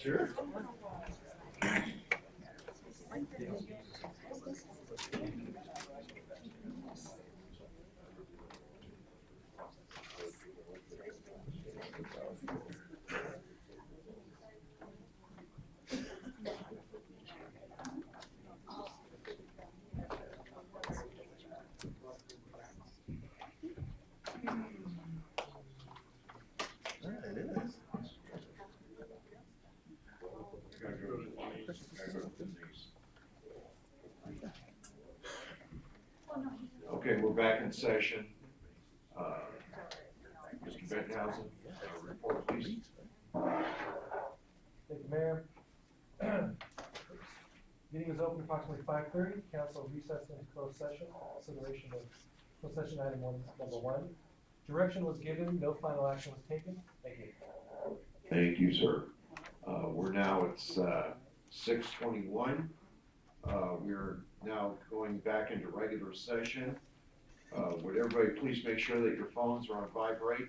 Sure. It is. Okay, we're back in session. Mr. Bettenhausen, report please. Thank you, Mayor. Meeting is open approximately 5:30. Council recessed into closed session. Consideration of closed session item number one. Direction was given, no final action was taken. Thank you. Thank you, sir. We're now at 6:21. We're now going back into regular session. Would everybody please make sure that your phones are on vibrate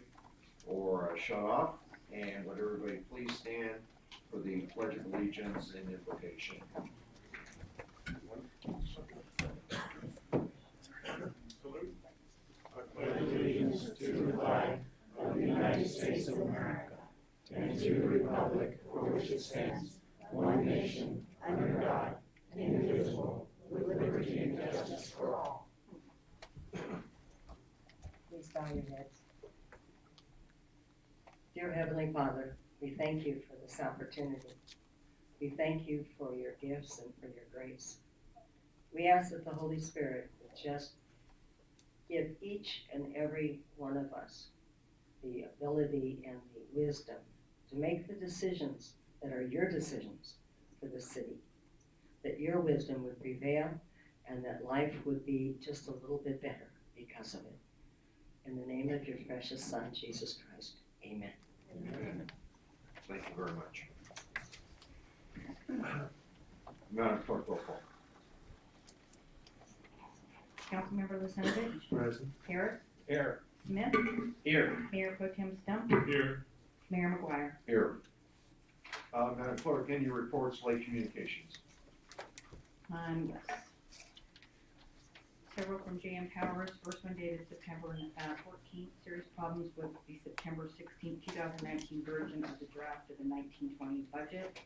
or shut off? And would everybody please stand for the Pledge of Allegiance and invocation? I pledge allegiance to the flag of the United States of America and to the republic for which it stands, one nation, under God, indivisible, with liberty and justice for all. Please bow your heads. Dear Heavenly Father, we thank you for this opportunity. We thank you for your gifts and for your grace. We ask that the Holy Spirit would just give each and every one of us the ability and the wisdom to make the decisions that are your decisions for the city, that your wisdom would prevail and that life would be just a little bit better because of it. In the name of your precious Son, Jesus Christ, amen. Amen. Thank you very much. Madam Clerk, roll call. Councilmember Lucinovich, Present. Harris, Here. Smith, Here. Mayor Pro Tem Stump, Here. Mayor McGuire. Here. Madam Clerk, any reports, late communications? Yes. Several from JM Powers. First one dated September 14th. Serious problems with the September 16th, 2019 version of the draft of the 1920 budget.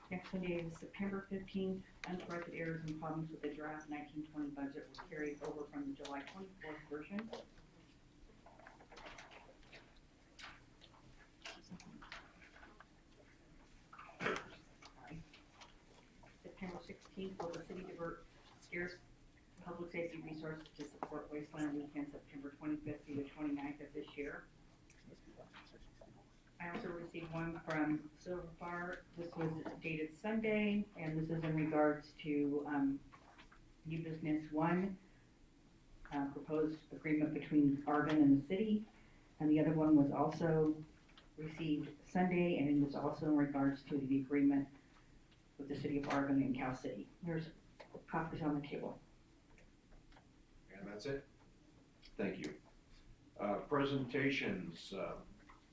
Next one dated September 15th. Uncorrected errors and problems with the draft 1920 budget were carried over from the July 24th version. September 16th, will the city divert scarce public safety resources to support Wasteland Weekend, September 25th through the 29th of this year? I also received one from Silver Far. This was dated Sunday, and this is in regards to new business one, proposed agreement between Arvin and the city, and the other one was also received Sunday, and it was also in regards to the agreement with the city of Arvin and Cal City. There's copies on the table. And that's it? Thank you. Presentations,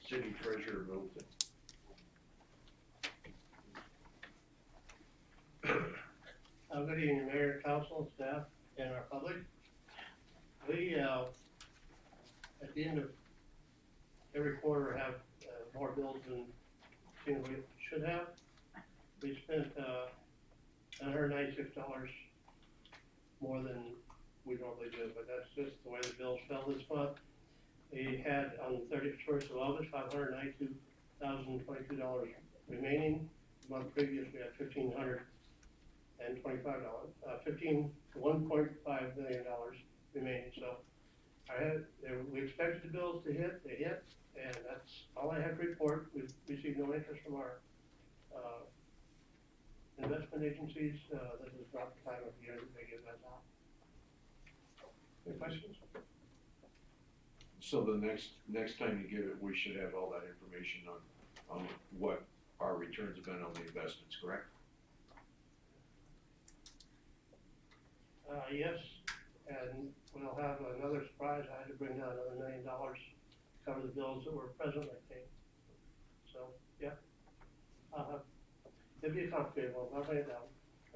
City Treasurer Middleton. Good evening, Mayor, Council, staff, and our public. We, at the end of every quarter, have more bills than we should have. We spent $196 more than we normally do, but that's just the way the bills fell this month. We had on the 31st of August, $592,022 remaining. The month previous, we had $1,525, $1.5 million remaining. So we expected the bills to hit, they hit, and that's all I have to report. We've received no interest from our investment agencies. This is not the time of year that they give that out. Any questions? So the next time you give it, we should have all that information on what our returns have been on the investments, correct? Yes, and we'll have another surprise. I had to bring down another $1 million to cover the bills that we're presently paying. so, yeah. It'd be a complicated one, I'll write it down.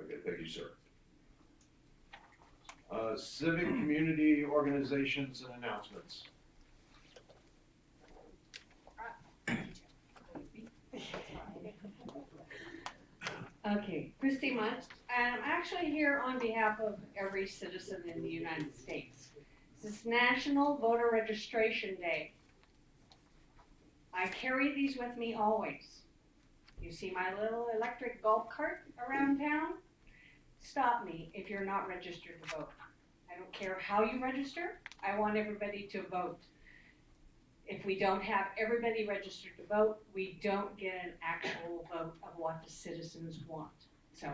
Okay, thank you, sir. Civic community organizations and announcements. Okay, Christy Munt. I'm actually here on behalf of every citizen in the United States. This is National Voter Registration Day. I carry these with me always. You see my little electric golf cart around town? Stop me if you're not registered to vote. I don't care how you register, I want everybody to vote. If we don't have everybody registered to vote, we don't get an actual vote of what the citizens want. So,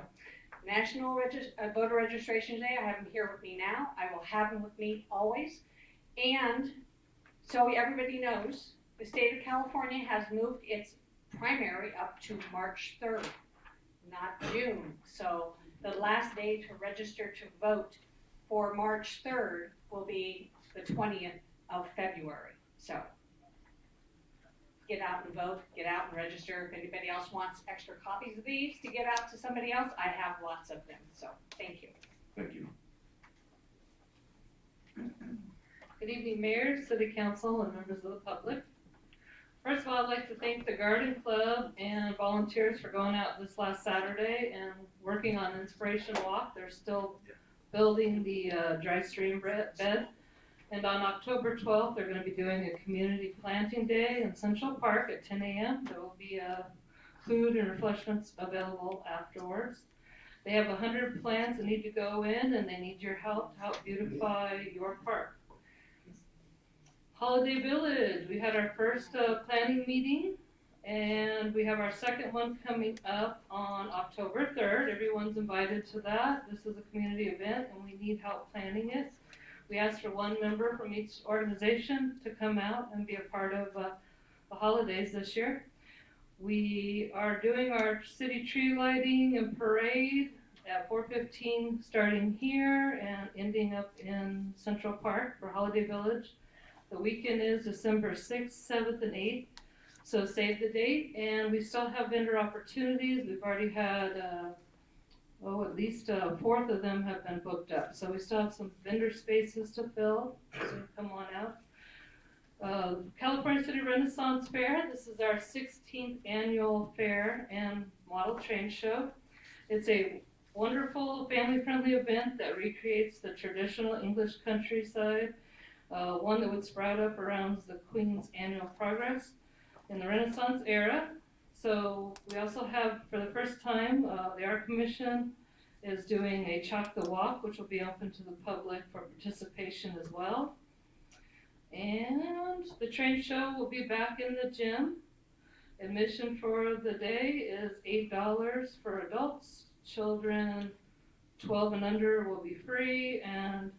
National Voter Registration Day, I have them here with me now. I will have them with me always. And so everybody knows, the state of California has moved its primary up to March 3rd, not June. So the last day to register to vote for March 3rd will be the 20th of February. So get out and vote, get out and register. If anybody else wants extra copies of these to give out to somebody else, I have lots of them. So thank you. Thank you. Good evening, Mayor, City Council, and members of the public. First of all, I'd like to thank the Garden Club and volunteers for going out this last Saturday and working on Inspiration Walk. They're still building the dry stream bed. And on October 12th, they're going to be doing a community planting day in Central Park at 10 a.m. There will be food and refreshments available afterwards. They have 100 plants that need to go in, and they need your help to help beautify your park. Holiday Village, we had our first planning meeting, and we have our second one coming up on October 3rd. Everyone's invited to that. This is a community event, and we need help planning it. We asked for one member from each organization to come out and be a part of the holidays this year. We are doing our city tree lighting and parade at 4:15, starting here and ending up in Central Park for Holiday Village. The weekend is December 6th, 7th, and 8th, so save the date. And we still have vendor opportunities. We've already had, at least a fourth of them have been booked up. So we still have some vendor spaces to fill, so come on out. California City Renaissance Fair, this is our 16th annual fair and model train show. It's a wonderful family-friendly event that recreates the traditional English countryside. One that would sprout up around the Queen's Annual Progress in the Renaissance era. So we also have, for the first time, the Art Commission is doing a Chalk the Walk, which will be open to the public for participation as well. And the train show will be back in the gym. Admission for the day is $8 for adults. Children 12 and under will be free, and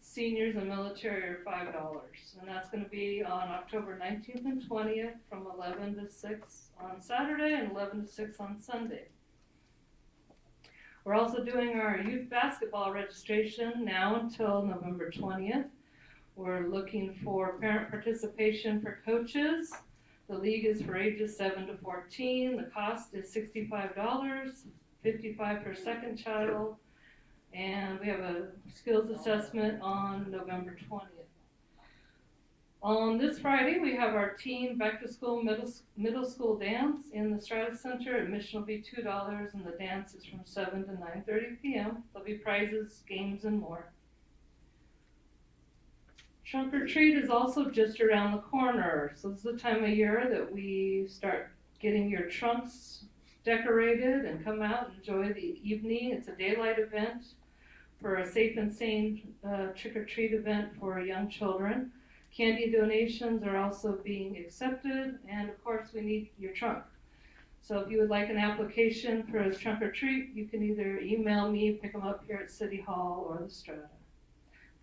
seniors and military are $5. And that's going to be on October 19th and 20th from 11 to 6 on Saturday and 11 to 6 on Sunday. We're also doing our youth basketball registration now until November 20th. We're looking for parent participation for coaches. The league is for ages 7 to 14. The cost is $65, $55 per second child. And we have a skills assessment on November 20th. On this Friday, we have our teen back to school middle school dance in the Strata Center. Admission will be $2 and the dance is from 7 to 9:30 p.m. There'll be prizes, games, and more. Trunk or treat is also just around the corner. So this is the time of year that we start getting your trunks decorated and come out and enjoy the evening. It's a daylight event for a safe and sane trick-or-treat event for young children. Candy donations are also being accepted, and of course we need your trunk. So if you would like an application for a trunk or treat, you can either email me, pick them up here at City Hall or the Strata.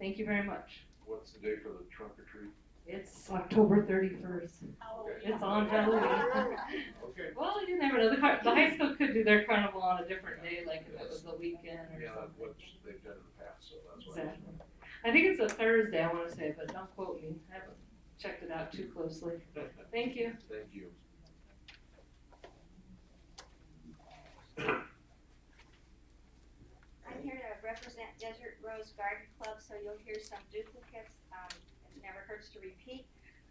Thank you very much. What's the day for the trunk or treat? It's October 31st. It's on Halloween. Okay. Well, you never know. The high school could do their carnival on a different day, like if it was the weekend or Yeah, something. what they've done in the past, so that's why. Exactly. I think it's a Thursday, I want to say, but don't quote me. I haven't checked it out too closely. Thank you. Thank you. Rose Garden Club, so you'll hear some duplicates. It never hurts to repeat.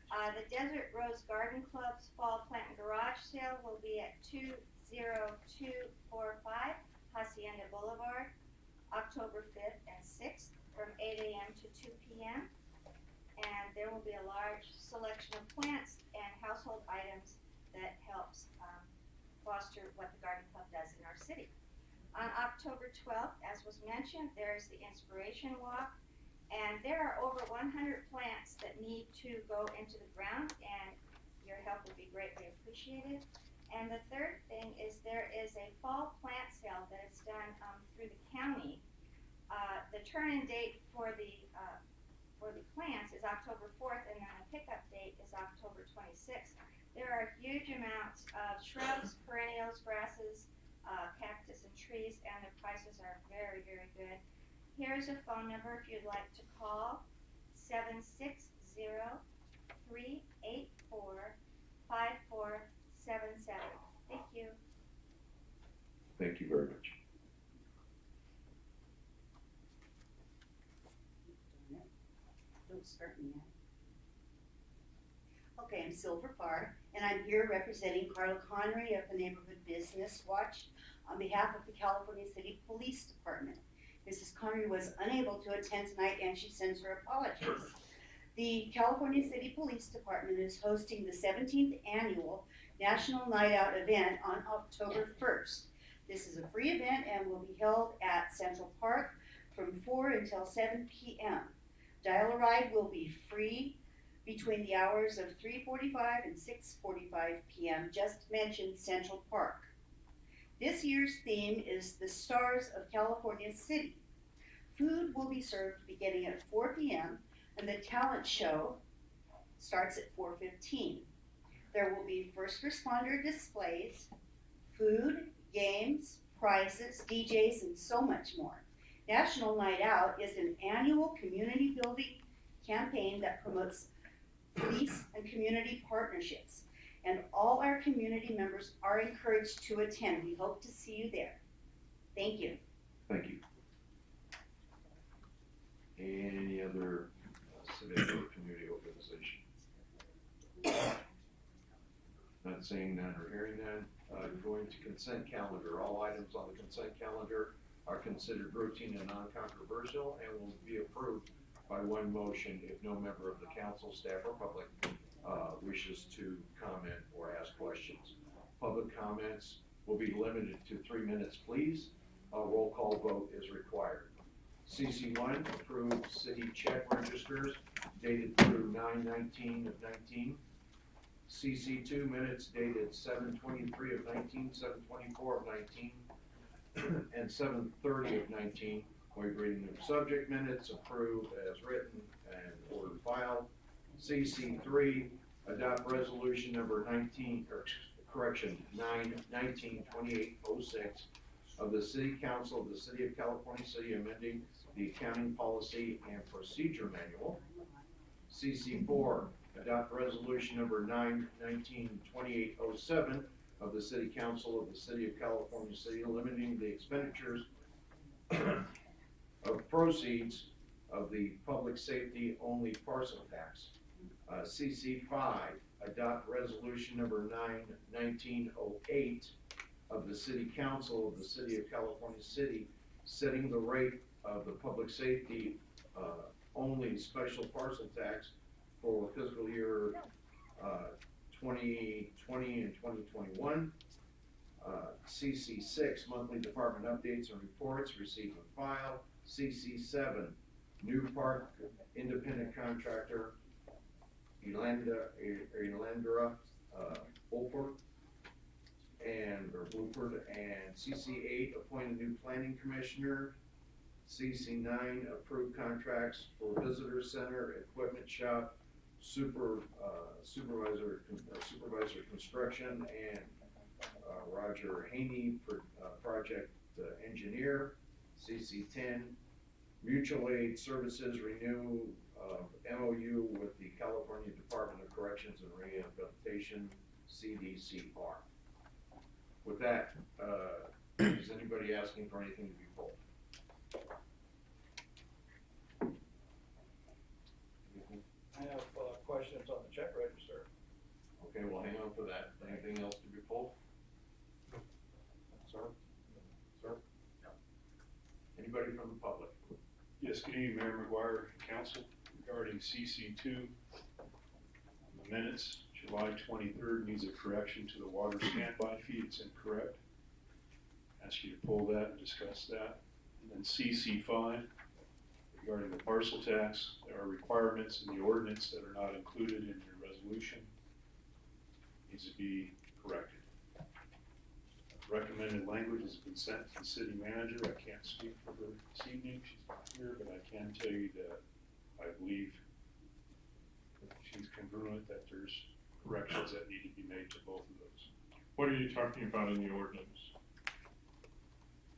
The Desert Rose Garden Club's Fall Plant and Garage Sale will be at 20245 Hacienda Boulevard, October 5th and 6th from 8 a.m. to 2 p.m. And there will be a large selection of plants and household items that helps foster what the garden club does in our city. On October 12th, as was mentioned, there's the Inspiration Walk, and there are over 100 plants that need to go into the ground, and your help would be greatly appreciated. And the third thing is there is a fall plant sale that is done through the county. The turn-in date for the plants is October 4th, and then the pickup date is October 26th. There are huge amounts of shrubs, perennials, grasses, cactus and trees, and the prices are very, very good. Here's a phone number if you'd like to call, 760-384-5477. Thank you. Thank you very much. Don't start me yet. Okay, I'm Silver Farr, and I'm here representing Carla Connery of the Neighborhood Business Watch on behalf of the California City Police Department. Mrs. Connery was unable to attend tonight, and she sends her apologies. The California City Police Department is hosting the 17th annual National Night Out event on October 1st. This is a free event and will be held at Central Park from 4 until 7 p.m. Dial-a-Ride will be free between the hours of 3:45 and 6:45 p.m. Just mention Central Park. This year's theme is the Stars of California City. Food will be served beginning at 4 p.m. and the talent show starts at 4:15. There will be first responder displays, food, games, prizes, DJs, and so much more. National Night Out is an annual community building campaign that promotes police and community partnerships, and all our community members are encouraged to attend. We hope to see you there. Thank you. Thank you. Any other civic or community organization? Not seeing none or hearing none. Going to consent calendar. All items on the consent calendar are considered routine and non-controversial and will be approved by one motion if no member of the council, staff, or public wishes to comment or ask questions. Public comments will be limited to 3 minutes, please. A roll call vote is required. CC1, approved city check registers dated through 9/19 of 19. CC2, minutes dated 7/23 of 19, 7/24 of 19, and 7/30 of 19. Waive reading of subject minutes, approved as written and ordered filed. CC3, adopt resolution number 9/19/2806 of the City Council of the City of California City amending the accounting policy and procedure manual. CC4, adopt resolution number 9/19/2807 of the City Council of the City of California City limiting the expenditures of proceeds of the public safety only parcel tax. CC5, adopt resolution number 9/1908 of the City Council of the City of California City setting the rate of the public safety only special parcel tax for fiscal year 2020 and 2021. CC6, monthly department updates and reports, receive and file. CC7, new park independent contractor, Elandra Wolford or Bluford, and CC8, appoint a new planning commissioner. CC9, approve contracts for visitor center, equipment shop, supervisor construction, and Roger Haney, project engineer. CC10, mutual aid services, renew MOU with the California Department of Corrections and Rehabilitation, CDCR. With that, is anybody asking for anything to be pulled? I have questions on the check register. Okay, well, hang on for that. Anything else to be pulled? Sir? Sir? Anybody from the public? Yes, good evening, Mayor McGuire, council, regarding CC2. The minutes, July 23rd needs a correction to the water standby fee, it's incorrect. Ask you to pull that and discuss that. And then CC5, regarding the parcel tax, there are requirements in the ordinance that are not included in your resolution. Needs to be corrected. Recommended language has been sent to the city manager. I can't speak for her this evening, she's not here, but I can tell you that I believe that she's congruent that there's corrections that need to be made to both of those. What are you talking about in the ordinance?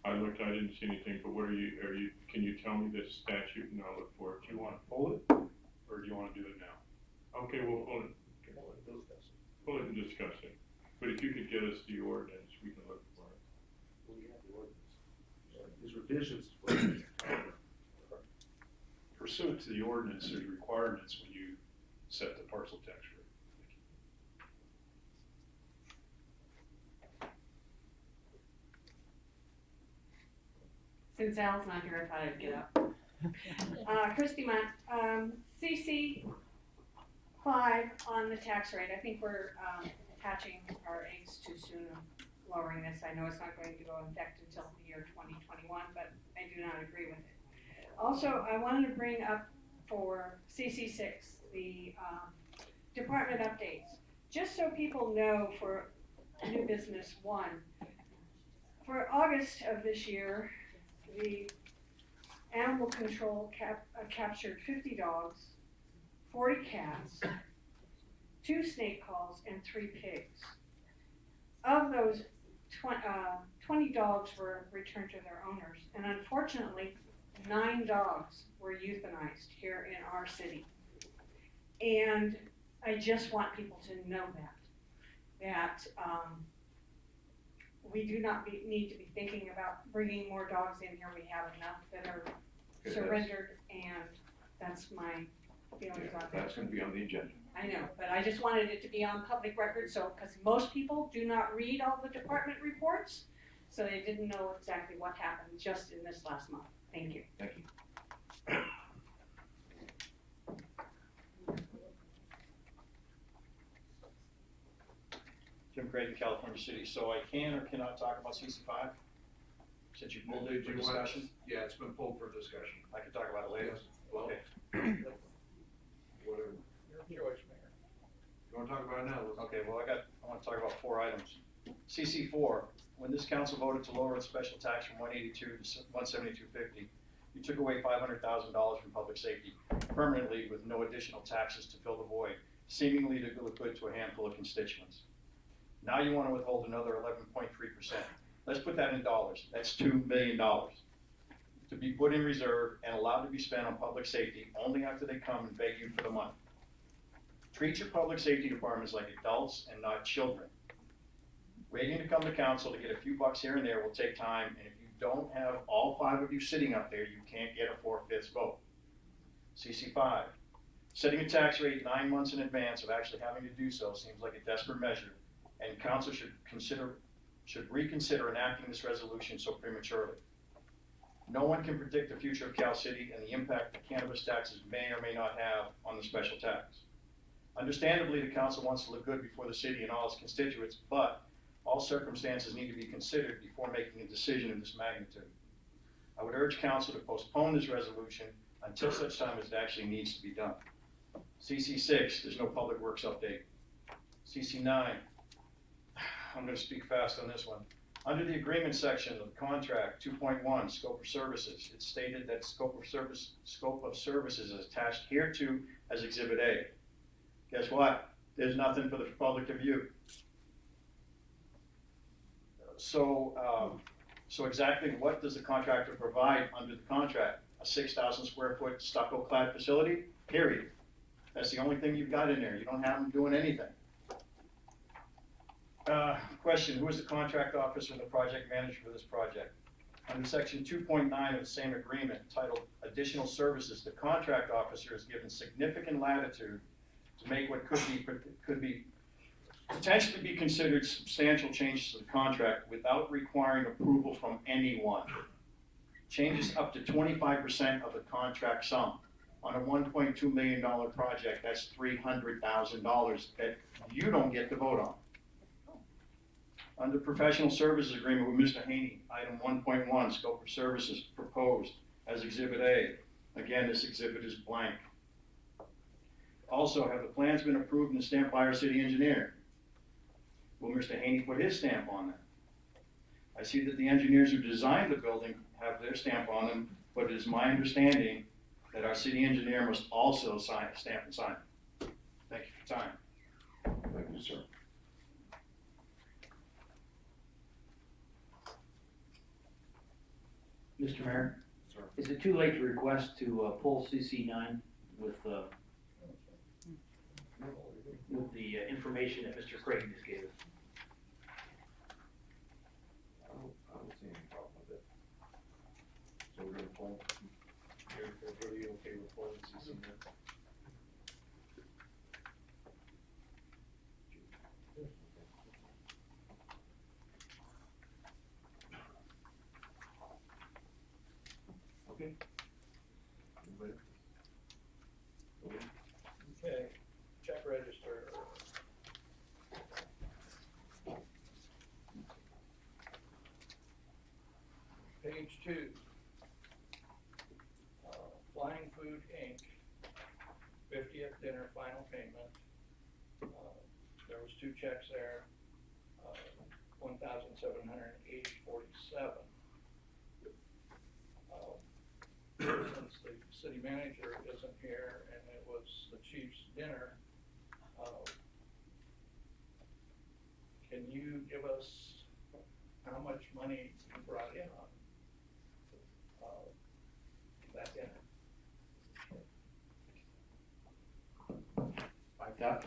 I didn't see anything, but can you tell me the statute and I'll look for it? Do you want to pull it, or do you want to do it now? Okay, we'll pull it and discuss it. But if you could get us the ordinance, we can look for it. We have the ordinance. These revisions. Pursuant to the ordinance, there's requirements when you set the parcel tax rate. Since Al's not here, I thought I'd get up. Christy Munt, CC 5 on the tax rate. I think we're attaching our eggs too soon of lowering this. I know it's not going to go in effect until the year 2021, but I do not agree with it. Also, I wanted to bring up for CC 6, the department updates. Just so people know, for new business 1, for August of this year, the animal control captured 50 dogs, 40 cats, 2 snake calls, and 3 pigs. Of those, 20 dogs were returned to their owners, and unfortunately, 9 dogs were euthanized here in our city. And I just want people to know that we do not need to be thinking about bringing more dogs in here. We have enough that are surrendered, and that's my feelings on that. That's gonna be on the agenda. I know, but I just wanted it to be on public record, so, because most people do not read all the department reports, so they didn't know exactly what happened just in this last month. Thank you. Thank you. Jim Creighton, California City. So I can or cannot talk about CC5? Since you pulled it for discussion? Yeah, it's been pulled for discussion. I can talk about it later. Well, Okay. whatever. Your choice, Mayor. You wanna talk about it now? Okay, well, I want to talk about 4 items. CC4, when this council voted to lower the special tax from 182 to 172.50, you took away $500,000 from public safety permanently with no additional taxes to fill the void, seemingly to look good to a handful of constituents. Now you want to withhold another 11.3%. Let's put that in dollars. That's $2 million to be put in reserve and allowed to be spent on public safety only after they come and beg you for the money. Treat your public safety departments like adults and not children. Waiting to come to council to get a few bucks here and there will take time, and if you don't have all 5 of you sitting up there, you can't get a 4/5 vote. CC5, setting a tax rate 9 months in advance of actually having to do so seems like a desperate measure, and council should reconsider enacting this resolution so prematurely. No one can predict the future of Cal City and the impact that cannabis taxes may or may not have on the special tax. Understandably, the council wants to look good before the city and all its constituents, but all circumstances need to be considered before making a decision of this magnitude. I would urge council to postpone this resolution until such time as it actually needs to be done. CC6, there's no public works update. CC9, I'm going to speak fast on this one. Under the agreement section of the contract 2.1, scope of services, it's stated that scope of services is attached hereto as Exhibit A. Guess what? There's nothing for the public to view. So exactly what does the contractor provide under the contract? A 6,000 square foot stucco clad facility, period. That's the only thing you've got in there. You don't have them doing anything. Question, who is the contract officer and the project manager for this project? Under section 2.9 of the same agreement titled Additional Services, the contract officer is given significant latitude to make what could be potentially be considered substantial changes to the contract without requiring approval from anyone. Changes up to 25% of the contract sum. On a $1.2 million project, that's $300,000 that you don't get to vote on. Under professional services agreement with Mr. Haney, item 1.1, scope of services proposed as Exhibit A. Again, this exhibit is blank. Also, have the plans been approved and stamped by our city engineer? Will Mr. Haney put his stamp on them? I see that the engineers who designed the building have their stamp on them, but it is my understanding that our city engineer must also stamp and sign. Thank you for your time. Thank you, sir. Mr. Mayor? Sir. Is it too late to request to pull CC9 with the information that Mr. Creighton just gave us? I don't see any problem with it. So we're gonna pull. Everybody okay with pulling CC now? Okay. Anybody? Okay, check register. Page 2. Flying Food Inc., 50th dinner final payment. There was 2 checks there, $1,780.47. Since the city manager isn't here and it was the chief's dinner, can you give us how much money you brought in on that dinner? $5,700.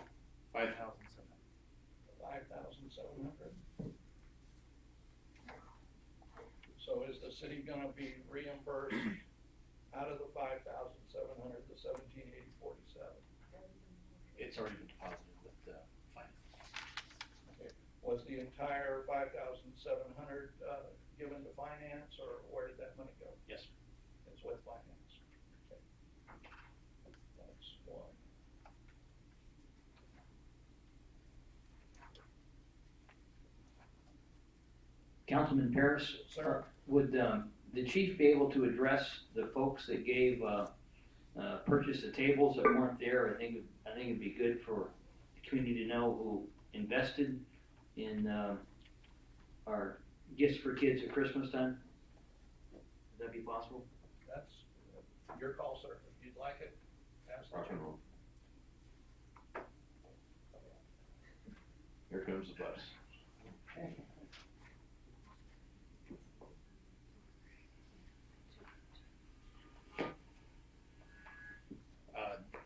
So is the city gonna be reimbursed out of the $5,700, the $1,780.47? It's already been deposited with finance. Okay. Was the entire $5,700 given to finance, or where did that money go? Yes, sir. It's with finance. Okay. That's one. Councilman Paris? Sir. Would the chief be able to address the folks that gave, purchased the tables that weren't there? I think it'd be good for the community to know who invested in, our gifts for kids at Christmas time. Would that be possible? That's your call, sir. If you'd like it, ask the Rock and chief. roll. Here comes the bus.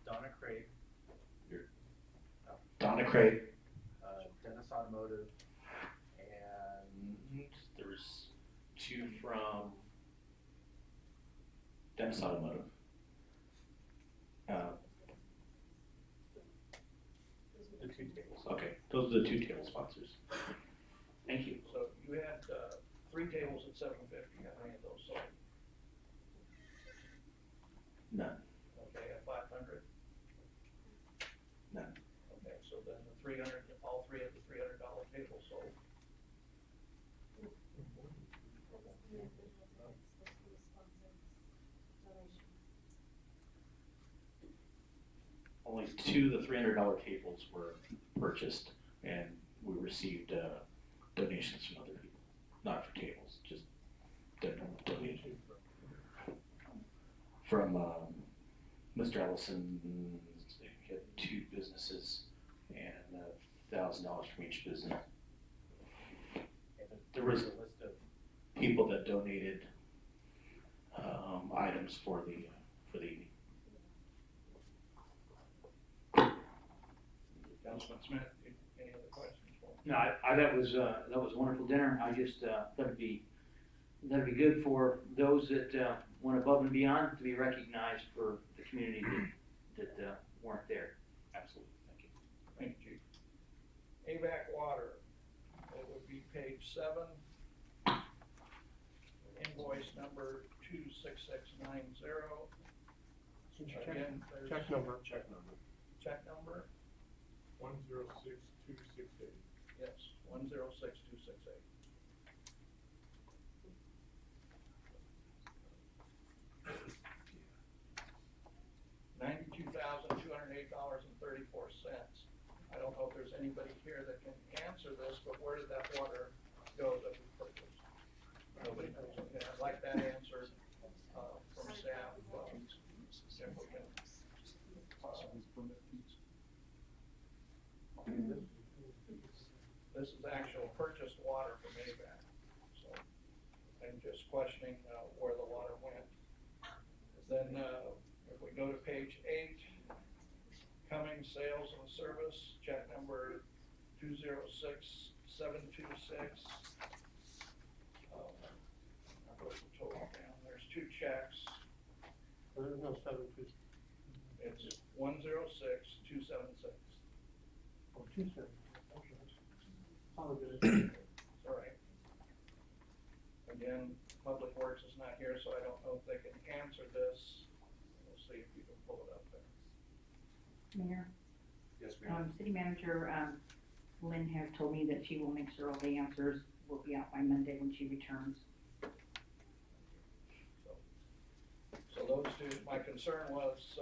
Donna Craig. Donna Craig. Dennis Automotive, and there was 2 from Dennis Automotive. The 2 tables. Okay, those are the 2 table sponsors. Thank you. So you had 3 tables at $750. How many of those sold? None. Okay, at $500. None. Okay, so then the 300, all 3 of the $300 tables sold. Only 2 of the $300 tables were purchased, and we received donations from other people, not for tables, just donations. From Mr. Ellison, he had 2 businesses and $1,000 from each business. There was a list of people that donated items for the evening. Councilman Smith, any other questions for me? No, that was a wonderful dinner. I just, thought it'd be that'd be good for those that, went above and beyond to be recognized for the community that weren't there. Absolutely, thank you. Thank you, Chief. AVAC Water, it would be page 7, invoice number 26690. Again, there's Check number. check number, 106268. yes, 106268. $92,208.34. I don't know if there's anybody here that can answer this, but where did that water go that we purchased? Nobody knows. Okay, I'd like that answered, from staff, if we can. This is actual purchased water from AVAC, so I'm just questioning, where the water went. Then, if we go to page 8, Cummings Sales and Service, check number 206726. I'll put the total down, there's 2 checks. There's no 72. It's 106276. Oh, 27. Apologize. All right. Again, Public Works is not here, so I don't know if they can answer this. We'll see if you can pull it up there. Mayor, Yes, City Manager, Lynn has told me that she will make sure all the answers will be out by Monday when she returns. So those 2, my concern was,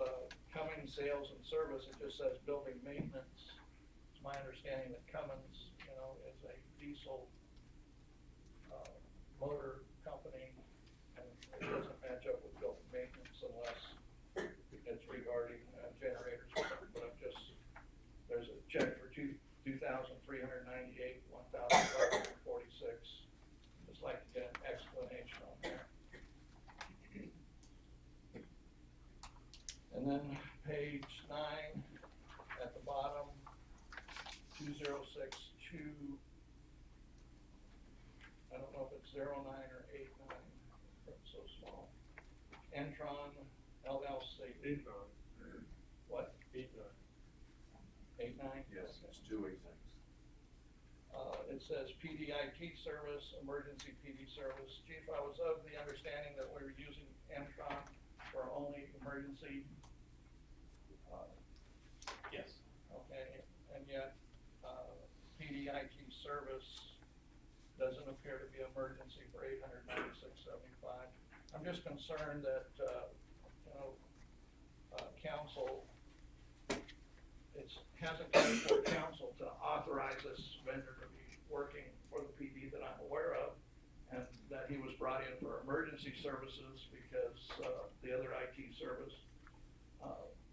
Cummings Sales and Service, it just says building maintenance. It's my understanding that Cummins, is a diesel, motor company, and it doesn't match up with building maintenance unless it's regarding, generators. But there's a check for $2,398, $1,546. Just like to get an explanation on that. And then page 9, at the bottom, 2062, I don't know if it's 09 or 89, it's so small. Entron LLC. 89. What? 89. 89? Yes, it's 2 8 things. It says PDIT service, emergency PD service. Chief, I was of the understanding that we were using Entron for only emergency. Yes. Okay, and yet, PDIT service doesn't appear to be emergency for $896.75. I'm just concerned that, council, hasn't come before council to authorize this vendor to be working for the PD that I'm aware of, and that he was brought in for emergency services because, the other IT service,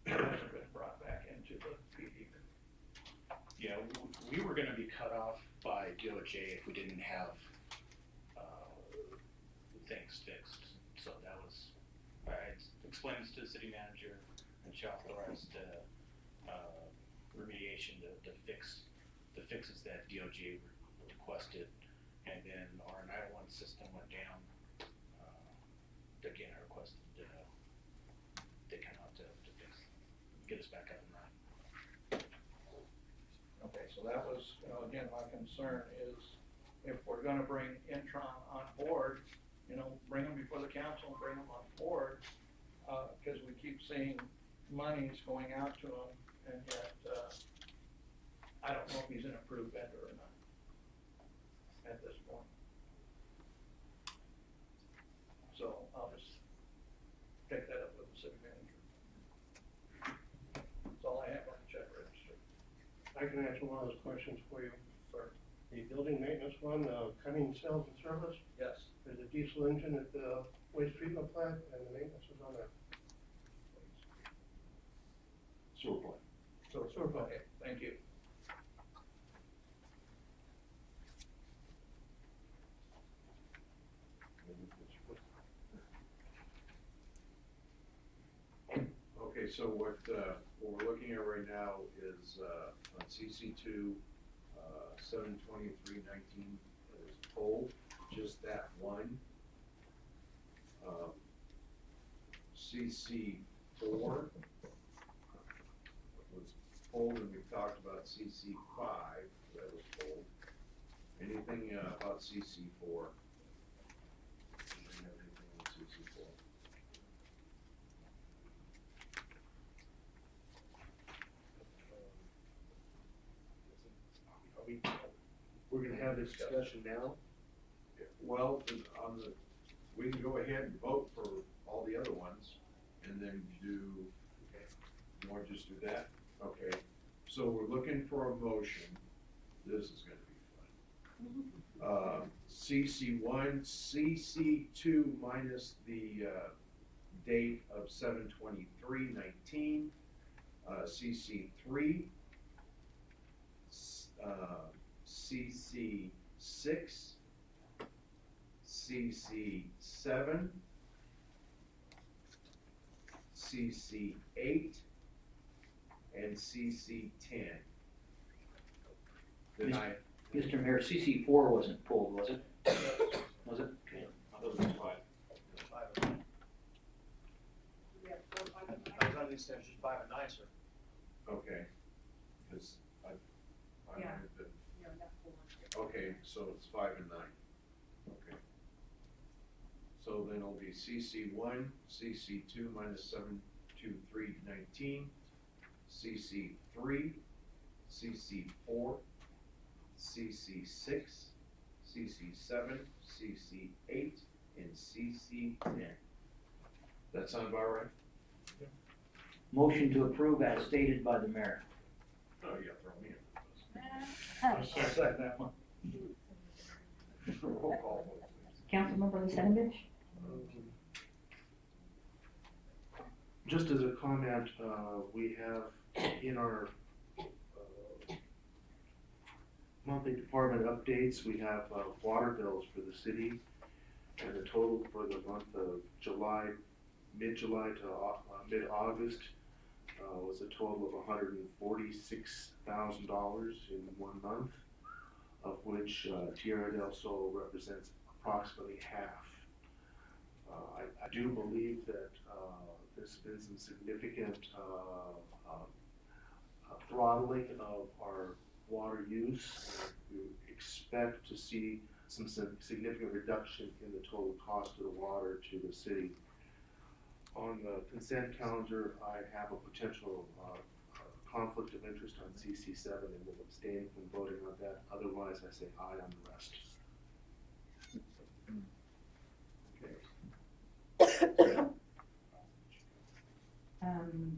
hasn't been brought back into the PD. Yeah, we were gonna be cut off by DOJ if we didn't have, things fixed. So that was, I explained this to the city manager, and she authorized, remediation to fix the fixes that DOJ requested. And then our 901 system went down. Again, I requested, they come out to get us back up and running. Okay, so that was, again, my concern is if we're gonna bring Intron on board, bring them before the council and bring them on board, cause we keep seeing monies going out to them, and yet, I don't know if he's an approved vendor or not at this point. So I'll just take that up with the city manager. That's all I have on the check register. I can answer one of those questions for you. Sir. The building maintenance one, Cummings Sales and Service, Yes. there's a diesel engine at the waste treatment plant, and the maintenance is on that. Sewer plant. Sewer plant. Okay, thank you. Okay, so what we're looking at right now is, on CC2, 72319 is pulled, just that one. CC four was pulled, and we talked about CC five, that was pulled. Anything about CC four? Anything on CC four? We're gonna have this discussion now? Well, we can go ahead and vote for all the other ones, and then do, you want to just do that? Okay, so we're looking for a motion, this is gonna be fun. CC one, CC two minus the, date of 7/23/19, CC three, CC six, CC seven, CC eight, and CC 10. Mr. Mayor, CC four wasn't pulled, was it? Was it? Okay. I thought it was five. I was under the extension 5 and 9, sir. Okay, because I Yeah. wanted to, okay, so it's 5 and 9, okay. So then it'll be CC one, CC two minus 7/23/19, CC three, CC four, CC six, CC seven, CC eight, and CC 10. That sound about right? Motion to approve as stated by the mayor. Oh, yeah, throw me in. I'll second. that one. Roll call vote, please. Councilmember Lucinovich? Just as a comment, we have in our monthly department updates, we have water bills for the city, and the total for the month of July, mid-July to mid-August, was a total of $146,000 in 1 month, of which Tierra del Sol represents approximately half. I do believe that there's been some significant throttling of our water use. We expect to see some significant reduction in the total cost of the water to the city. On the consent calendar, I have a potential conflict of interest on CC7 and will abstain from voting on that. Otherwise, I say aye on the rest.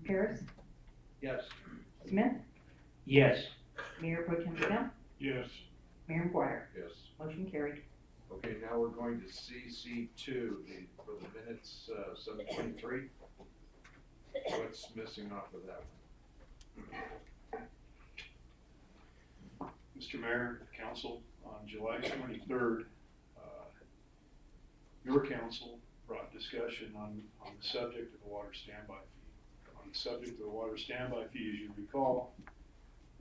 Paris? Yes. Smith? Yes. Mayor Pro Tem Smith? Yes. Mayor McGuire? Yes. Motion carried. Okay, now we're going to CC2, for the minutes, 7/23. What's missing off of that one? Mr. Mayor, Council, on July 23rd, your council brought discussion on the subject of the water standby fee. On the subject of the water standby fee, as you recall,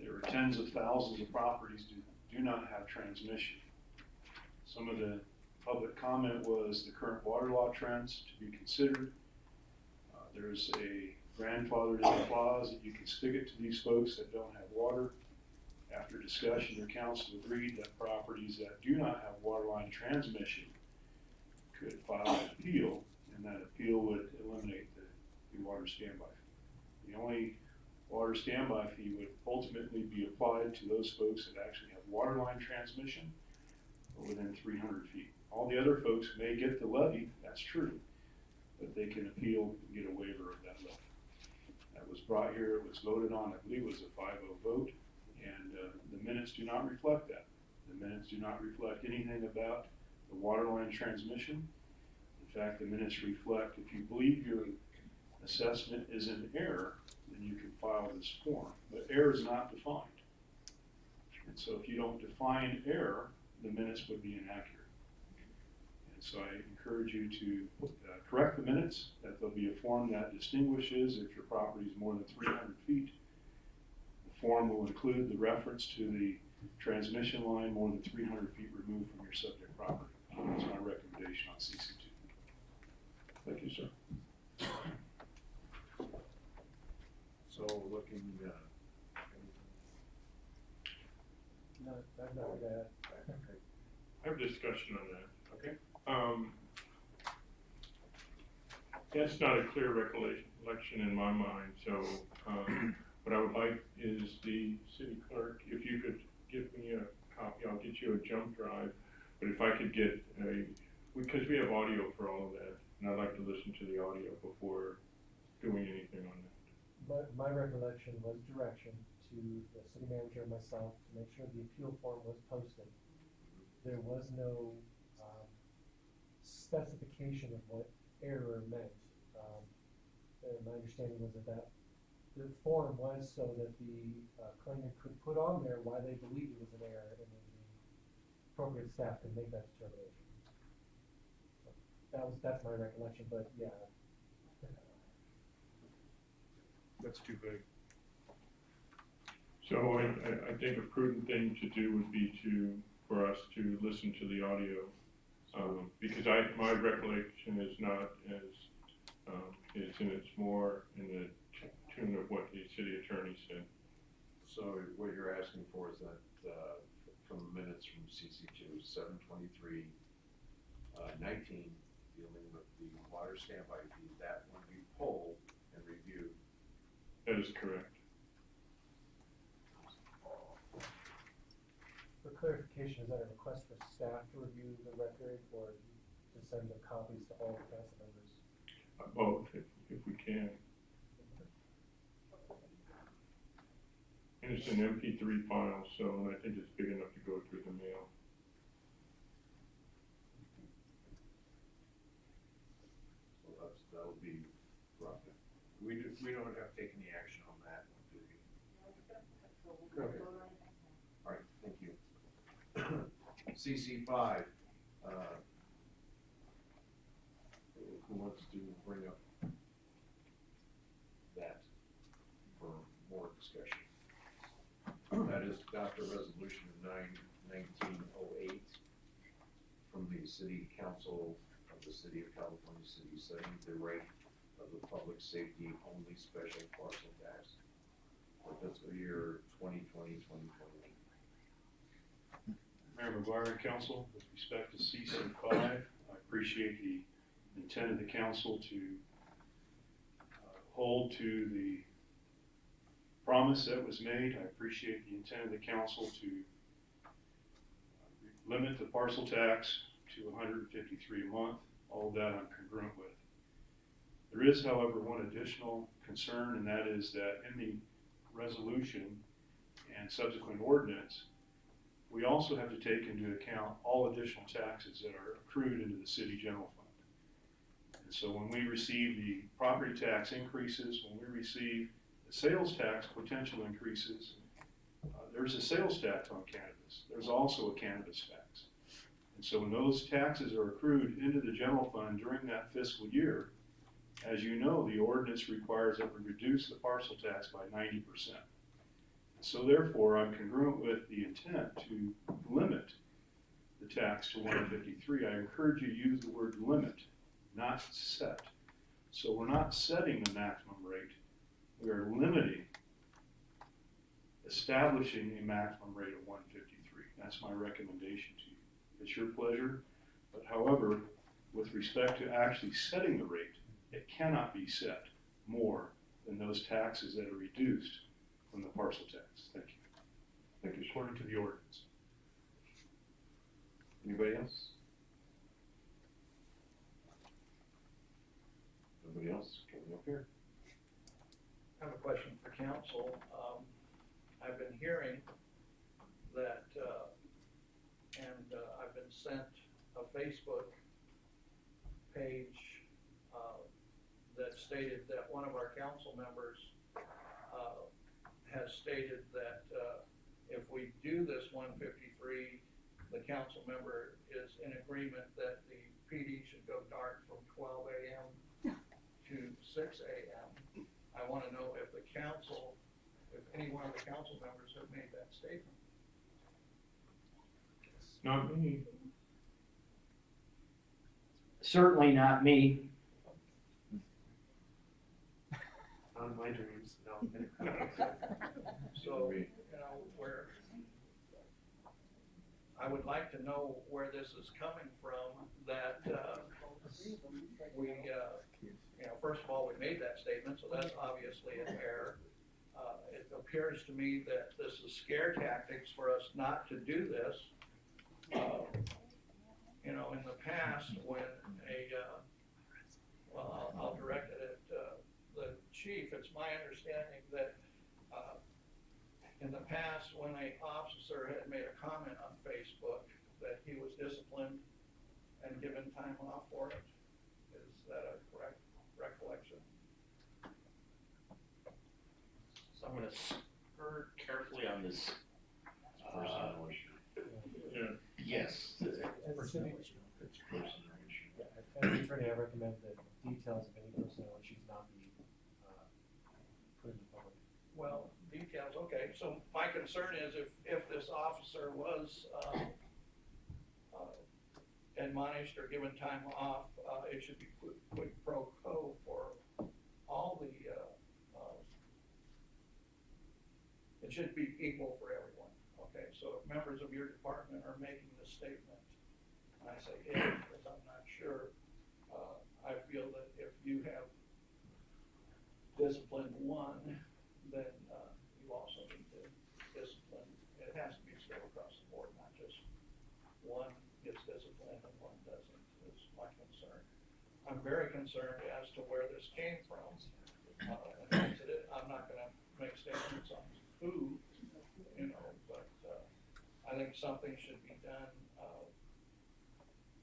there are tens of thousands of properties do not have transmission. Some of the public comment was the current water law trends to be considered. There's a grandfathered in clause that you can stick it to these folks that don't have water. After discussion, your council agreed that properties that do not have water line transmission could file an appeal, and that appeal would eliminate the water standby fee. The only water standby fee would ultimately be applied to those folks that actually have water line transmission within 300 feet. All the other folks may get the levy, that's true, but they can appeal and get a waiver of that levy. That was brought here, it was voted on, I believe it was a 5-0 vote, and the minutes do not reflect that. The minutes do not reflect anything about the water line transmission. In fact, the minutes reflect, if you believe your assessment is in error, then you can file this form, but error is not defined. And so if you don't define error, the minutes would be inaccurate. And so I encourage you to correct the minutes, that there'll be a form that distinguishes if your property is more than 300 feet. The form will include the reference to the transmission line more than 300 feet removed from your subject property. That's my recommendation on CC2. Thank you, sir. So looking, No, I've not that. I have discussion on that. Okay. That's not a clear recollection in my mind, so, what I would like is the city clerk, if you could give me a copy, I'll get you a jump drive, but if I could get because we have audio for all of that, and I'd like to listen to the audio before doing anything on that. My recollection was direction to the city manager and myself to make sure the appeal form was posted. There was no specification of what error meant. And my understanding was that the form was so that the claimant could put on there why they believed it was an error, and then the appropriate staff could make that determination. So that's my recollection, but yeah. That's too big. So I think a prudent thing to do would be for us to listen to the audio, because my recollection is not as, it's more in the tune of what the city attorney said. so what you're asking for is that, from the minutes from CC2, 7/23/19, dealing with the water standby fee, that one be pulled and reviewed. That is correct. For clarification, is that a request for staff to review the record or to send the copies to all the council members? Both, if we can. And it's an MP3 file, so I think it's big enough to go through the mail. So that'll be rough. We don't have to take any action on that, do we? Okay. All right, thank you. CC5, who wants to bring up that for more discussion? That is adopt a resolution 1908 from the City Council of the City of California City, setting the rate of the public safety only special parcel tax for fiscal year 2020-2021. Mayor McGuire and council, with respect to CC5, I appreciate the intent of the council to hold to the promise that was made. I appreciate the intent of the council to limit the parcel tax to $153 a month. All of that I'm congruent with. There is, however, one additional concern, and that is that in the resolution and subsequent ordinance, we also have to take into account all additional taxes that are accrued into the city general fund. And so when we receive the property tax increases, when we receive the sales tax potential increases, there's a sales tax on cannabis. There's also a cannabis tax. And so when those taxes are accrued into the general fund during that fiscal year, as you know, the ordinance requires that we reduce the parcel tax by 90%. So therefore, I'm congruent with the intent to limit the tax to 153. I encourage you to use the word limit, not set. So we're not setting the maximum rate. We are limiting, establishing a maximum rate of 153. That's my recommendation to you. It's your pleasure, but however, with respect to actually setting the rate, it cannot be set more than those taxes that are reduced from the parcel tax. Thank you. Thank you, sir. According to the ordinance. Anybody else? Nobody else coming up here? I have a question for council. I've been hearing that, and I've been sent a Facebook page that stated that one of our council members has stated that if we do this 153, the council member is in agreement that the PD should go dark from 12 a.m. to 6 a.m. I want to know if the council, if any one of the council members have made that statement. Not me. Certainly not me. on my dreams, no. So, you know, I would like to know where this is coming from, that, we, you know, first of all, we made that statement, so that's obviously an error. It appears to me that this is scare tactics for us not to do this. You know, in the past, when well, I'll direct it at, the chief, it's my understanding that, in the past, when an officer had made a comment on Facebook, that he was disciplined and given time off for it. Is that a correct recollection? So I'm gonna skirt carefully on this. Personal issue. Yeah. Yes. As a city, It's personal issue. yeah, as an attorney, I recommend that details of any personnel issues not be, put in the public. Well, details, okay, so my concern is if this officer was, admonished or given time off, it should be quid pro quo for all the, it should be equal for everyone, okay? So if members of your department are making this statement, and I say if, because I'm not sure, I feel that if you have disciplined one, then, you also need to discipline, it has to be scaled across the board, not just one gets disciplined and one doesn't, is my concern. I'm very concerned as to where this came from. I'm not gonna make statements on who, you know, but, I think something should be done.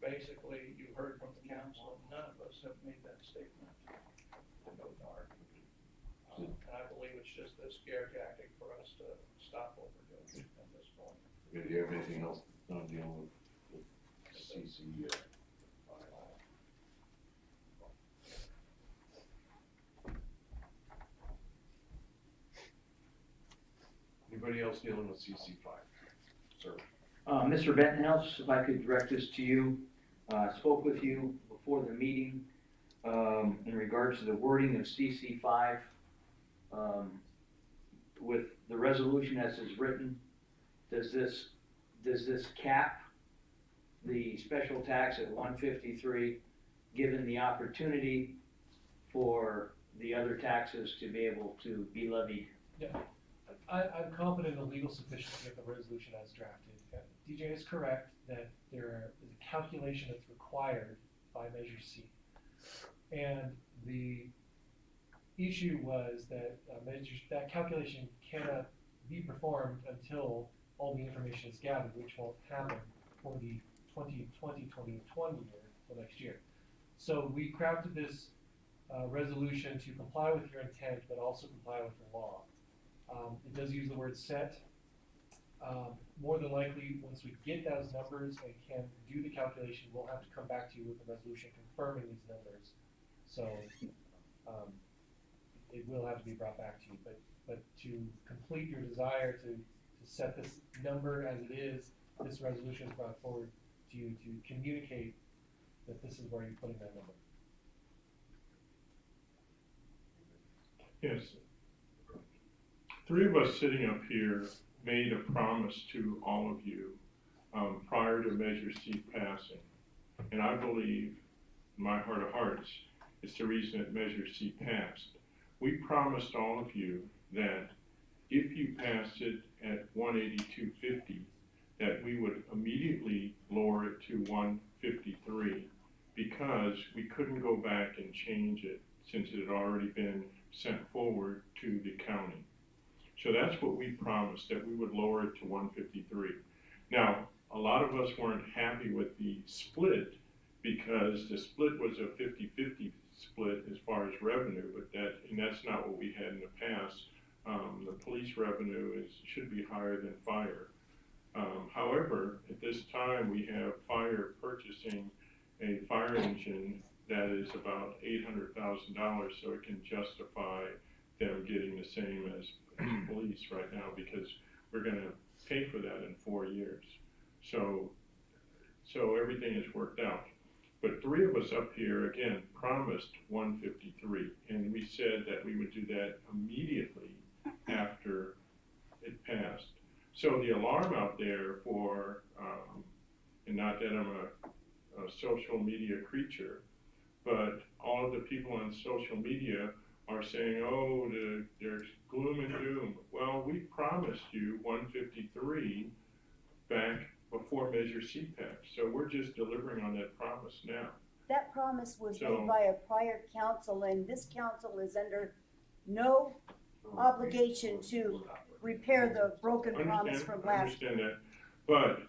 Basically, you heard from the council, none of us have made that statement to go dark. And I believe it's just a scare tactic for us to stop what we're doing at this point. Do you have anything else on dealing with CC? Anybody else dealing with CC 5? Sir? Mr. Bentonhouse, if I could direct this to you, spoke with you before the meeting, in regards to the wording of CC 5. With the resolution as is written, does this cap the special tax at 153, given the opportunity for the other taxes to be able to be levied? Yeah, I'm confident in the legal sufficiency of the resolution as drafted. DJ is correct that there is a calculation that's required by Measure C. And the issue was that that calculation cannot be performed until all the information is gathered, which won't happen for the 2020 year, for next year. So we crafted this resolution to comply with your intent, but also comply with the law. It does use the word set. More than likely, once we get those numbers and can do the calculation, we'll have to come back to you with a resolution confirming these numbers. So it will have to be brought back to you, but to complete your desire to set this number as it is, this resolution is brought forward to you to communicate that this is where you're putting that number. Yes. Three of us sitting up here made a promise to all of you prior to Measure C passing. And I believe, in my heart of hearts, it's the reason that Measure C passed. We promised all of you that if you passed it at 182.50, that we would immediately lower it to 153 because we couldn't go back and change it since it had already been sent forward to the county. So that's what we promised, that we would lower it to 153. Now, a lot of us weren't happy with the split because the split was a 50-50 split as far as revenue, but that's not what we had in the past. The police revenue should be higher than fire. However, at this time, we have fire purchasing a fire engine that is about $800,000, so it can justify them getting the same as police right now because we're going to pay for that in 4 years. So everything is worked out. But three of us up here, again, promised 153, and we said that we would do that immediately after it passed. So the alarm out there for, and not that I'm a social media creature, but all of the people on social media are saying, oh, there's gloom and doom. Well, we promised you 153 back before Measure CPAC, so we're just delivering on that promise now. That promise was So- made by a prior council, and this council is under no obligation to repair the broken promise from last. Understand that, but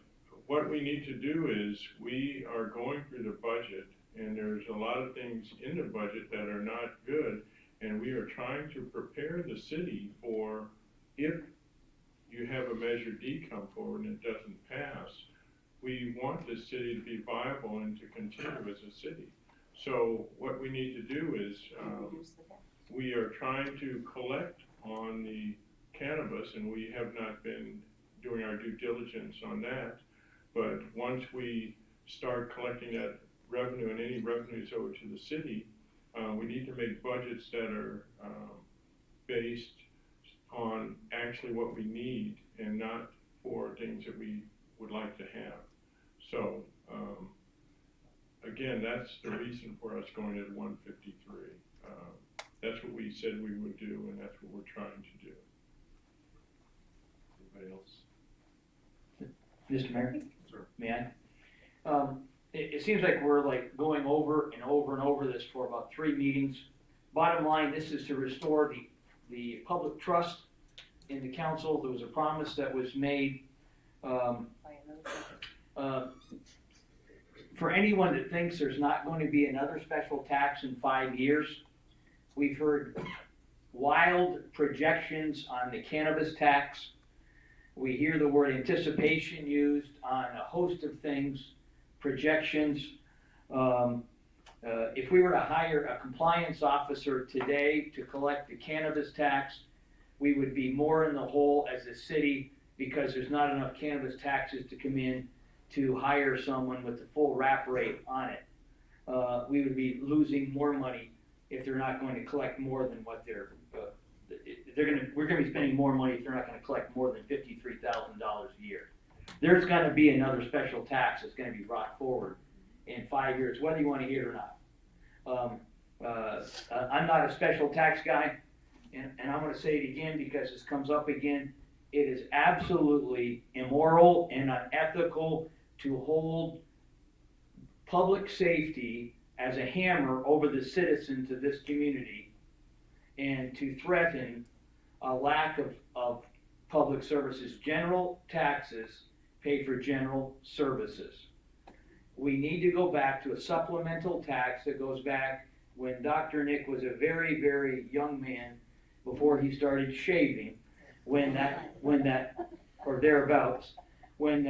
what we need to do is, we are going through the budget, and there's a lot of things in the budget that are not good, and we are trying to prepare the city for, if you have a Measure D come forward and it doesn't pass, we want the city to be viable and to continue as a city. So what we need to do is, we are trying to collect on the cannabis, and we have not been doing our due diligence on that. But once we start collecting that revenue, and any revenues over to the city, we need to make budgets that are based on actually what we need and not for things that we would like to have. So, again, that's the reason for us going at 153. That's what we said we would do, and that's what we're trying to do. Anybody else? Mr. Mayor? Sir. May I? It seems like we're like going over and over and over this for about 3 meetings. Bottom line, this is to restore the public trust in the council. There was a promise that was made. For anyone that thinks there's not going to be another special tax in 5 years, we've heard wild projections on the cannabis tax. We hear the word anticipation used on a host of things, projections. If we were to hire a compliance officer today to collect the cannabis tax, we would be more in the hole as a city because there's not enough cannabis taxes to come in to hire someone with the full wrap rate on it. We would be losing more money if they're not going to collect more than what we're gonna be spending more money if they're not gonna collect more than $53,000 a year. There's gonna be another special tax that's gonna be brought forward in 5 years, whether you wanna hear it or not. I'm not a special tax guy, and I'm gonna say it again because this comes up again. It is absolutely immoral and unethical to hold public safety as a hammer over the citizens of this community and to threaten a lack of public services. General taxes pay for general services. We need to go back to a supplemental tax that goes back when Dr. Nick was a very, very young man before he started shaving, when or thereabouts, when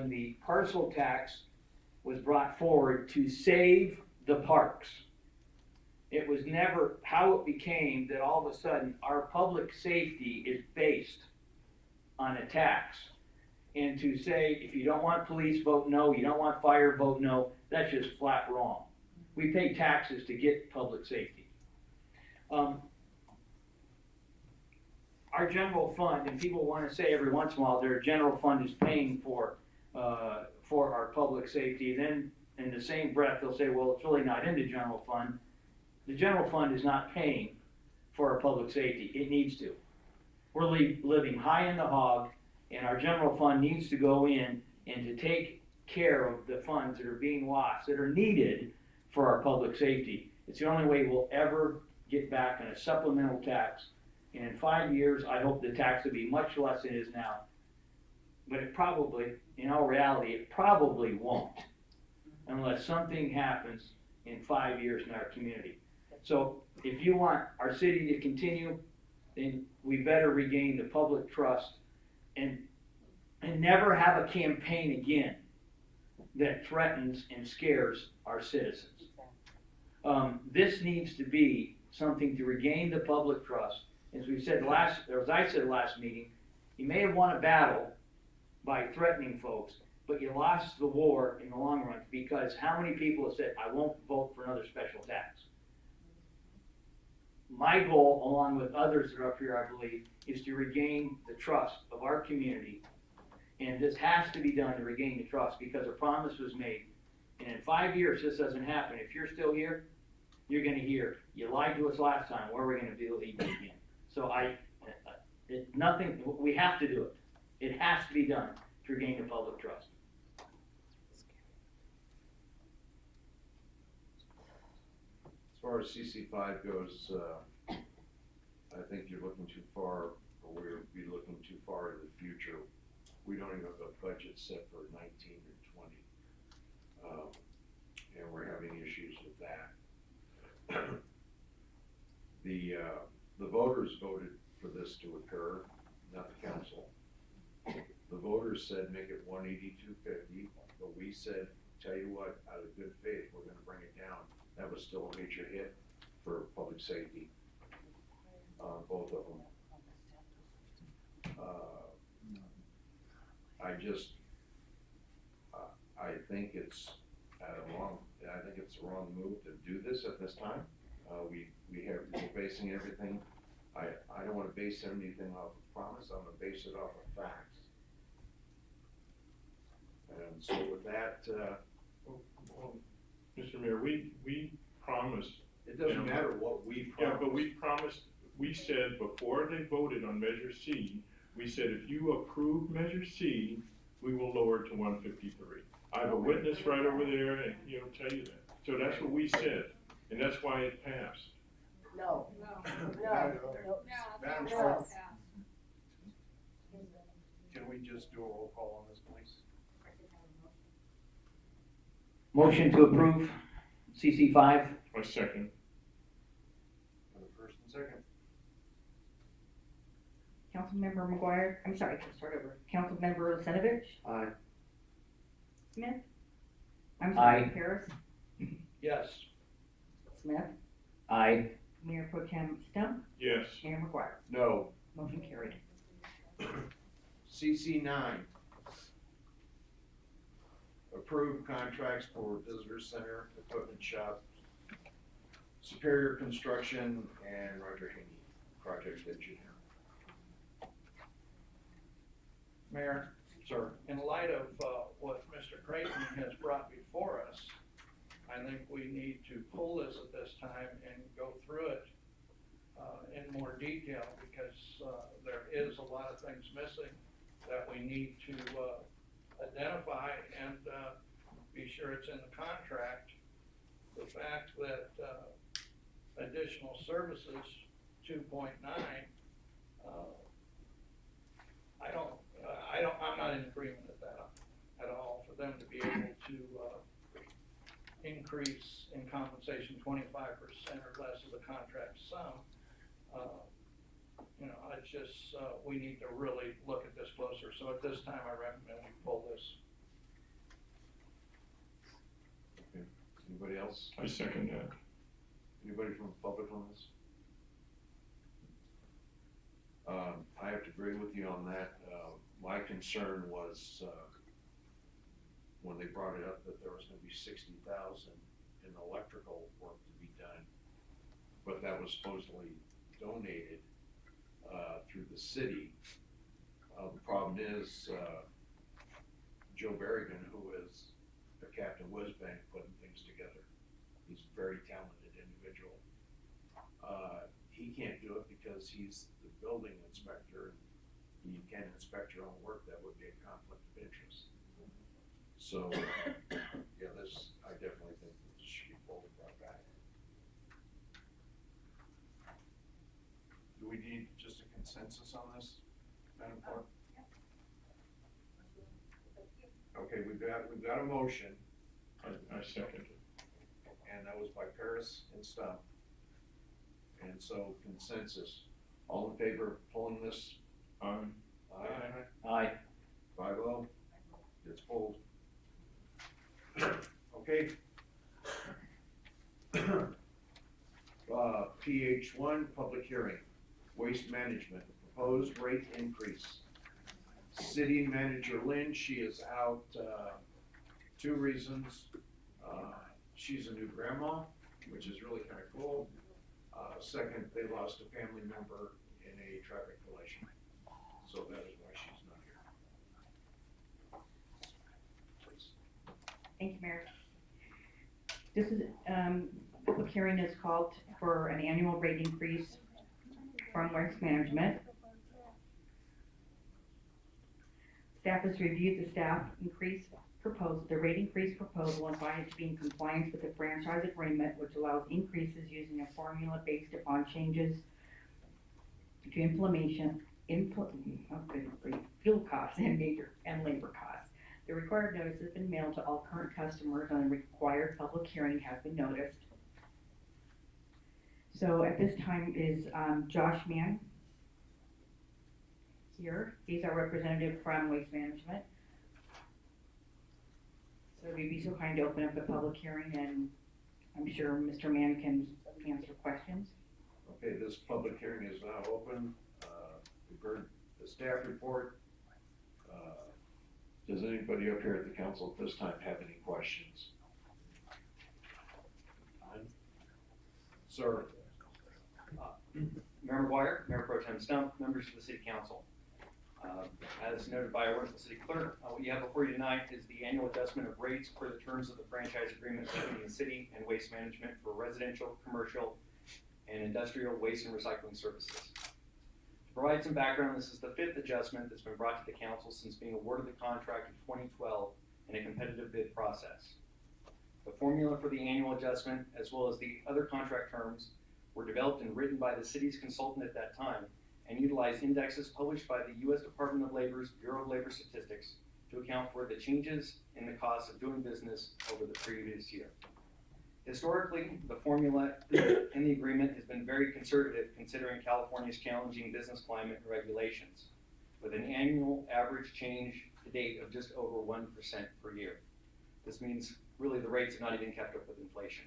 the parcel tax was brought forward to save the parks. It was never how it became that all of a sudden our public safety is based on a tax. And to say, if you don't want police, vote no, you don't want fire, vote no, that's just flat wrong. We pay taxes to get public safety. Our general fund, and people want to say every once in a while their general fund is paying for our public safety. Then in the same breath they'll say, well, it's really not in the general fund. The general fund is not paying for our public safety. It needs to. We're living high in the hog, and our general fund needs to go in and to take care of the funds that are being lost, that are needed for our public safety. It's the only way we'll ever get back on a supplemental tax. And in 5 years, I hope the tax will be much less than it is now. But it probably, in all reality, it probably won't, unless something happens in 5 years in our community. So if you want our city to continue, then we better regain the public trust and never have a campaign again that threatens and scares our citizens. This needs to be something to regain the public trust. As we said as I said last meeting, you may have won a battle by threatening folks, but you lost the war in the long run, because how many people have said, I won't vote for another special tax? My goal, along with others that are up here, I believe, is to regain the trust of our community. And this has to be done to regain the trust, because a promise was made. And in 5 years, this doesn't happen. If you're still here, you're gonna hear, you lied to us last time, where are we gonna believe you again? So we have to do it. It has to be done to regain the public trust. As far as CC5 goes, I think you're looking too far, or we'll be looking too far into the future. We don't even have a budget set for 19 or 20. And we're having issues with that. The voters voted for this to occur, not the council. The voters said make it 182.50, but we said, tell you what, out of good faith, we're gonna bring it down. That was still a major hit for public safety, both of them. I think it's the wrong move to do this at this time. We're basing everything, I don't wanna base anything off of promise, I'm gonna base it off of facts. And so with that, Well, Mr. Mayor, we promised. it doesn't matter what we promise. Yeah, but we promised, we said before they voted on Measure C, we said if you approve Measure C, we will lower it to 153. I have a witness right over there, and he'll tell you that. So that's what we said, and that's why it passed. No. Madam No. Clerk, can we just do a roll call on this, please? Motion to approve CC5. A second. For the first and second. Councilmember McGuire, I'm sorry, let's start over. Councilmember Cenovich, Aye. Smith? I'm sorry, Aye. Harris, Yes. Smith, Aye. Mayor Pro Tem Stump, Yes. Mayor McGuire. No, Motion carried. CC9. Approved contracts for visitor center, equipment shop, Superior Construction, and Roger Haney, project engineer. Mayor, Sir. in light of what Mr. Creighton has brought before us, I think we need to pull this at this time and go through it in more detail, because there is a lot of things missing that we need to identify and be sure it's in the contract. The fact that additional services 2.9, I'm not in agreement with that at all, for them to be able to increase in compensation 25% or less of the contract sum. It's just, we need to really look at this closer. So at this time, I recommend we pull this. Okay. Anybody else? I second that. Anybody from the public on this? I have to agree with you on that. My concern was, when they brought it up, that there was gonna be 60,000 in electrical work to be done. But that was supposedly donated, through the city. The problem is, Joe Berrigan, who is the Captain Whizbang putting things together, he's a very talented individual. He can't do it because he's the building inspector. You can't inspect your own work, that would be a conflict of interest. So, yeah, I definitely think this should be pulled and brought back. Do we need just a consensus on this, Madam Clerk? Okay, we've got a motion, I second it. and that was by Paris and Stump. And so consensus, all in favor of pulling this? Aye. Aye. 5-0, it's pulled. Okay. PH1, public hearing, waste management, proposed rate increase. City Manager Lynn, she is out, 2 reasons. She's a new grandma, which is really kind of cool. Second, they lost a family member in a traffic collision, so that is why she's not here. Please. Thank you, Mayor. This is, public hearing is called for an annual rate increase from Waste Management. Staff has reviewed the the rate increase proposal and find it to be in compliance with the franchise agreement, which allows increases using a formula based upon changes to fuel costs and labor costs. The required notice has been mailed to all current customers and a required public hearing has been noticed. So at this time is Josh Mann here. He's our representative from Waste Management. So if you'd be so kind to open up the public hearing, and I'm sure Mr. Mann can answer questions. Okay, this public hearing is now open. We've heard the staff report. Does anybody up here at the council at this time have any questions? Sir? Mayor McGuire, Mayor Pro Tem Stump, members of the City Council. As noted by our wonderful city clerk, what you have before you tonight is the annual adjustment of rates per the terms of the franchise agreement between the city and Waste Management for residential, commercial, and industrial waste and recycling services. To provide some background, this is the 5th adjustment that's been brought to the council since being awarded the contract in 2012 in a competitive bid process. The formula for the annual adjustment, as well as the other contract terms, were developed and written by the city's consultant at that time and utilize indexes published by the U.S. Department of Labor's Bureau of Labor Statistics to account for the changes in the cost of doing business over the previous year. Historically, the formula in the agreement has been very conservative considering California's challenging business climate and regulations, with an annual average change to date of just over 1% per year. This means really the rates have not even kept up with inflation.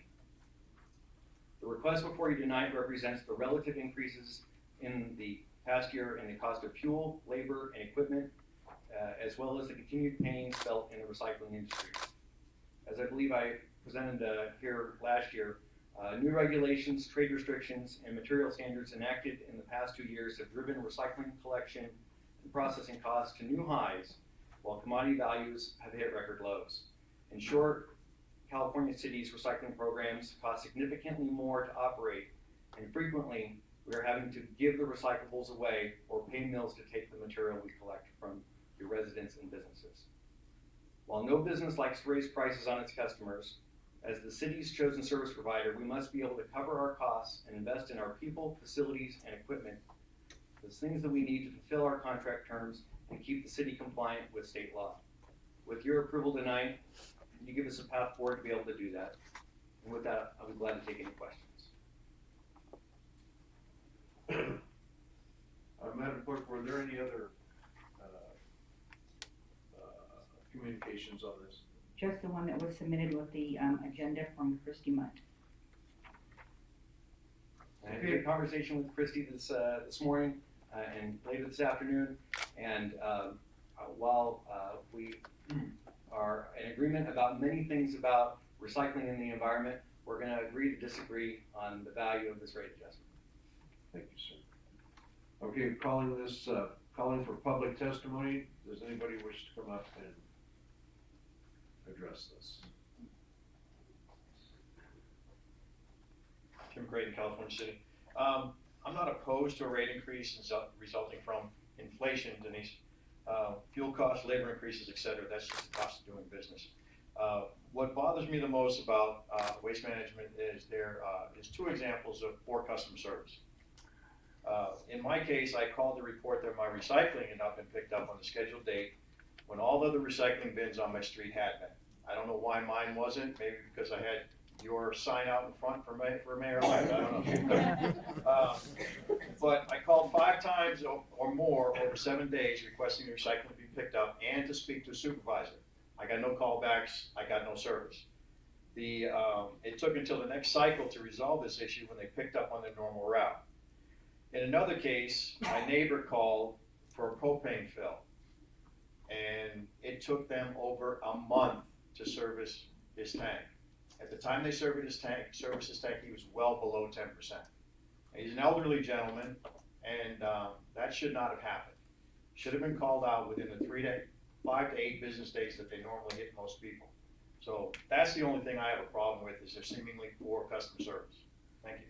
The request before you tonight represents the relative increases in the past year in the cost of fuel, labor, and equipment, as well as the continued pain felt in the recycling industry. As I believe I presented here last year, new regulations, trade restrictions, and material standards enacted in the past 2 years have driven recycling collection and processing costs to new highs, while commodity values have hit record lows. In short, California cities' recycling programs cost significantly more to operate, and frequently we are having to give the recyclables away or pay mills to take the material we collect from your residents and businesses. While no business likes to raise prices on its customers, as the city's chosen service provider, we must be able to cover our costs and invest in our people, facilities, and equipment, those things that we need to fulfill our contract terms and keep the city compliant with state law. With your approval tonight, you give us a path forward to be able to do that. And with that, I'll be glad to take any questions. Madam Clerk, were there any other communications on this? Just the one that was submitted with the agenda from Christy Munt. I had a good conversation with Christy this morning and later this afternoon, and while we are in agreement about many things about recycling in the environment, we're going to agree to disagree on the value of this rate adjustment. Thank you, sir. Okay, calling for public testimony. Does anybody wish to come up and address this? Tim Creighton, California City. I'm not opposed to a rate increase resulting from inflation, Denise. Fuel costs, labor increases, et cetera. That's just the cost of doing business. What bothers me the most about Waste Management is there is 2 examples of poor customer service. In my case, I called to report that my recycling had not been picked up on the scheduled date when all the other recycling bins on my street had been. I don't know why mine wasn't, maybe because I had your sign out in front for mayor-elect, I don't know. But I called 5 times or more over 7 days requesting the recycling to be picked up and to speak to a supervisor. I got no callbacks, I got no service. It took until the next cycle to resolve this issue when they picked up on their normal route. In another case, my neighbor called for a propane fill. and it took them over a month to service his tank. At the time they serviced his tank, he was well below 10%. He's an elderly gentleman, and that should not have happened. Should have been called out within the 5 to 8 business days that they normally hit most people. So that's the only thing I have a problem with, is their seemingly poor customer service. Thank you.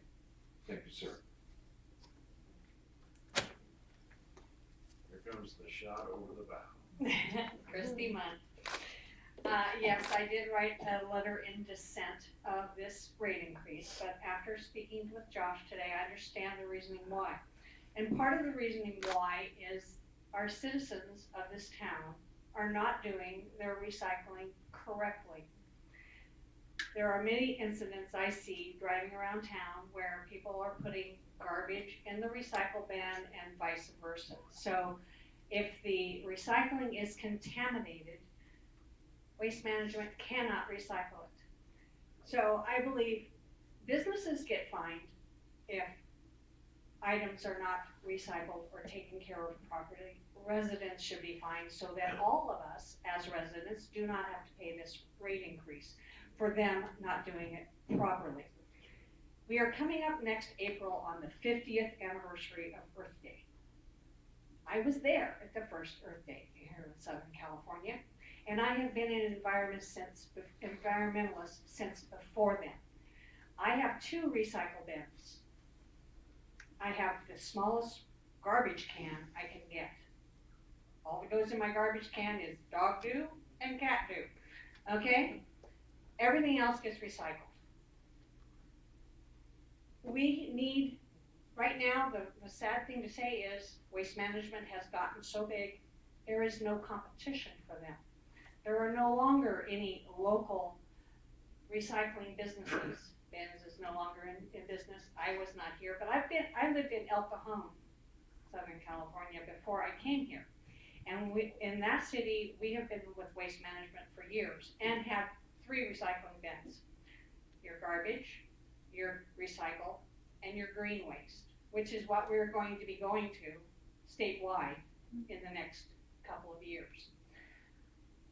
Thank you, sir. Here comes the shot over the bow. Christy Munn. Yes, I did write a letter in dissent of this rate increase, but after speaking with Josh today, I understand the reasoning why. And part of the reasoning why is our citizens of this town are not doing their recycling correctly. There are many incidents I see driving around town where people are putting garbage in the recycle bin and vice versa. So if the recycling is contaminated, Waste Management cannot recycle it. So I believe businesses get fined if items are not recycled or taken care of properly. Residents should be fined so that all of us as residents do not have to pay this rate increase for them not doing it properly. We are coming up next April on the 50th anniversary of Earth Day. I was there at the first Earth Day here in Southern California, and I have been an environmentalist since before then. I have 2 recycle bins. I have the smallest garbage can I can get. All that goes in my garbage can is dog doo and cat doo, okay? Everything else gets recycled. We need, right now, the sad thing to say is Waste Management has gotten so big, there is no competition for them. There are no longer any local recycling businesses. Ben's is no longer in business. I was not here, but I lived in El Cajon, Southern California, before I came here. And in that city, we have been with Waste Management for years and have 3 recycling bins. Your garbage, your recycle, and your green waste, which is what we're going to be going to statewide in the next couple of years.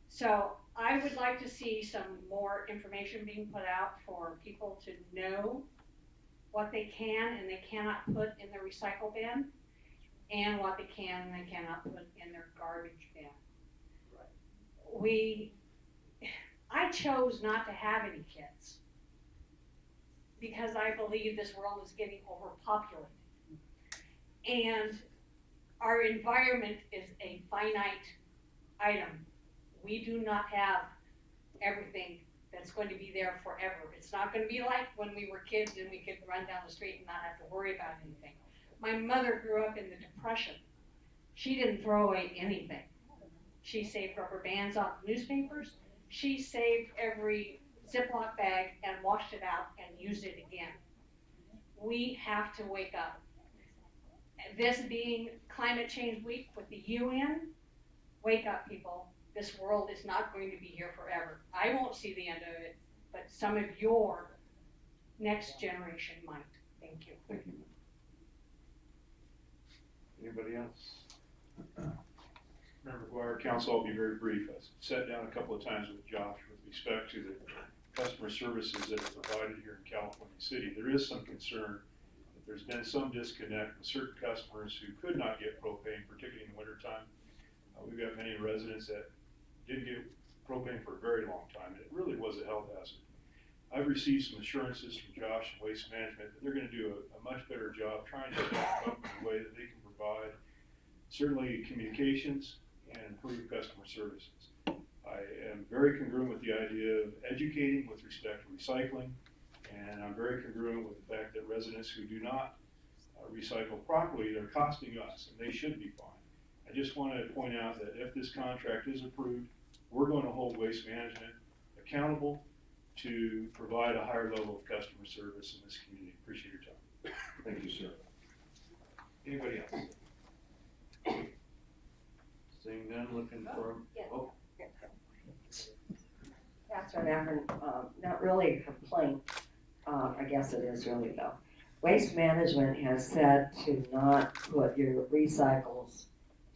So I would like to see some more information being put out for people to know what they can and they cannot put in the recycle bin, and what they can and they cannot put in their garbage bin. I chose not to have any kids because I believe this world is getting overpopulated. And our environment is a finite item. We do not have everything that's going to be there forever. It's not going to be like when we were kids and we could run down the street and not have to worry about anything. My mother grew up in the Depression. She didn't throw away anything. She saved rubber bands off newspapers. She saved every Ziploc bag and washed it out and used it again. We have to wake up. This being Climate Change Week with the UN, wake up, people. This world is not going to be here forever. I won't see the end of it, but some of your next generation might. Thank you. Thank you. Anybody else? Member McGuire, council, I'll be very brief. I sat down a couple of times with Josh with respect to the customer services that are provided here in California City. There is some concern that there's been some disconnect with certain customers who could not get propane, particularly in the wintertime. We've got many residents that didn't get propane for a very long time, and it really was a health hazard. I've received some assurances from Josh and Waste Management that they're going to do a much better job trying to step up in a way that they can provide certainly communications and improve customer services. I am very congruent with the idea of educating with respect to recycling, and I'm very congruent with the fact that residents who do not recycle properly, they're costing us, and they should be fined. I just want to point out that if this contract is approved, we're going to hold Waste Management accountable to provide a higher level of customer service in this community. Appreciate your time. Thank you, sir. Anybody else? Seeing none, looking for, oh, Catherine Akron, not really a complaint, I guess it is really though. Waste Management has said to not put your recycles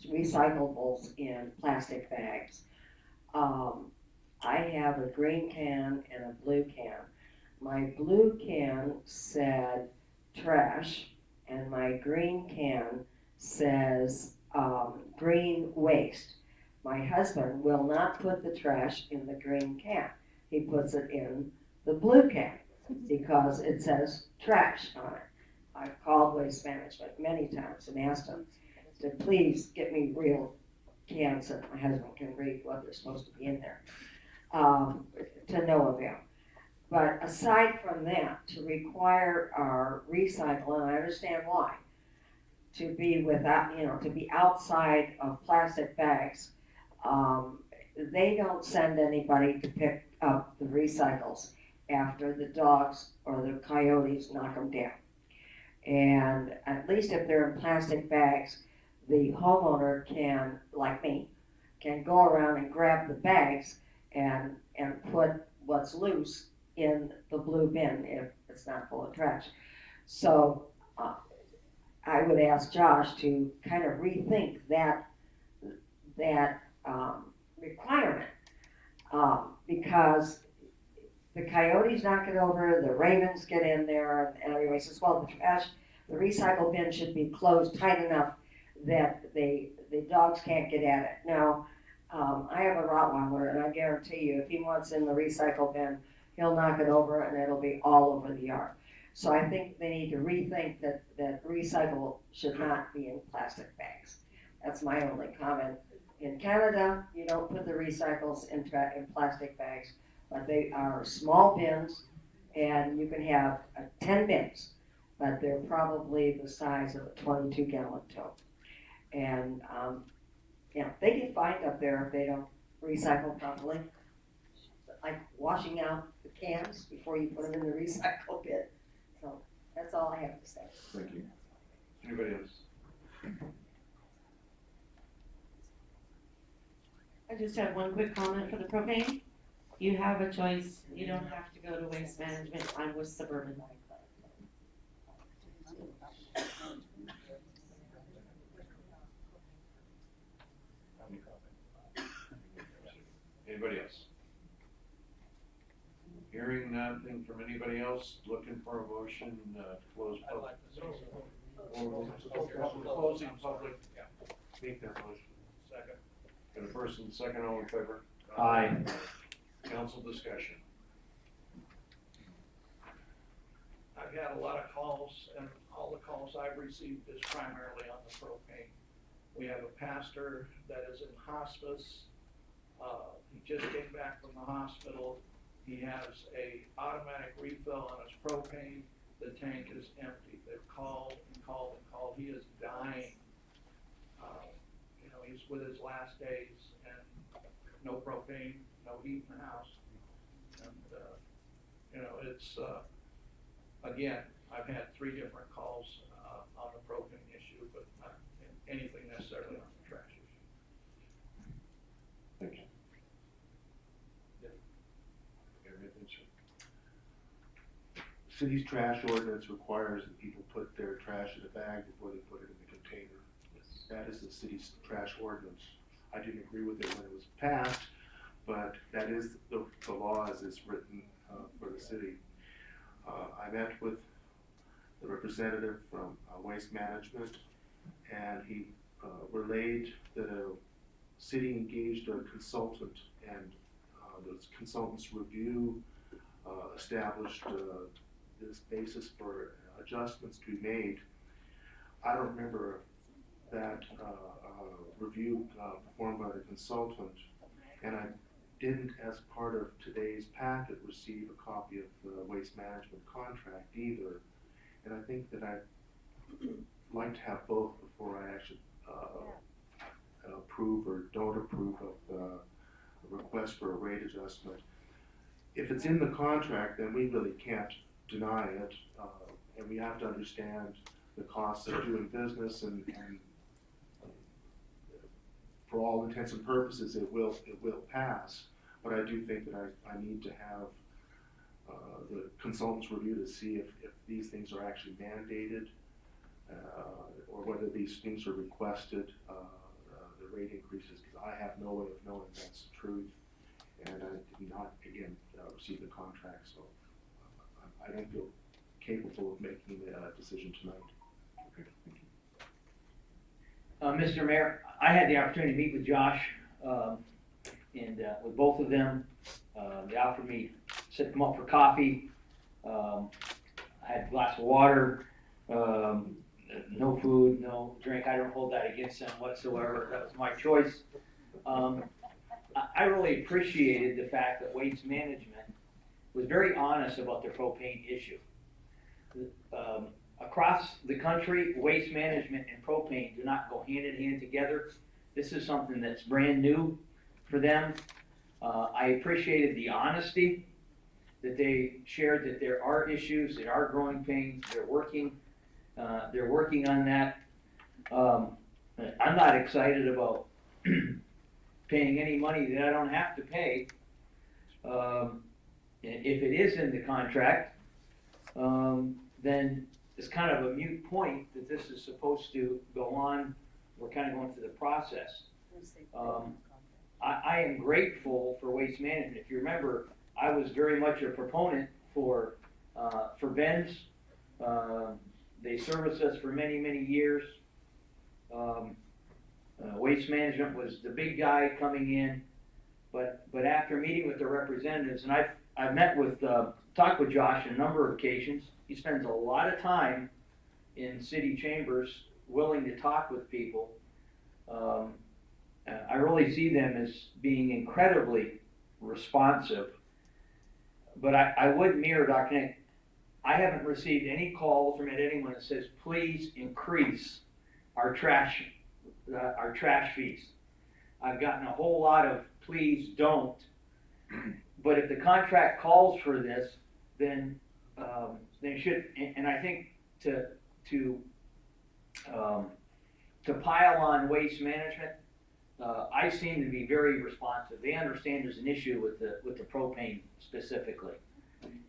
recyclables in plastic bags. I have a green can and a blue can. My blue can said trash, and my green can says green waste. My husband will not put the trash in the green can. He puts it in the blue can because it says trash on it. I've called Waste Management many times and asked them to please get me real cans so that my husband can read what they're supposed to be in there, to no avail. But aside from that, to require our recycle, and I understand why, to be without, to be outside of plastic bags, they don't send anybody to pick up the recycles after the dogs or the coyotes knock them down. And at least if they're in plastic bags, the homeowner can, like me, can go around and grab the bags and put what's loose in the blue bin if it's not full of trash. So I would ask Josh to kind of rethink that requirement, because the coyotes knock it over, the ravens get in there, and everybody says, well, the recycle bin should be closed tight enough that the dogs can't get at it. Now, I have a Rottweiler, and I guarantee you, if he wants in the recycle bin, he'll knock it over, and it'll be all over the yard. So I think they need to rethink that recycle should not be in plastic bags. That's my only comment. In Canada, you don't put the recycles in plastic bags, but they are small bins, and you can have 10 bins, but they're probably the size of a 22-gallon tote. And they get fined up there if they don't recycle properly, like washing out the cans before you put them in the recycle bin. So that's all I have to say. Thank you. Anybody else? I just have one quick comment for the propane. You have a choice. You don't have to go to Waste Management. I'm with Suburban. Anybody else? Hearing nothing from anybody else, looking for a motion to close I'd public. like to say something. Closing public, Make that motion. second. Got a first and second, all in favor? Aye. Council discussion. I've had a lot of calls, and all the calls I've received is primarily on the propane. We have a pastor that is in hospice. He just came back from the hospital. He has a automatic refill on his propane. The tank is empty. They've called and called and called. He is dying. He's with his last days, and no propane, no heat in the house. And, it's, again, I've had 3 different calls on the propane issue, but not anything necessarily on the trash issue. Thank you. Everything, sir. City's trash ordinance requires that people put their trash in a bag before they put it in the container. That is the city's trash ordinance. I didn't agree with it when it was passed, but that is the law as it's written for the city. I met with the representative from Waste Management, and he relayed that a city engaged a consultant, and the consultant's review established this basis for adjustments to be made. I don't remember that review performed by the consultant, and I didn't, as part of today's packet, receive a copy of the Waste Management contract either. And I think that I'd like to have both before I actually approve or don't approve of the request for a rate adjustment. If it's in the contract, then we really can't deny it, and we have to understand the costs of doing business, and for all intents and purposes, it will pass. But I do think that I need to have the consultant's review to see if these things are actually mandated, or whether these things are requested the rate increases, because I have no way of knowing if that's the truth. And I did not, again, receive the contract, so I don't feel capable of making a decision tonight. Okay, thank you. Mr. Mayor, I had the opportunity to meet with Josh, and with both of them. They offered me, set them up for coffee. I had a glass of water, no food, no drink. I don't hold that against them whatsoever. That was my choice. I really appreciated the fact that Waste Management was very honest about the propane issue. Across the country, Waste Management and propane do not go hand in hand together. This is something that's brand new for them. I appreciated the honesty that they shared, that there are issues, there are growing pains, they're working on that. I'm not excited about paying any money that I don't have to pay. If it is in the contract, then it's kind of a moot point that this is supposed to go on. We're kind of going through the process. I am grateful for Waste Management. If you remember, I was very much a proponent for Ben's. They serviced us for many, many years. Waste Management was the big guy coming in, but after meeting with the representatives, and I've met with, talked with Josh on a number of occasions. He spends a lot of time in city chambers, willing to talk with people. I really see them as being incredibly responsive. But I would mirror Dr. Nick. I haven't received any calls from anyone that says, please increase our trash fees. I've gotten a whole lot of please don't. But if the contract calls for this, then they should. And I think to pile on Waste Management, I seem to be very responsive. They understand there's an issue with the propane specifically,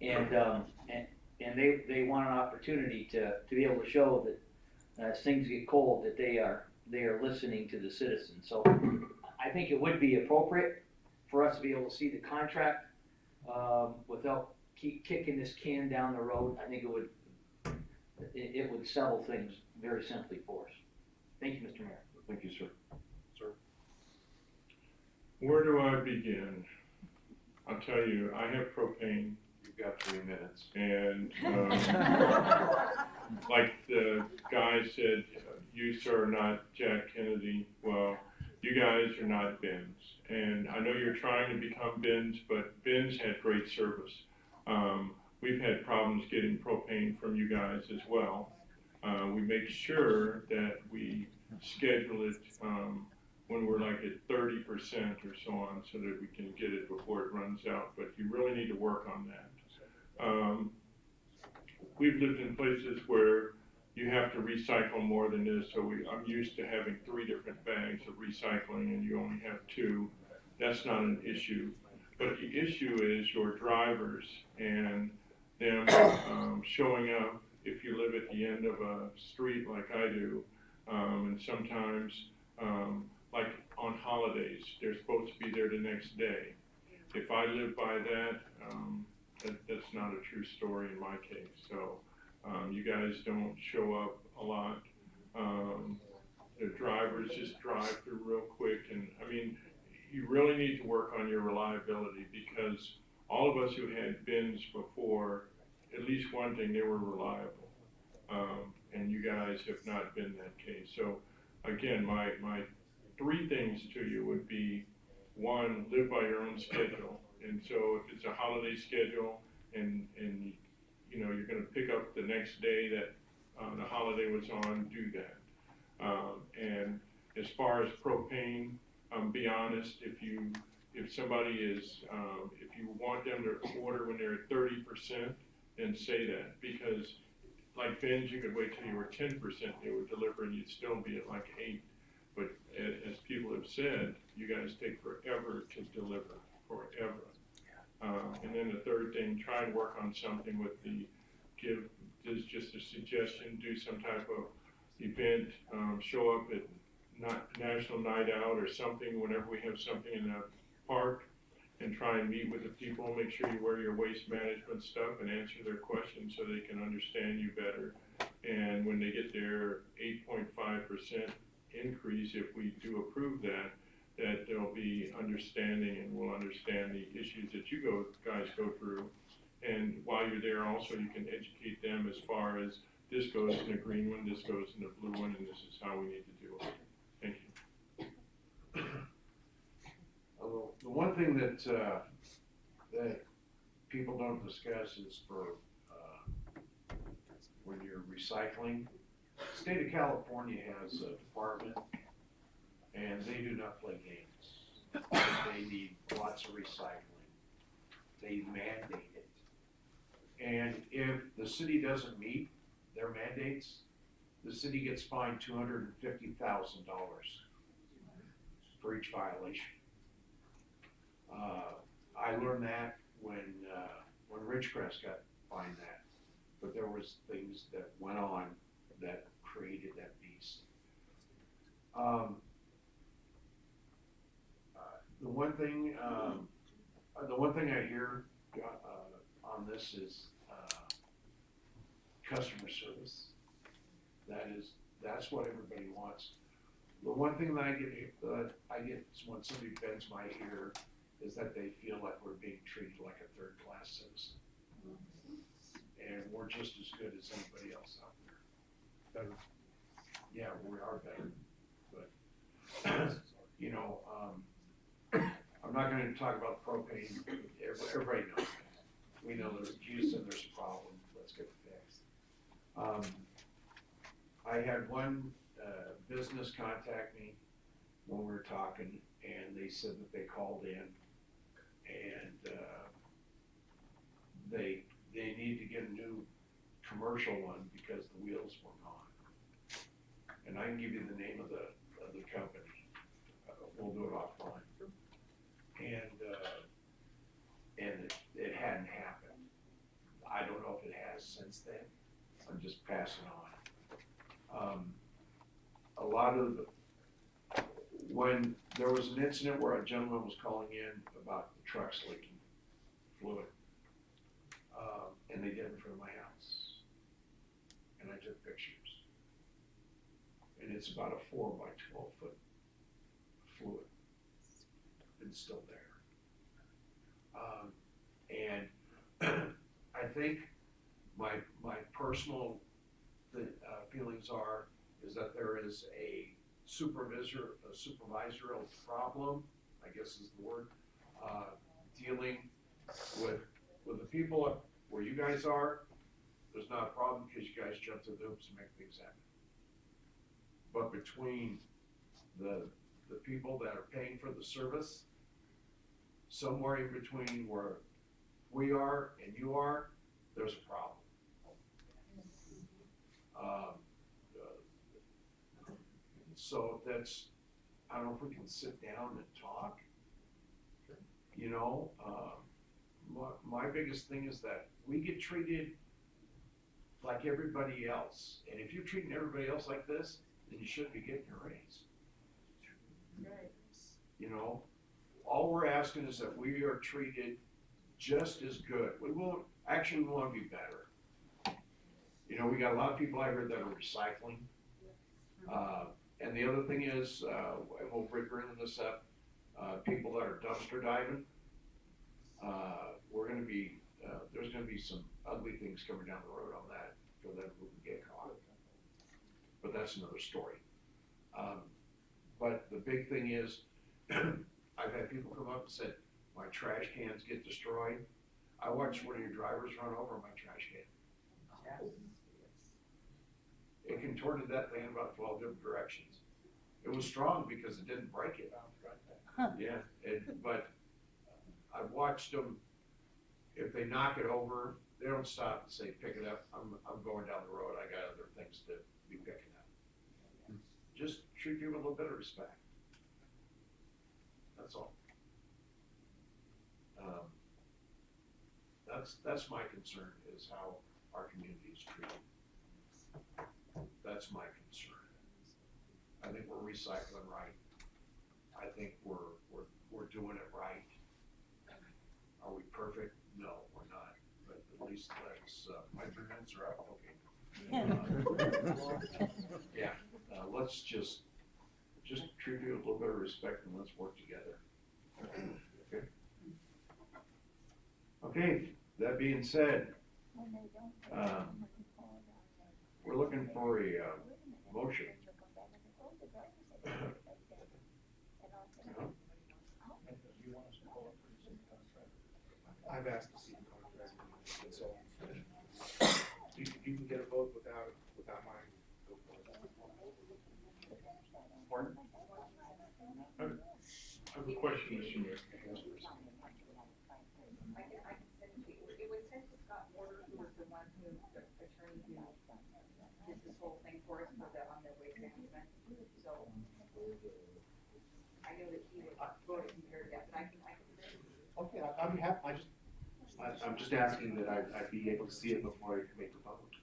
and they want an opportunity to be able to show that as things get cold, that they are listening to the citizens. So I think it would be appropriate for us to be able to see the contract without keep kicking this can down the road. I think it would settle things very simply for us. Thank you, Mr. Mayor. Thank you, sir. Sir? Where do I begin? I'll tell you, I have propane. You've got 3 minutes. And like the guy said, you sir are not Jack Kennedy. Well, you guys are not Benz. And I know you're trying to become Benz, but Benz had great service. We've had problems getting propane from you guys as well. We make sure that we schedule it when we're like at 30% or so on, so that we can get it before it runs out. But you really need to work on that. We've lived in places where you have to recycle more than this, so I'm used to having 3 different bags of recycling and you only have 2. That's not an issue. But the issue is your drivers and them showing up if you live at the end of a street like I do, and sometimes like on holidays, they're supposed to be there the next day. If I live by that, that's not a true story in my case. So you guys don't show up a lot. The drivers just drive through real quick, and I mean, you really need to work on your reliability, because all of us who had bins before, at least one thing, they were reliable. And you guys have not been that case. So again, my 3 things to you would be, 1, live by your own schedule. And so if it's a holiday schedule and you know, you're gonna pick up the next day that the holiday was on, do that. And as far as propane, be honest, if somebody is, if you want them to order when they're at 30%, then say that, because like Ben's, you could wait till you were 10%, they would deliver and you'd still be at like 8. But as people have said, you guys take forever to deliver, forever. And then the 3rd thing, try and work on something with this is just a suggestion, do some type of event, show up at national night out or something, whenever we have something in the park, and try and meet with the people, make sure you wear your waste management stuff and answer their questions so they can understand you better. And when they get their 8.5% increase, if we do approve that, that there'll be understanding and we'll understand the issues that you guys go through. And while you're there also, you can educate them as far as this goes in a green one, this goes in a blue one, and this is how we need to do it. Thank you. The one thing that, that people don't discuss is for, when you're recycling, the state of California has a department, and they do not play games. They need lots of recycling. They mandate it. And if the city doesn't meet their mandates, the city gets fined $250,000 for each violation. I learned that when Ridgecrest got fined that, but there was things that went on that created that beast. The one thing I hear on this is customer service. That's what everybody wants. The one thing that I get when somebody bends my ear is that they feel like we're being treated like a third-class citizen. And we're just as good as anybody else out there. Better. Yeah, we are better, but, you know, I'm not gonna talk about propane, everybody knows that. We know there's Houston, there's a problem, let's get it fixed. I had one business contact me when we were talking, and they said that they called in, and they need to get a new commercial one because the wheels were gone. And I can give you the name of the company. We'll do it offline. And it hadn't happened. I don't know if it has since then. I'm just passing on. A lot of when there was an incident where a gentleman was calling in about the trucks leaking fluid, and they did it in front of my house, and I took pictures, and it's about a 4 by 12 foot fluid. It's still there. And I think my personal feelings is that there is a supervisorial problem, I guess is the word, dealing with the people where you guys are. There's not a problem because you guys jump through the hoops and make things happen. But between the people that are paying for the service, somewhere in between where we are and you are, there's a problem. So I don't know if we can sit down and talk. You know, my biggest thing is that we get treated like everybody else. And if you're treating everybody else like this, then you shouldn't be getting a raise. Right. You know, all we're asking is that we are treated just as good. We want to be better. You know, we got a lot of people out here that are recycling. And the other thing is, and we'll bring this up, people that are dumpster diving. There's gonna be some ugly things coming down the road on that for them who can get caught. But that's another story. But the big thing is, I've had people come up and said, my trash cans get destroyed. I watched one of your drivers run over my trash can. It contorted that thing in about 12 different directions. It was strong because it didn't break it. Yeah, but I've watched them, if they knock it over, they don't stop and say, pick it up, I'm going down the road, I got other things to be picking up. Just treat people with a little bit of respect. That's all. That's my concern, is how our community is treated. That's my concern. I think we're recycling right. I think we're doing it right. Are we perfect? No, we're not, but at least let's, my 3 minutes are up, okay. Yeah, let's just treat you with a little bit of respect and let's work together. Okay. Okay, that being said, we're looking for a motion. I've asked to see the contract, and so you can get a vote without mine. Go for it. Pardon? I have a question, Mr. Mayor. I can send it to you. It was sent to Scott Porter, who was the one who, the attorney who did this whole thing for us for on the waste management. So I know that he would vote compared to that, but I can send it to you. Okay, I'd be happy, I'm just asking that I'd be able to see it before I make the vote.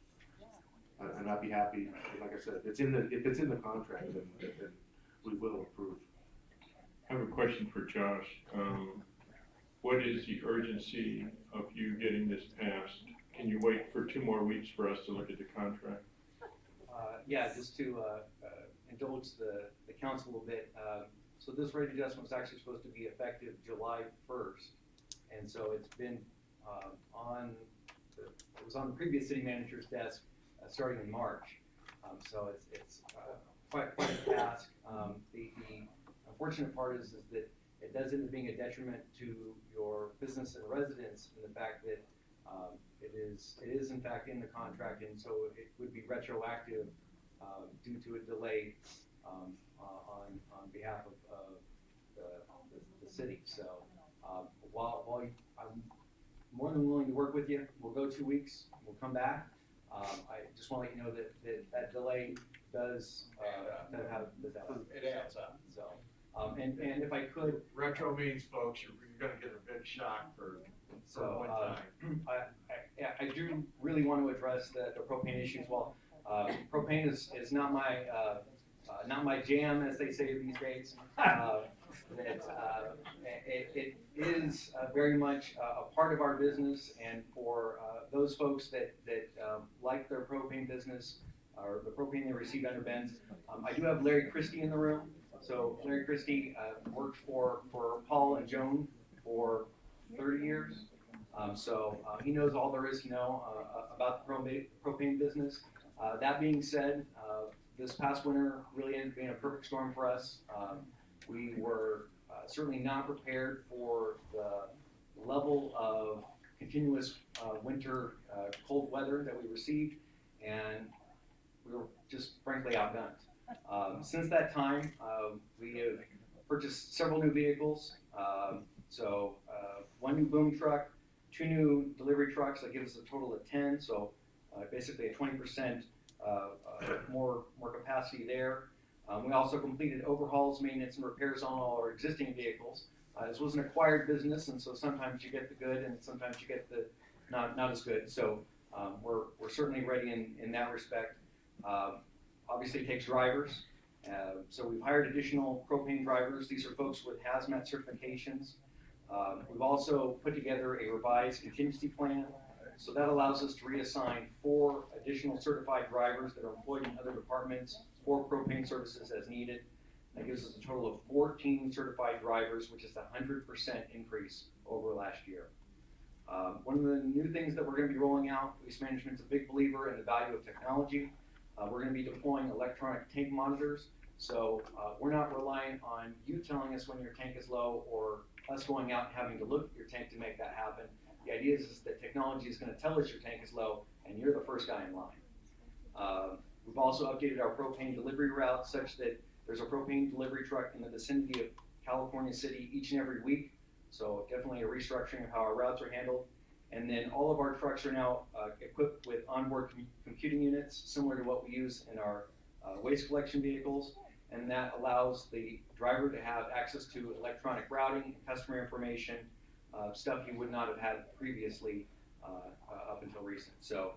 And I'd be happy, like I said, if it's in the contract, then we will approve. I have a question for Josh. What is the urgency of you getting this passed? Can you wait for 2 more weeks for us to look at the contract? Yeah, just to indulge the council a little bit. So this rate adjustment was actually supposed to be effective July 1st. And so it's been it was on the previous city manager's desk starting in March. So it's quite a task. The unfortunate part is that it does end up being a detriment to your business and residents in the fact that it is in fact in the contract, and so it would be retroactive due to a delay on behalf of the city. So while I'm more than willing to work with you, we'll go 2 weeks, we'll come back. I just want to let you know that delay does have It adds up. So and if I could, Retro means, folks, you're gonna get a big shock for one time. I do really want to address the propane issues. Well, propane is not my jam, as they say these days. It is very much a part of our business, and for those folks that like their propane business or the propane they receive under Ben's, I do have Larry Christie in the room. So Larry Christie worked for Paul and Joan for 30 years. So he knows all there is to know about the propane business. That being said, this past winter really ended up being a perfect storm for us. We were certainly not prepared for the level of continuous winter cold weather that we received, and we were just frankly outgunned. Since that time, we have purchased several new vehicles. So 1 new boom truck, 2 new delivery trucks, that gives us a total of 10. So basically a 20% more capacity there. We also completed overhauls, maintenance, and repairs on all our existing vehicles. This was an acquired business, and so sometimes you get the good and sometimes you get the not as good. So we're certainly ready in that respect. Obviously it takes drivers. So we've hired additional propane drivers. These are folks with hazmat certifications. We've also put together a revised contingency plan. So that allows us to reassign 4 additional certified drivers that are employed in other departments for propane services as needed. That gives us a total of 14 certified drivers, which is a 100% increase over last year. One of the new things that we're going to be rolling out, Waste Management's a big believer in the value of technology. We're going to be deploying electronic tank monitors. So we're not relying on you telling us when your tank is low or us going out and having to look at your tank to make that happen. The idea is that technology is going to tell us your tank is low and you're the first guy in line. We've also updated our propane delivery routes such that there's a propane delivery truck in the vicinity of California City each and every week. So definitely a restructuring of how our routes are handled. And then all of our trucks are now equipped with onboard computing units similar to what we use in our waste collection vehicles. And that allows the driver to have access to electronic routing, customer information, stuff he would not have had previously up until recent. So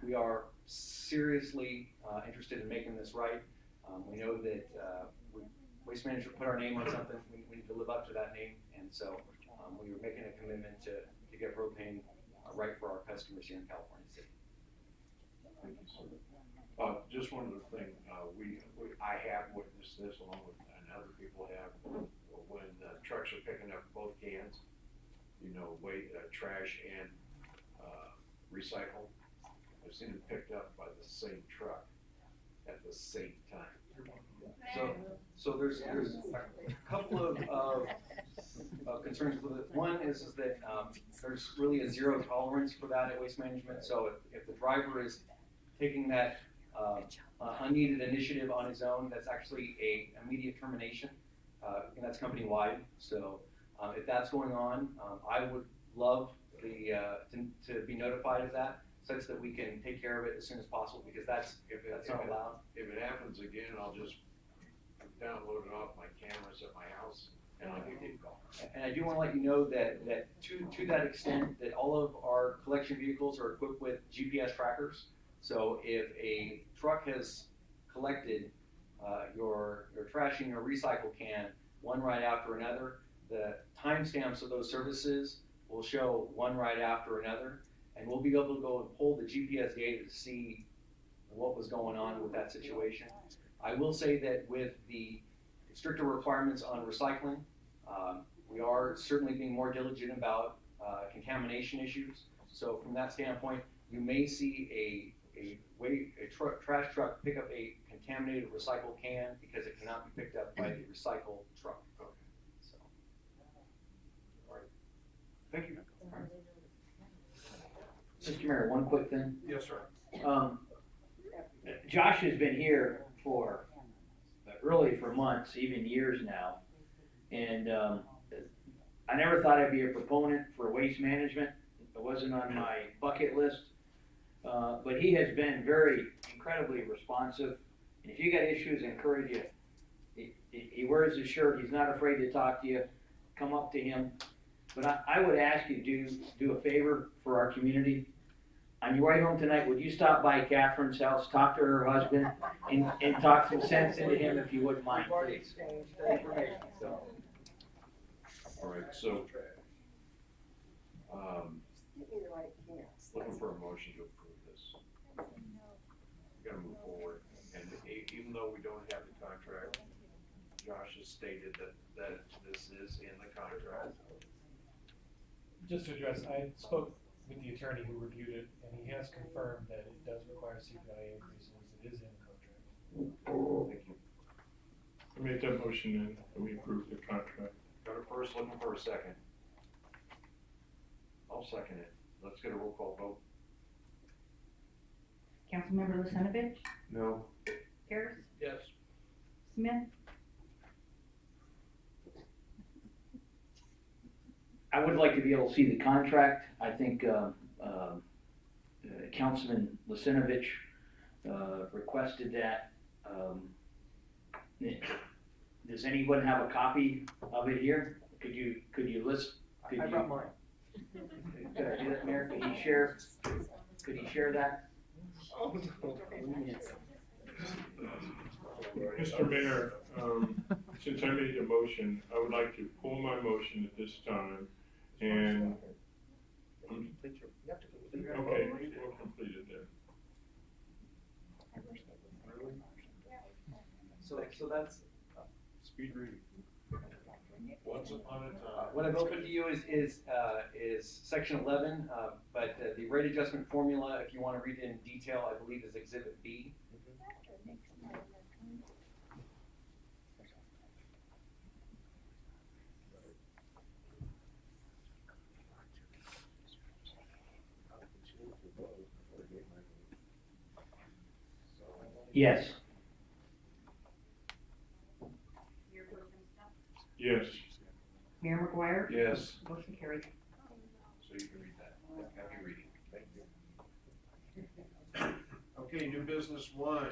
we are seriously interested in making this right. We know that, Waste Management put our name on something, we need to live up to that name, and so, we were making a commitment to get propane right for our customers here in California City. Thank you, sir. Just one other thing, I have witnessed this along with, and other people have, when trucks are picking up both cans, trash and, recycle. I've seen them picked up by the same truck at the same time. So there's a couple of concerns with it. One is that, there's really a zero tolerance for that at Waste Management, so if the driver is taking that, unneeded initiative on his own, that's actually a immediate termination, and that's company-wide. So, if that's going on, I would love to be notified of that, such that we can take care of it as soon as possible, because that's not allowed. If it happens again, I'll just download it off my cameras at my house and I'll give you a call. And I do want to let you know that to that extent, that all of our collection vehicles are equipped with GPS trackers. So if a truck has collected your trash in your recycle can, one right after another, the timestamps of those services will show one right after another, and we'll be able to go and pull the GPS data to see what was going on with that situation. I will say that with the stricter requirements on recycling, we are certainly being more diligent about contamination issues. So from that standpoint, you may see a trash truck pick up a contaminated recycled can because it cannot be picked up by the recycle truck. So. All right. Thank you. Mr. Mayor, one quick thing. Yes, sir. Josh has been here really for months, even years now. And I never thought I'd be a proponent for waste management. It wasn't on my bucket list. But he has been very incredibly responsive. And if you got issues, I encourage you. He wears his shirt. He's not afraid to talk to you. Come up to him. But I would ask you to do a favor for our community. On your way home tonight, would you stop by Catherine's house, talk to her husband, and talk some sense into him if you wouldn't mind, please? All right, so, looking for a motion to approve this. We gotta move forward, and even though we don't have the contract, Josh has stated that this is in the contract. Just to address, I spoke with the attorney who reviewed it, and he has confirmed that it does require CPI increases. It is in the contract. Thank you. I made that motion and we approved the contract. Got a first, looking for a second. I'll second it. Let's get a roll call vote. Councilmember Lucinovich, No. Harris, Yes. Smith, I would like to be able to see the contract. I think Councilman Lucinovich requested that. Does anyone have a copy of it here? Could you list? I brought mine. Could I do that, Mayor? Could he share that? Mr. Mayor, since I made the motion, I would like to pull my motion at this time and, okay, we'll complete it then. So that's, Speed reading. Once upon a time. what I've opened to you is section 11, but the rate adjustment formula, if you want to read it in detail, I believe is exhibit B. Yes. Yes. Mayor McGuire. Yes. Motion carried. So you can read that. Happy reading. Thank you. Okay, new business 1.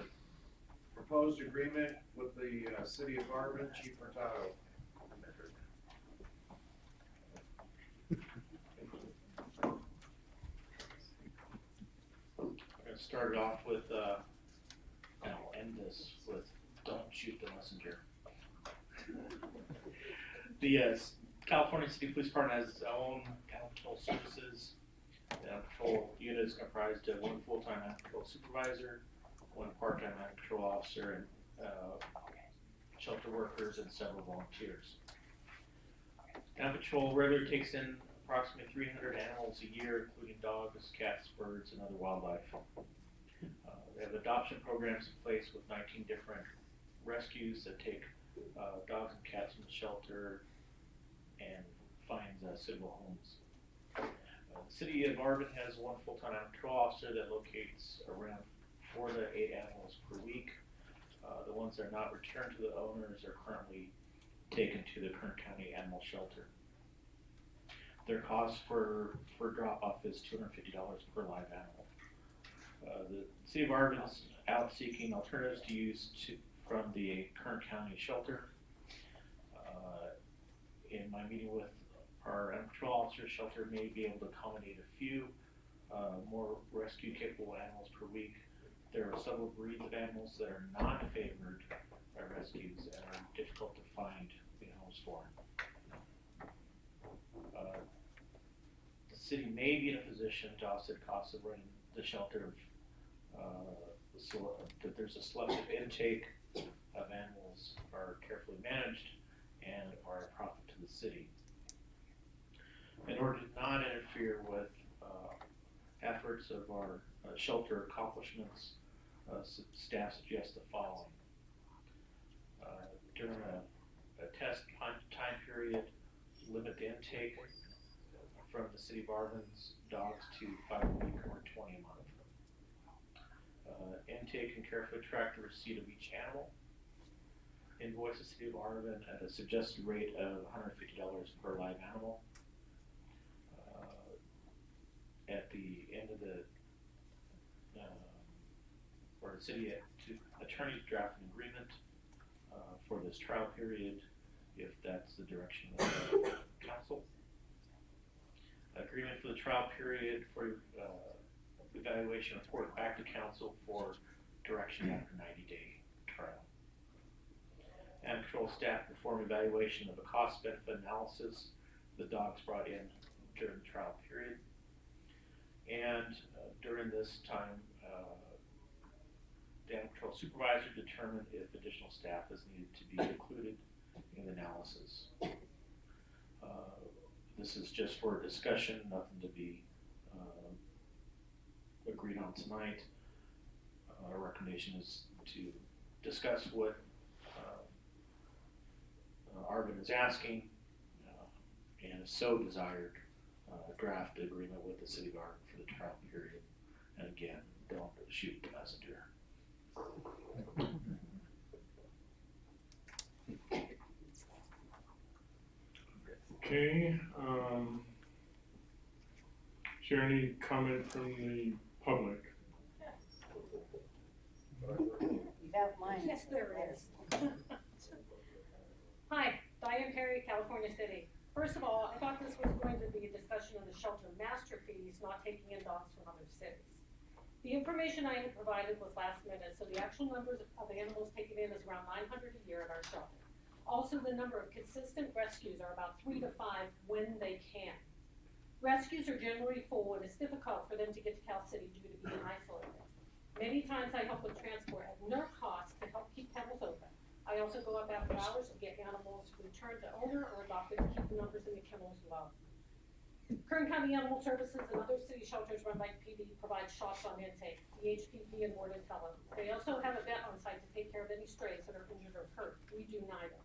Proposed agreement with the city of Marvin, Chief Hurtado. We're gonna start it off with, I'll end this with shoot the messenger. The California City Police Department has its own animal control services. The animal control unit is comprised of one full-time animal control supervisor, one part-time animal control officer, and shelter workers, and several volunteers. Animal control regularly takes in approximately 300 animals a year, including dogs, cats, birds, and other wildlife. They have adoption programs in place with 19 different rescues that take dogs and cats from the shelter and finds suitable homes. The city of Marvin has one full-time animal control officer that locates around 4 to 8 animals per week. The ones that are not returned to the owners are currently taken to the Kern County Animal Shelter. Their cost for drop-off is $250 per live animal. The city of Marvin is out seeking alternatives to use from the Kern County Shelter. In my meeting with our animal control officer, shelter may be able to accommodate a few more rescue-capable animals per week. There are several breeds of animals that are not favored by rescues and are difficult to find homes for. The city may be in a position to offset costs of running the shelter that there's a selective intake of animals are carefully managed and are a profit to the city. In order to not interfere with efforts of our shelter accomplishments, staff suggests the following. During a test time period, limit the intake from the city of Marvin's dogs to 5 a week or 20 a month. Intake and carefully track the receipt of each animal. Invoice the city of Marvin at a suggested rate of $150 per live animal. At the end of the city attorney's draft an agreement for this trial period, if that's the direction of the council. Agreement for the trial period for evaluation report back to council for direction after 90-day trial. Animal control staff perform evaluation of a cost-benefit analysis the dogs brought in during the trial period. And during this time, the animal control supervisor determined if additional staff is needed to be included in the analysis. This is just for discussion, nothing to be agreed on tonight. Our recommendation is to discuss what Arvin is asking, and if so desired, draft the agreement with the city of Arvin for the trial period. And again, don't shoot the messenger. Okay, is there any comment from the public? You have mine. Yes, there is. Hi, Diane Perry, California City. First of all, I thought this was going to be a discussion of the shelter master fees, not taking in dogs from other cities. The information I had provided was last minute, so the actual numbers of animals taken in is around 900 a year at our shelter. Also, the number of consistent rescues are about 3 to 5 when they can. Rescues are generally full and it's difficult for them to get to Cal City due to being isolated. Many times I help with transport at no cost to help keep kennels open. I also go up after hours to get animals returned to owner or adopted to keep the numbers in the kennels low. Kern County Animal Services and other city shelters run by PD provide shots on intake, the HPP and Ward and Tellem. They also have a vet on site to take care of any strays that are injured or hurt. We do neither.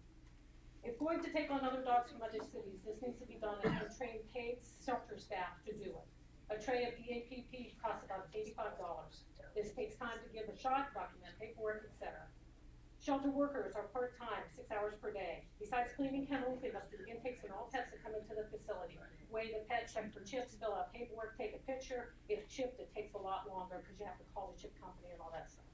If going to take on other dogs from other cities, this needs to be done and train paid shelter staff to do it. A tray of DAPP costs about $85. This takes time to give a shot, document paperwork, etc. Shelter workers are part-time, 6 hours per day. Besides cleaning kennels, they must do intakes on all pets that come into the facility. Weigh the pet, check for chips, fill out paperwork, take a picture. If chipped, it takes a lot longer because you have to call the chip company and all that stuff.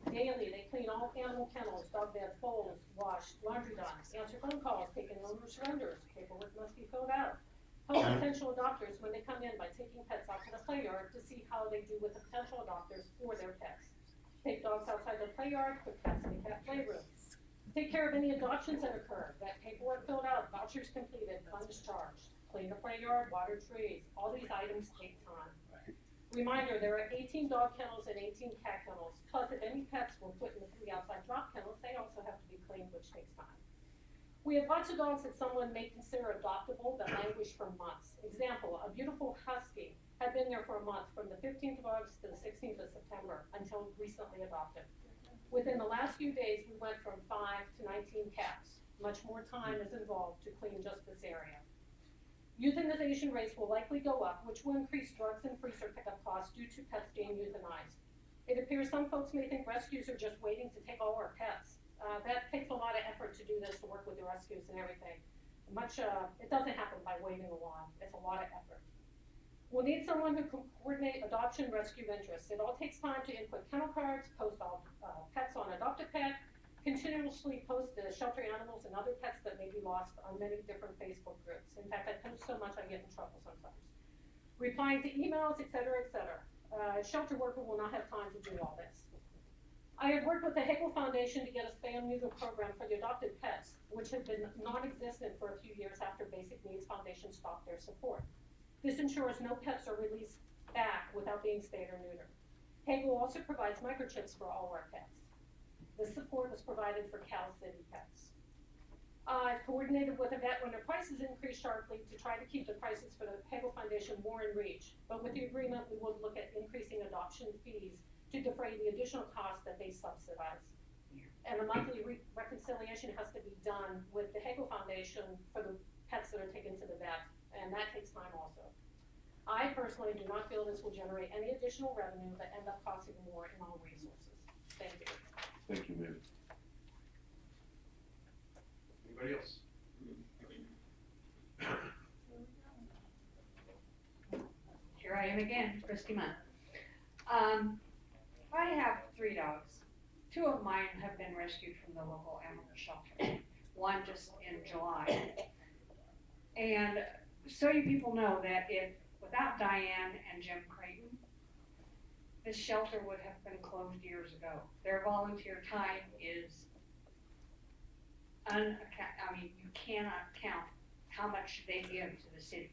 Daily, they clean all animal kennels, dog beds, bowls, wash, laundry done, answer phone calls, take in owner surrenders. Paperwork must be filled out. Help potential adopters when they come in by taking pets out to the play yard to see how they do with the potential adopters for their pets. Take dogs outside the play yard, put cats in the cat playroom. Take care of any adoptions that occur, that paperwork filled out, vouchers completed, funds charged, clean the front yard, water trees, all these items take time. Reminder, there are 18 dog kennels and 18 cat kennels, plus if any pets were put in the 3 outside drop kennels, they also have to be cleaned, which takes time. We have lots of dogs that someone may consider adoptable that languish for months. Example, a beautiful husky had been there for a month from the 15th of August to the 16th of September until recently adopted. Within the last few days, we went from 5 to 19 cats. Much more time is involved to clean just this area. Euthanization rates will likely go up, which will increase drugs and freezer pickup costs due to pets being euthanized. It appears some folks may think rescues are just waiting to take all our pets. That takes a lot of effort to do this, to work with the rescues and everything. It doesn't happen by waving a wand. It's a lot of effort. We'll need someone who can coordinate adoption, rescue interests. It all takes time to input kennel cards, post all pets on Adopt a Pet, continuously post the shelter animals and other pets that may be lost on many different Facebook groups. In fact, I post so much I get in trouble sometimes. Replying to emails, et cetera, et cetera. Shelter worker will not have time to do all this. I have worked with the Hagel Foundation to get a spay and neuter program for the adopted pets, which had been non-existent for a few years after Basic Needs Foundation stopped their support. This ensures no pets are released back without being spayed or neutered. Hagel also provides microchips for all our pets. This support was provided for Cal City pets. I've coordinated with a vet when their prices increased sharply to try to keep the prices for the Hagel Foundation more in reach. But with the agreement, we will look at increasing adoption fees to defray the additional costs that they subsidize. And a monthly reconciliation has to be done with the Hagel Foundation for the pets that are taken to the vet, and that takes time also. I personally do not feel this will generate any additional revenue that end up costing more in all resources. Thank you. Thank you, ma'am. Anybody else? Here I am again, Christy Munn. I have 3 dogs. 2 of mine have been rescued from the local animal shelter. One just in July. And so you people know that without Diane and Jim Creighton, this shelter would have been closed years ago. Their volunteer time is you cannot count how much they give to the city.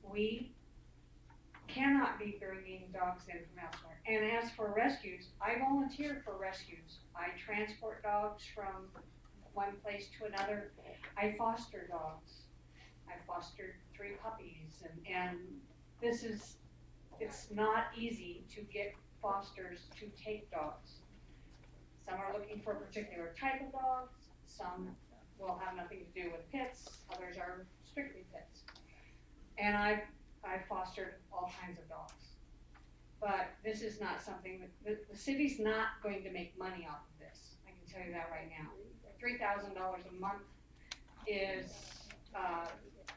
We cannot be bringing dogs in from elsewhere. And as for rescues, I volunteer for rescues. I transport dogs from one place to another. I foster dogs. I fostered 3 puppies, and it's not easy to get fosters to take dogs. Some are looking for a particular type of dogs, some will have nothing to do with pits, others are strictly pits. And I fostered all kinds of dogs. But this is not something that, the city's not going to make money off of this, I can tell you that right now. $3,000 a month is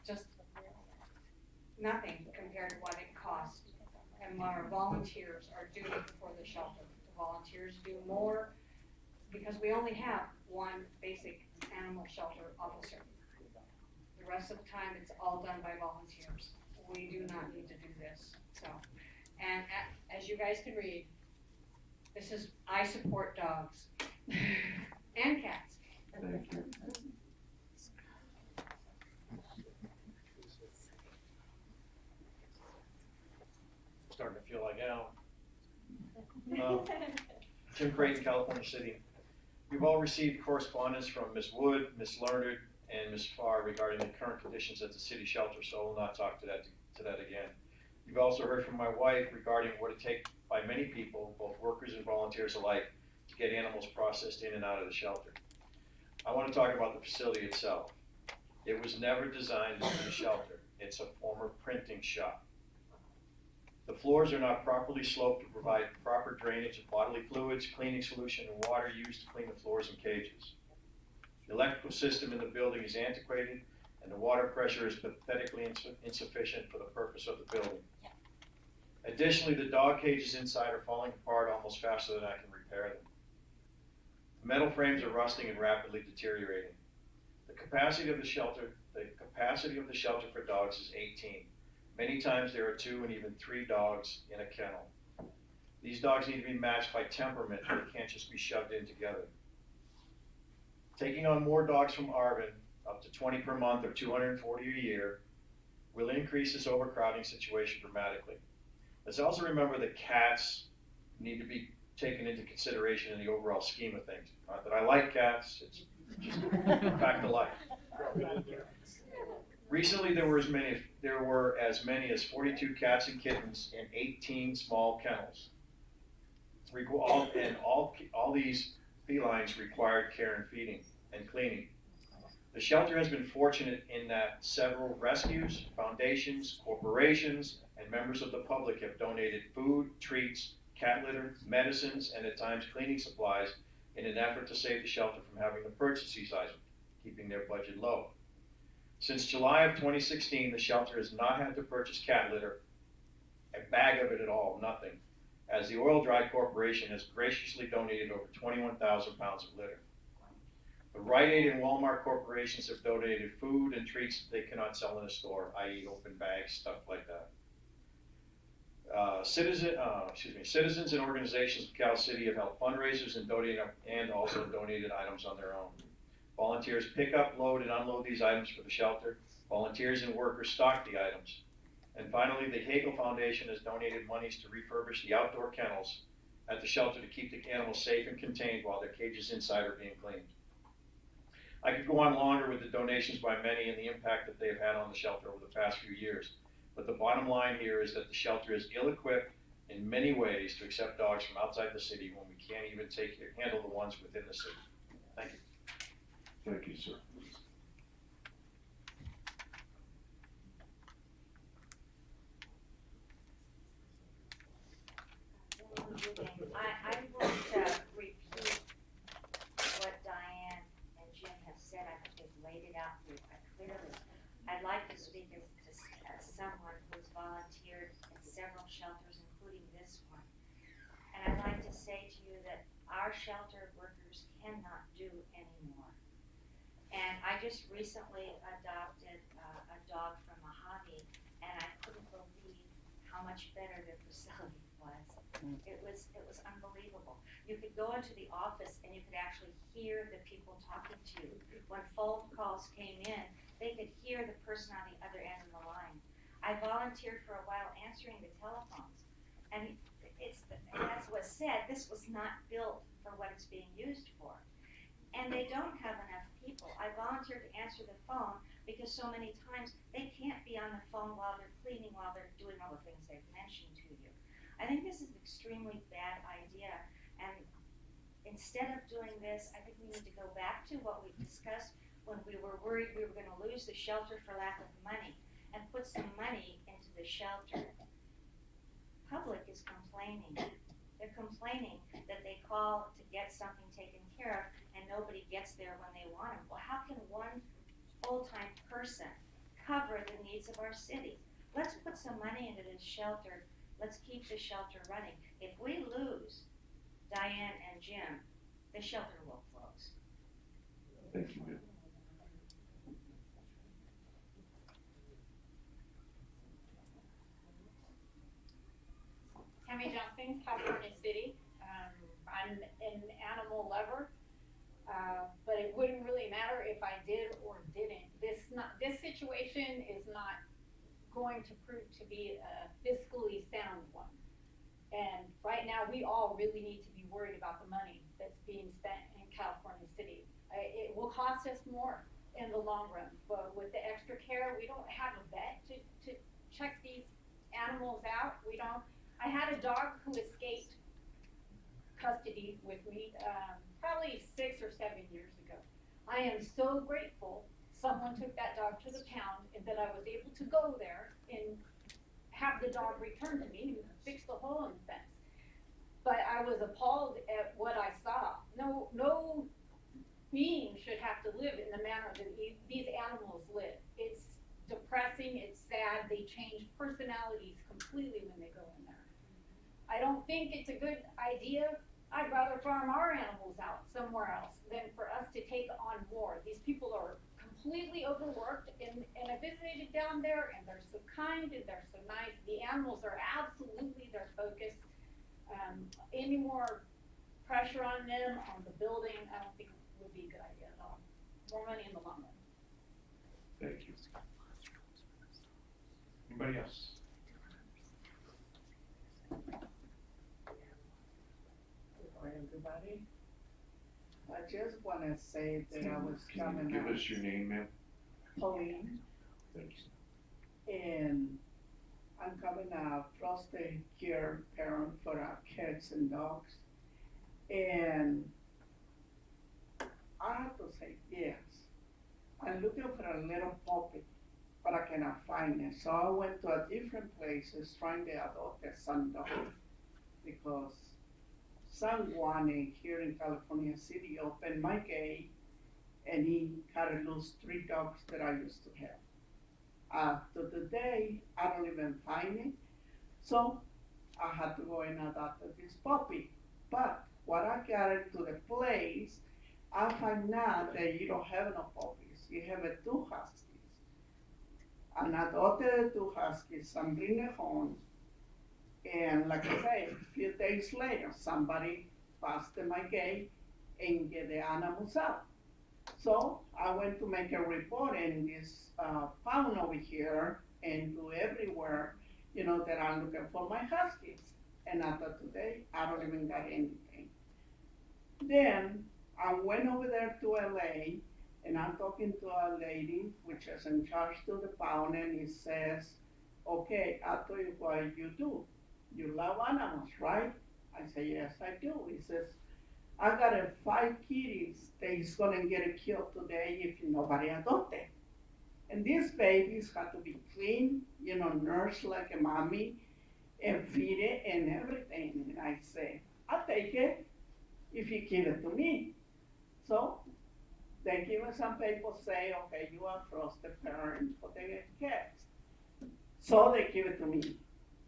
just nothing compared to what it costs and what our volunteers are doing for the shelter. The volunteers do more because we only have 1 basic animal shelter officer. The rest of the time it's all done by volunteers. We do not need to do this. So, and as you guys can read, this is, I support dogs and cats. Thank you. Starting to feel like Al. Jim Creighton, California City. We've all received correspondence from Ms. Wood, Ms. Lerner, and Ms. Farr regarding the current conditions at the city shelter, so I will not talk to that again. You've also heard from my wife regarding what it takes by many people, both workers and volunteers alike, to get animals processed in and out of the shelter. I want to talk about the facility itself. It was never designed to be a shelter. It's a former printing shop. The floors are not properly sloped to provide proper drainage of bodily fluids, cleaning solution, and water used to clean the floors and cages. The electrical system in the building is antiquated, and the water pressure is pathetically insufficient for the purpose of the building. Additionally, the dog cages inside are falling apart almost faster than I can repair them. The metal frames are rusting and rapidly deteriorating. The capacity of the shelter for dogs is 18. Many times there are 2 and even 3 dogs in a kennel. These dogs need to be matched by temperament, and they can't just be shoved in together. Taking on more dogs from Arvin, up to 20 per month or 240 a year, will increase this overcrowding situation dramatically. Let's also remember that cats need to be taken into consideration in the overall scheme of things. Not that I like cats, it's just a fact of life. Recently, there were as many as 42 cats and kittens in 18 small kennels. All these felines required care and feeding and cleaning. The shelter has been fortunate in that several rescues, foundations, corporations, and members of the public have donated food, treats, cat litter, medicines, and at times cleaning supplies in an effort to save the shelter from having to purchase these items, keeping their budget low. Since July of 2016, the shelter has not had to purchase cat litter, a bag of it at all, nothing, as the Oil Dry Corporation has graciously donated over 21,000 pounds of litter. The Rite Aid and Walmart corporations have donated food and treats that they cannot sell in a store, i.e. open bags, stuff like that. Citizens and organizations of Cal City have held fundraisers and also donated items on their own. Volunteers pick up, load, and unload these items for the shelter. Volunteers and workers stock the items. And finally, the Hagel Foundation has donated monies to refurbish the outdoor kennels at the shelter to keep the animals safe and contained while their cages inside are being cleaned. I could go on longer with the donations by many and the impact that they've had on the shelter over the past few years. But the bottom line here is that the shelter is ill-equipped in many ways to accept dogs from outside the city when we can't even handle the ones within the city. Thank you. Thank you, sir. I won't repeat what Diane and Jim have said. I think they've laid it out clearly. I'd like to speak as someone who's volunteered in several shelters, including this one. And I'd like to say to you that our shelter workers cannot do anymore. And I just recently adopted a dog from Mojave, and I couldn't believe how much better their facility was. It was unbelievable. You could go into the office and you could actually hear the people talking to you. When phone calls came in, they could hear the person on the other end of the line. I volunteered for a while answering the telephones, and as was said, this was not built for what it's being used for. And they don't have enough people. I volunteered to answer the phone because so many times they can't be on the phone while they're cleaning, while they're doing all the things they've mentioned to you. I think this is an extremely bad idea, and instead of doing this, I think we need to go back to what we discussed when we were worried we were going to lose the shelter for lack of money, and put some money into the shelter. Public is complaining. They're complaining that they call to get something taken care of and nobody gets there when they want it. Well, how can one full-time person cover the needs of our city? Let's put some money into this shelter. Let's keep the shelter running. If we lose Diane and Jim, the shelter will close. Thank you, ma'am. Tammy Johnson, California City. I'm an animal lover, but it wouldn't really matter if I did or didn't. This situation is not going to prove to be a fiscally sound one. And right now, we all really need to be worried about the money that's being spent in California City. It will cost us more in the long run, but with the extra care, we don't have a vet to check these animals out. I had a dog who escaped custody with me probably 6 or 7 years ago. I am so grateful someone took that dog to the pound and that I was able to go there and have the dog returned to me and fix the hole in the fence. But I was appalled at what I saw. No being should have to live in the manner that these animals live. It's depressing, it's sad, they change personalities completely when they go in there. I don't think it's a good idea. I'd rather farm our animals out somewhere else than for us to take on more. These people are completely overworked, and I visited down there, and they're so kind and they're so nice. The animals are absolutely their focus. Any more pressure on them, on the building, I don't think would be a good idea at all. more money in the long run. Thank you. Anybody else? Hi, everybody. I just wanna say that I was Can coming you give out us your name, ma'am? Pauline, Thank you. and I'm coming out foster care parent for our cats and dogs. And I have to say, yes, I'm looking for a little puppy, but I cannot find it. So I went to a different places trying to adopt a son dog because San Juan here in California City opened my gate and he had to lose 3 dogs that I used to have. To today, I don't even find it. So I had to go and adopt this puppy. But when I got into the place, I find out that you don't have no puppies. You have 2 huskies. And I adopted 2 huskies and bring it home. And like I say, a few days later, somebody passed my gate and get the animals out. So I went to make a report in this pound over here and do everywhere, you know, that I'm looking for my huskies. And after today, I don't even got anything. Then I went over there to LA and I'm talking to a lady which is in charge to the pound, and he says, okay, I'll tell you what you do. You love animals, right? I say, yes, I do. He says, I got 5 kitties that is gonna get killed today if nobody adopt them. And these babies have to be clean, you know, nursed like a mommy, and feed it and everything. And I say, I'll take it if you give it to me. So they give us some people say, okay, you are foster parent for the cats. So they give it to me.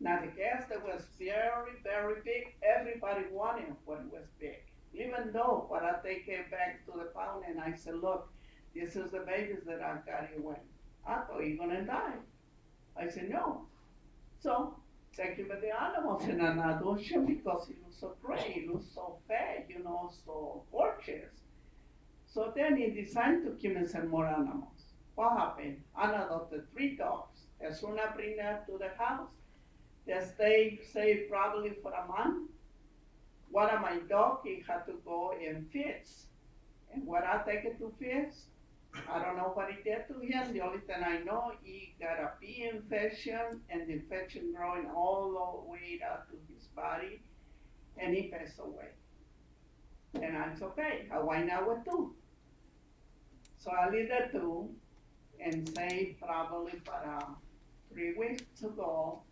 Now the cats that was very, very big, everybody wanted when it was big. Even though, but I take it back to the pound and I said, look, this is the babies that I got you when. I thought you're gonna die. I said, no. So they give it the animals in an adoption because it looks so great, it looks so fat, you know, so gorgeous. So then he decided to give me some more animals. What happened? I adopted 3 dogs. As soon as I bring them to the house, they stay, say, probably for a month. One of my dogs, he had to go in fits. And when I take it to fits, I don't know what he did to him. The only thing I know, he got a bee infection, and the infection growing all the way out to his body, and he passed away. And I said, okay, I wind out with 2. So I leave the 2, and say probably for 3 weeks ago,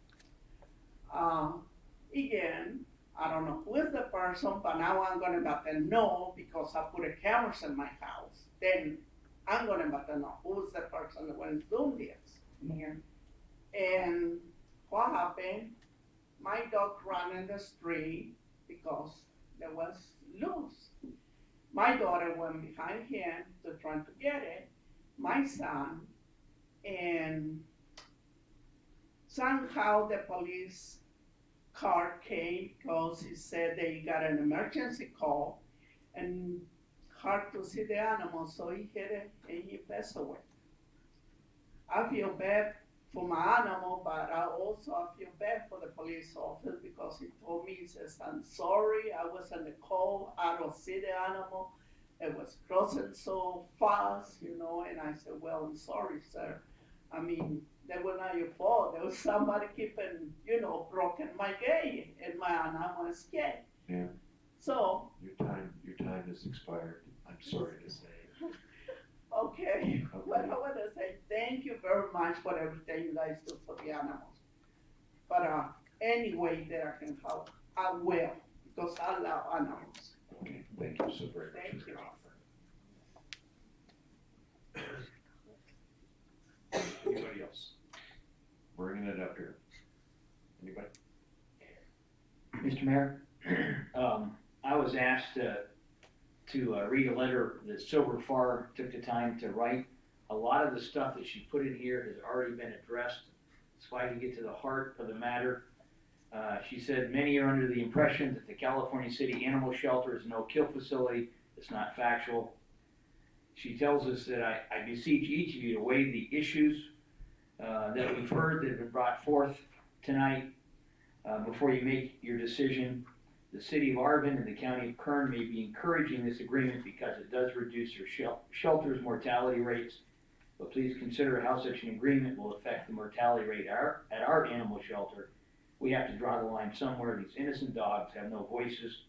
again, I don't know who is the person, but now I'm gonna let them know because I put a cameras in my house. Then I'm gonna let them know who's the person that was doing this. Mayor. And what happened? My dog ran in the street because there was loose. My daughter went behind him to try to get it. My son, and somehow the police car came because he said they got an emergency call and hard to see the animal, so he hit it and he passed away. I feel bad for my animal, but I feel bad for the police officer because he told me, he says, I'm sorry, I was in the call, I don't see the animal, it was crossing so fast, you know, and I said, well, I'm sorry, sir. I mean, that was not your fault. There was somebody keeping, you know, broken my gate, and my animal was scared. Yeah. So. Your time has expired. I'm sorry to say. Okay. Well, I want to say thank you very much for everything you guys do for the animals. But any way that I can help, I will, because I love animals. Okay, thank you so very much. Thank you. Anybody else? Bringing it up here. Anybody? Mr. Mayor, I was asked to read a letter that Silver Far took the time to write. A lot of the stuff that she put in here has already been addressed, so I can get to the heart of the matter. She said, many are under the impression that the California City Animal Shelter is a no-kill facility. It's not factual. She tells us that I beseech each of you to weigh the issues that we've heard that have been brought forth tonight before you make your decision. The city of Arvin and the county of Kern may be encouraging this agreement because it does reduce your shelter's mortality rates, but please consider how such an agreement will affect the mortality rate at our animal shelter. We have to draw the line somewhere. These innocent dogs have no voices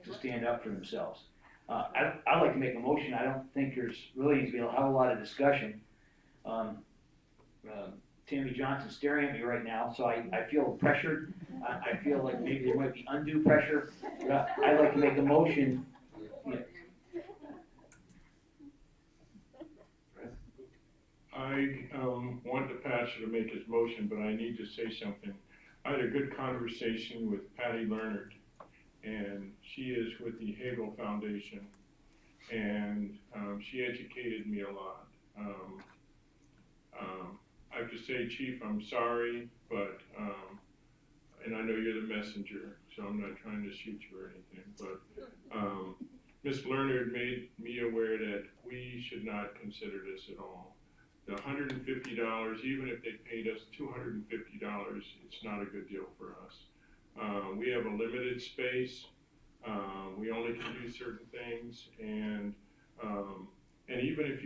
to stand up for themselves. I'd like to make a motion. I don't think there's really needs to be a hell of a lot of discussion. Tammy Johnson's staring at me right now, so I feel pressured. I feel like maybe there might be undue pressure, but I'd like to make a motion. Yeah. I want the pastor to make his motion, but I need to say something. I had a good conversation with Patty Leonard, and she is with the Hagel Foundation, and she educated me a lot. I have to say, Chief, I'm sorry, but, and I know you're the messenger, so I'm not trying to shoot you or anything, but Ms. Leonard made me aware that we should not consider this at all. The $150, even if they paid us $250, it's not a good deal for us. We have a limited space. We only can do certain things, and even if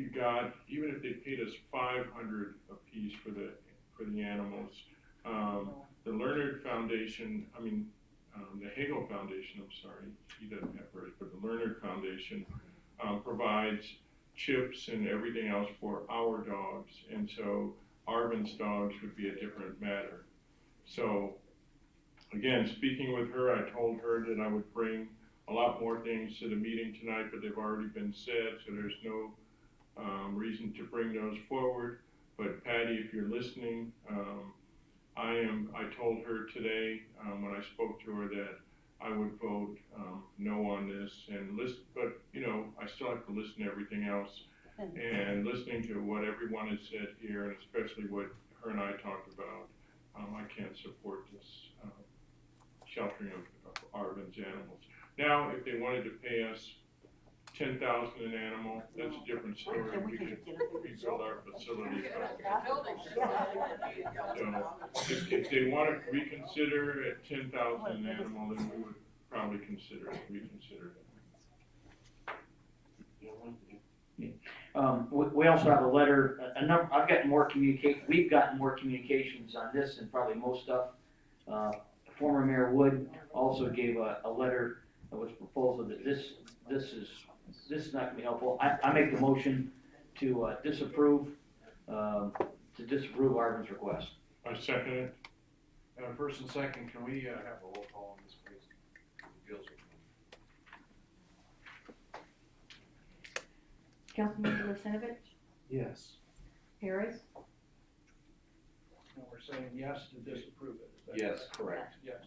they paid us $500 a piece for the animals, the Leonard Foundation, the Hagel Foundation, I'm sorry, he doesn't have hers, but the Leonard Foundation provides chips and everything else for our dogs, and so Arvin's dogs would be a different matter. So, again, speaking with her, I told her that I would bring a lot more things to the meeting tonight, but they've already been said, so there's no reason to bring those forward. But Patty, if you're listening, I told her today when I spoke to her that I would vote no on this, but I still have to listen to everything else. And listening to what everyone has said here, and especially what her and I talked about, I can't support this sheltering of Arvin's animals. Now, if they wanted to pay us $10,000 an animal, that's a different story. We could rebuild our facility. So if they want to reconsider at $10,000 an animal, then we would probably reconsider it. We also have a letter, we've gotten more communications on this than probably most stuff. Former Mayor Wood also gave a letter with proposal that this is not gonna be helpful. I make the motion to disapprove Arvin's request. I second it. First and second, can we have a roll call on this, please? Deals with Councilmember Lucinovich, Yes. Harris, And we're saying yes to disapprove it. Is that Yes, correct. Yes.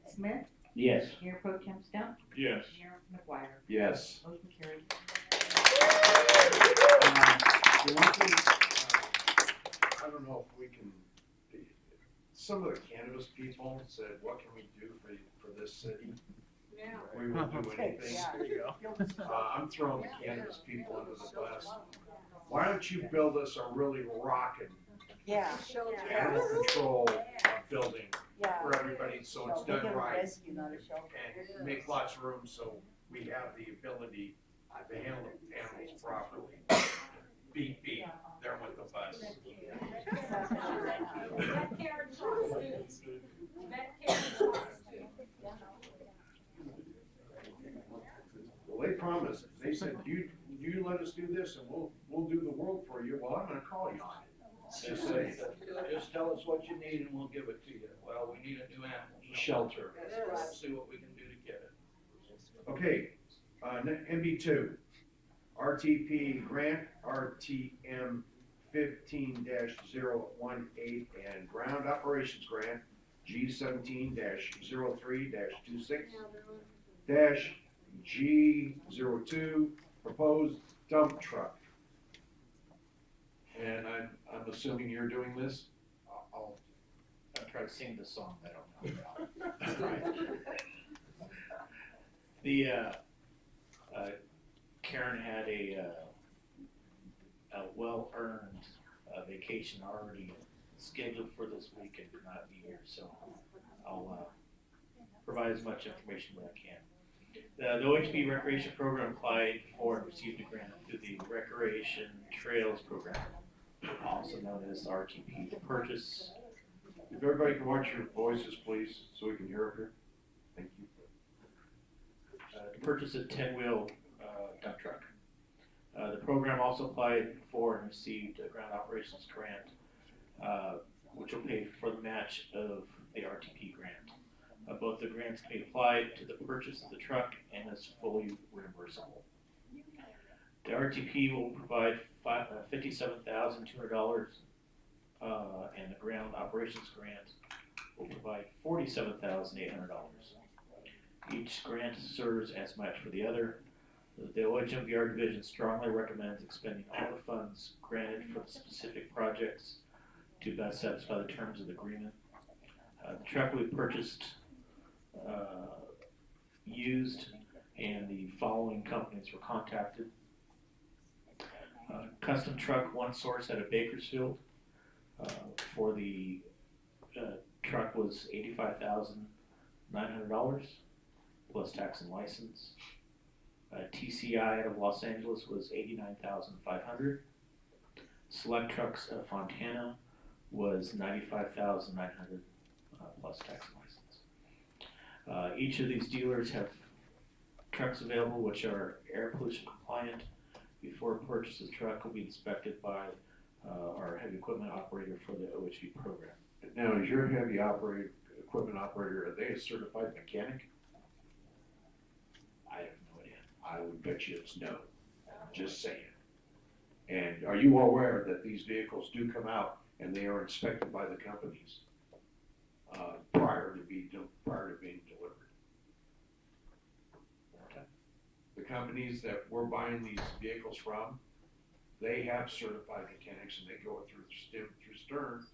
Smith, Yes. Mayor Pro Tem Stump, Yes. Mayor McGuire. Yes. Motion carried. The one thing, I don't know if we can, some of the cannabis people said, what can we do for this city? Yeah. We will do anything. There you go. I'm throwing the cannabis people under the bus. Why don't you build us a really rockin' Yeah. animal control building Yeah. for everybody, so it's Make done it a right, rescue, not a shelter. and make lots of room so we have the ability to handle animals properly. Beep, beep, they're with the bus. Vet care and shots too. Vet care and shots too. Well, they promised, they said, you let us do this and we'll do the world for you. Well, I'm gonna call you on it. Just say, Just tell us what you need and we'll give it to you. Well, we need a new animal shelter. We'll see what we can do to get it. Okay, MB2, RTP grant, RTM 15-018, and ground operations grant, G17-03-26, G02, proposed dump truck. And I'm assuming you're doing this? I'll try to sing the song I don't know about. The Karen had a a well-earned vacation already scheduled for this week and could not be here, so I'll provide as much information as I can. The OHB Recreation Program applied for and received a grant through the Recreation Trails Program, also known as RTP, to purchase. If everybody can watch your voices, please, so we can hear up here. Thank you. To purchase a 10-wheel dump truck. The program also applied for and received a ground operations grant, which will pay for the match of the RTP grant. Both the grants can be applied to the purchase of the truck and is fully reimbursable. The RTP will provide $57,200, and the ground operations grant will provide $47,800. Each grant serves as match for the other. The OHMVR division strongly recommends expending all the funds granted for the specific projects to best satisfy the terms of the agreement. The truck will be purchased used, and the following companies were contacted. Custom Truck One Source out of Bakersfield for the truck was $85,900 plus tax and license. TCI out of Los Angeles was $89,500. Select Trucks of Fontana was $95,900 plus tax and license. Each of these dealers have trucks available which are air pollution compliant. Before purchase, the truck will be inspected by our heavy equipment operator for the OHV program. Now, is your heavy equipment operator, are they a certified mechanic? I have no idea. I would bet you it's no, just saying. And are you aware that these vehicles do come out and they are inspected by the companies prior to being delivered? Okay. The companies that we're buying these vehicles from, they have certified mechanics and they go through Stern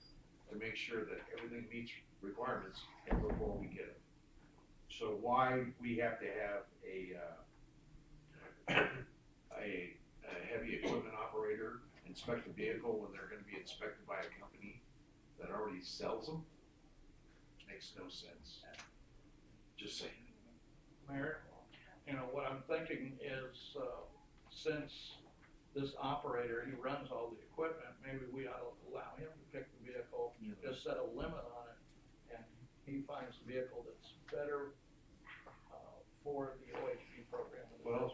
to make sure that everything meets requirements before we get it. So why we have to have a heavy equipment operator inspect the vehicle when they're gonna be inspected by a company that already sells them, makes no sense. Just saying. Mayor, what I'm thinking is, since this operator, he runs all the equipment, maybe we ought to allow him to pick the vehicle, just set a limit on it, and he finds the vehicle that's better, for the OHV program. Well,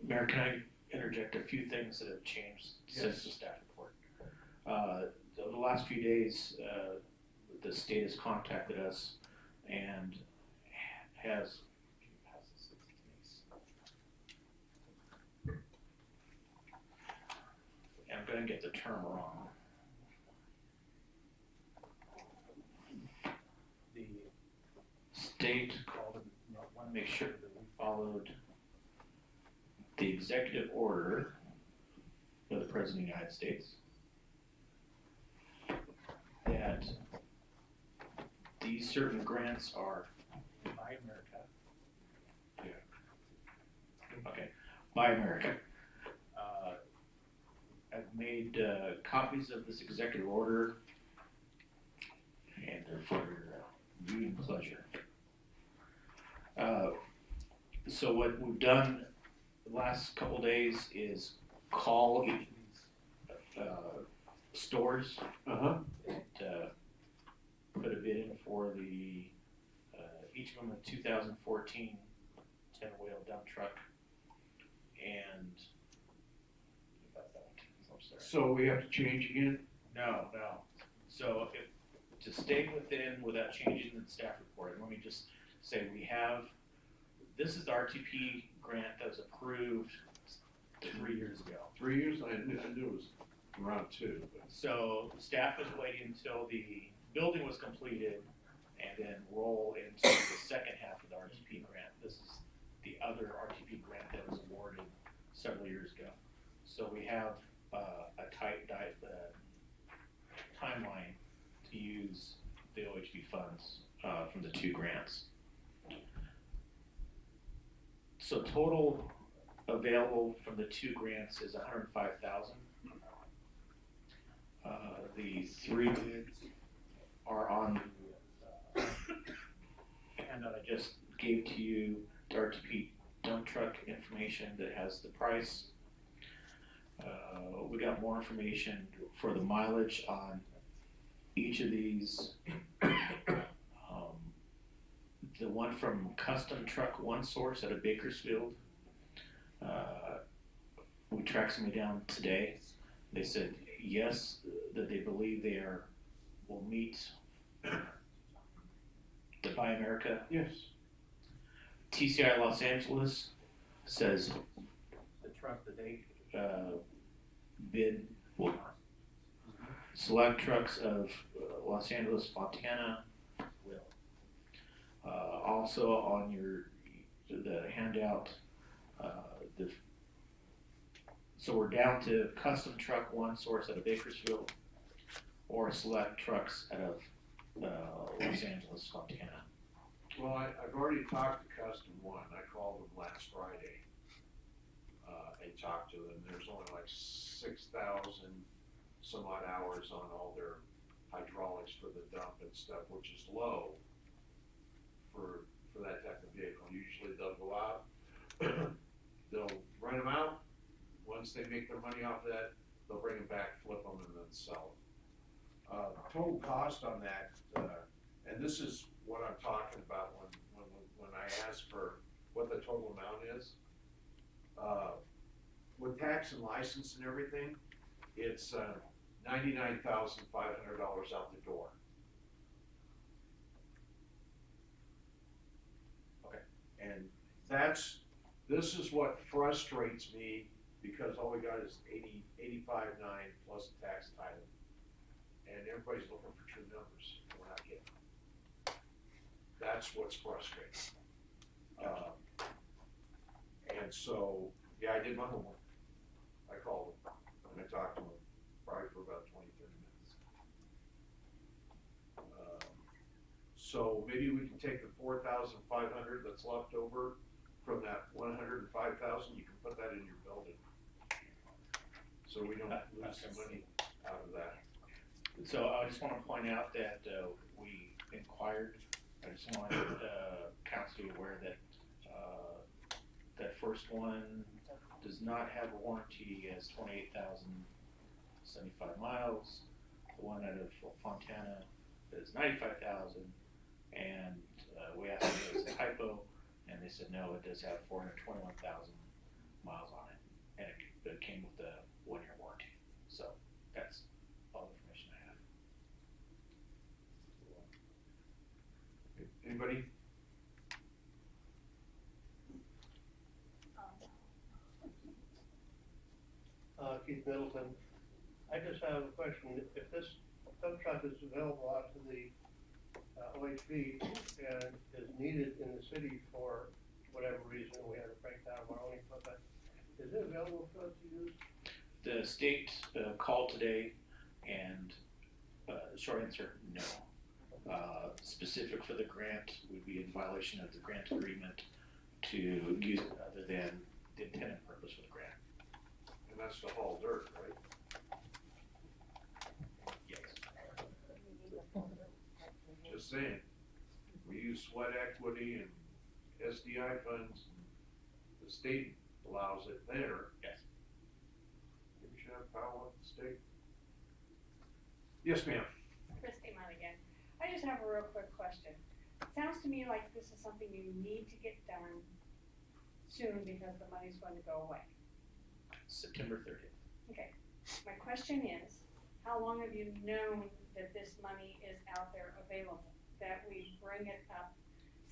Mayor, can I interject a few things that have changed since the staff report? The last few days, the state has contacted us and has, and I'm gonna get the term wrong. The state called and want to make sure that we followed the executive order of the President of the United States that these certain grants are by America. Yeah. Okay, by America. I've made copies of this executive order, and they're for your viewing pleasure. So what we've done the last couple days is call each of these stores and put a bid in for the each of them a 2014 10-wheel dump truck, and so we have to change again? No. So to stay without changing the staff report, let me just say we have, this is the RTP grant that was approved 3 years ago. 3 years? I knew it was around 2. But. So staff was waiting until the building was completed and then roll into the second half of the RTP grant. This is the other RTP grant that was awarded several years ago. So we have a tight timeline to use the OHB funds from the 2 grants. So total available from the 2 grants is $105,000. The three bids are on the handout I just gave to you, the RTP dump truck information that has the price. We got more information for the mileage on each of these. The one from Custom Truck One Source out of Bakersfield, we tracked somebody down today. They said yes, that they believe will meet the Buy America. Yes. TCI Los Angeles says The truck that they, bid will select trucks of Los Angeles, Fontana will. Also on the handout, so we're down to Custom Truck One Source out of Bakersfield or select trucks out of Los Angeles, Fontana. Well, I've already talked to Custom One. I called them last Friday. I talked to them. There's only like 6,000 some odd hours on all their hydraulics for the dump and stuff, which is low for that type of vehicle. Usually they'll go out, they'll rent them out. Once they make their money off that, they'll bring them back, flip them, and then sell them. Total cost on that, and this is what I'm talking about when I ask for what the total amount is. With tax and license and everything, it's $99,500 out the door. Okay. And this is what frustrates me, because all we got is 85.9 plus the tax title. And everybody's looking for true numbers, and we're not getting them. That's what's frustrating. And so, yeah, I did my homework. I called them, and I talked to them probably for about 20, 30 minutes. So maybe we can take the 4,500 that's left over from that 105,000, you can put that in your building. So we don't lose some money out of that. So I just want to point out that we inquired. I just want council to be aware that that first one does not have a warranty, as 28,075 miles. The one out of Fontana is 95,000, and we asked if it was a typo, and they said no, it does have 421,000 miles on it, and it came with a 1-year warranty. So that's all the information I have. Anybody? Keith Middleton. I just have a question. If this dump truck is available out to the OHV and is needed in the city for whatever reason, we had a breakdown of our own equipment, is it available for us to use? The state called today, and short answer, no. Specific for the grant, would be in violation of the grant agreement to use it other than the intended purpose for the grant. And that's to haul dirt, right? Yes. Just saying, we use sweat equity and SDI funds, the state allows it there. Yes. We should have power with the state. Yes, ma'am. Christy Monaghan. I just have a real quick question. Sounds to me like this is something you need to get done soon because the money's going to go away. September 30th. Okay. My question is, how long have you known that this money is out there available? That we bring it up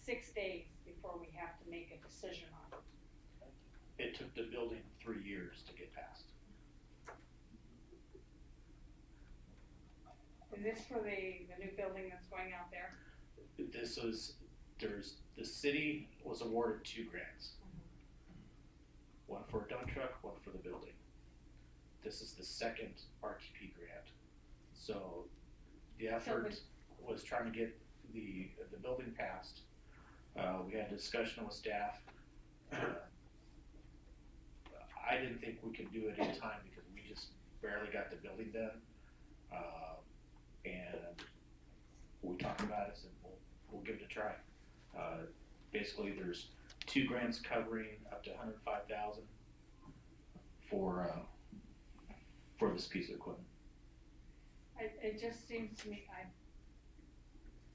6 days before we have to make a decision on it? It took the building 3 years to get passed. Is this for the new building that's going out there? The city was awarded 2 grants. One for a dump truck, one for the building. This is the second RTP grant. So the effort was trying to get the building passed. We had a discussion with staff. I didn't think we could do it in time because we just barely got the building done. And we talked about it, said we'll give it a try. Basically, there's 2 grants covering up to $105,000 for this piece of equipment. It just seems to me,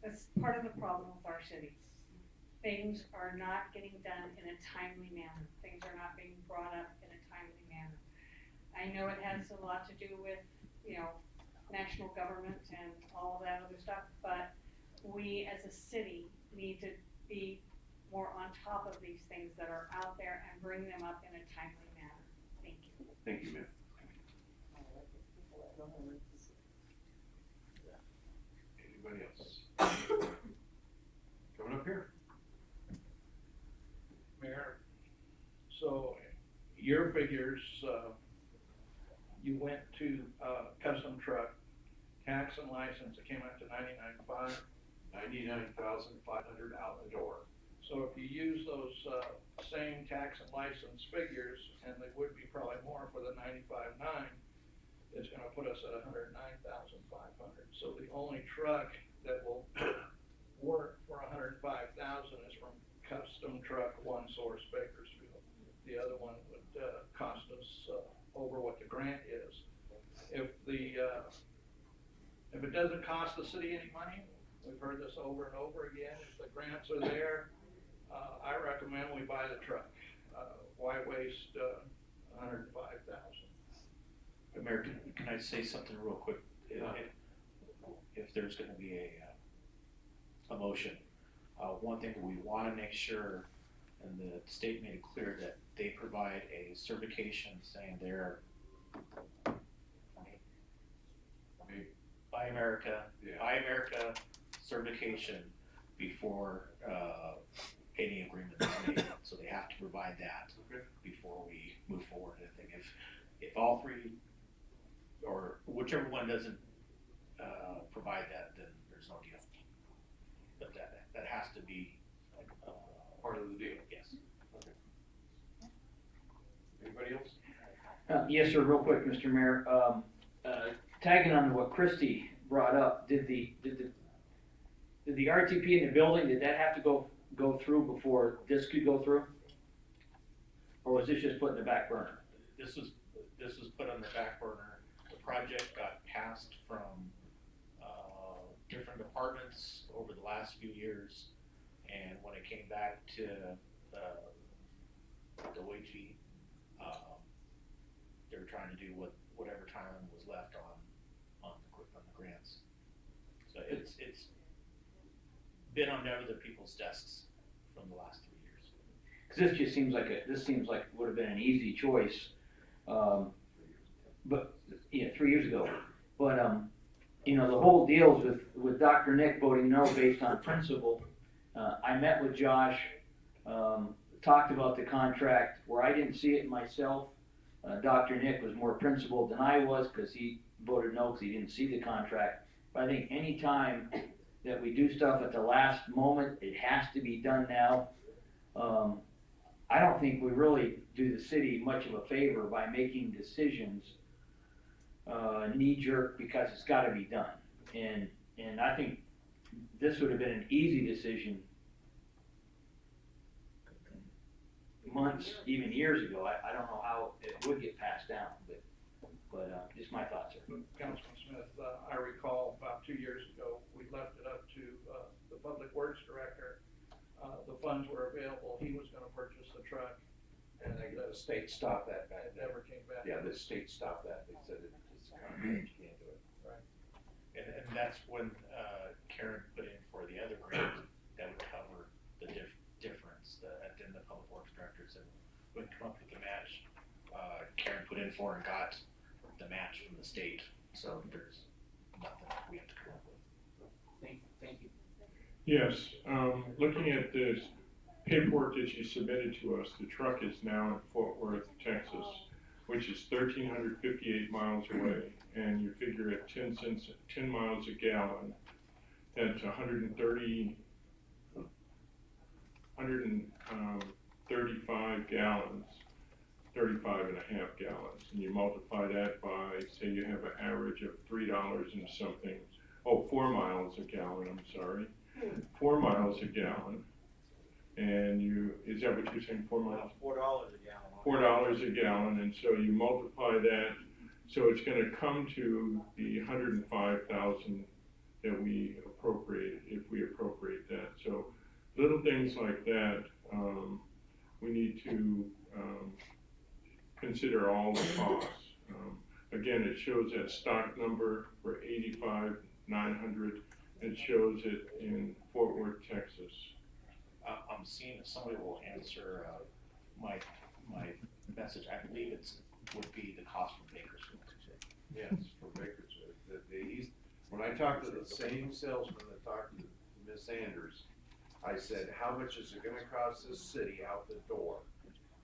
that's part of the problem with our cities. Things are not getting done in a timely manner. Things are not being brought up in a timely manner. I know it has a lot to do with, national government and all of that other stuff, but we as a city need to be more on top of these things that are out there and bring them up in a timely manner. Thank you. Thank you, ma'am. Anybody else? Coming up here. Mayor, so your figures, you went to custom truck, tax and license, it came out to $99,500. $99,500 out the door. So if you use those same tax and license figures, and they would be probably more for the $95,900, it's gonna put us at $109,500. So the only truck that will work for $105,000 is from Custom Truck One Source Bakersfield. The other one would cost us over what the grant is. If it doesn't cost the city any money, we've heard this over and over again, if the grants are there, I recommend we buy the truck. Why waste $105,000? Mayor, can I say something real quick? If there's gonna be a motion, one thing we wanna make sure, and the state made it clear, that they provide a certification saying they're Buy America certification before any agreement is made. So they have to provide that before we move forward. I think if all 3 or whichever one doesn't provide that, then there's no deal. But that has to be Part of the deal. yes. Okay. Anybody else? Yes, sir, real quick, Mr. Mayor. Tagging on to what Christie brought up, did the RTP in the building, did that have to go through before this could go through? Or was this just put in the back burner? This was put on the back burner. The project got passed from different departments over the last few years, and when it came back to the wage fee, they were trying to do whatever time was left on the grants. So it's been on other people's desks from the last 3 years. Cause this just seems like it would have been an easy choice, but, 3 years ago. But, the whole deals with Dr. Nick voting no based on principle. I met with Josh, talked about the contract where I didn't see it myself. Dr. Nick was more principled than I was because he voted no because he didn't see the contract. But I think any time that we do stuff at the last moment, it has to be done now. I don't think we really do the city much of a favor by making decisions knee-jerk because it's got to be done. And I think this would have been an easy decision months, even years ago. I don't know how it would get passed down, but just my thoughts, sir. Councilman Smith, I recall about 2 years ago, we left it up to the Public Works Director. The funds were available, he was gonna purchase the truck. And the state stopped that back It then. never came back. Yeah, the state stopped that. They said it's contract, you can't do it. Right. And that's when Karen put in for the other grant that would cover the difference. Then the Public Works Director said, we can come up with the match. Karen put in for and got the match from the state. So there's nothing we have to come up with. Thank you. Yes, looking at this paperwork that you submitted to us, the truck is now in Fort Worth, Texas, which is 1,358 miles away, and you figure at 10 miles a gallon, that's 135 gallons. 35 and a half gallons, and you multiply that by, say you have an average of $3 and something, 4 miles a gallon, I'm sorry, 4 miles a gallon, and is that what you're saying, 4 miles? $4 a gallon. $4 a gallon, and so you multiply that, so it's gonna come to the 105,000 that we appropriate, if we appropriate that. So little things like that, we need to consider all the costs. Again, it shows that stock number for 85,900. It shows it in Fort Worth, Texas. I'm seeing that somebody will answer, my message. I believe would be the cost for Bakersfield. Yes, for Bakersfield. When I talked to the same salesman that talked to Miss Sanders, I said, how much is it gonna cost this city out the door?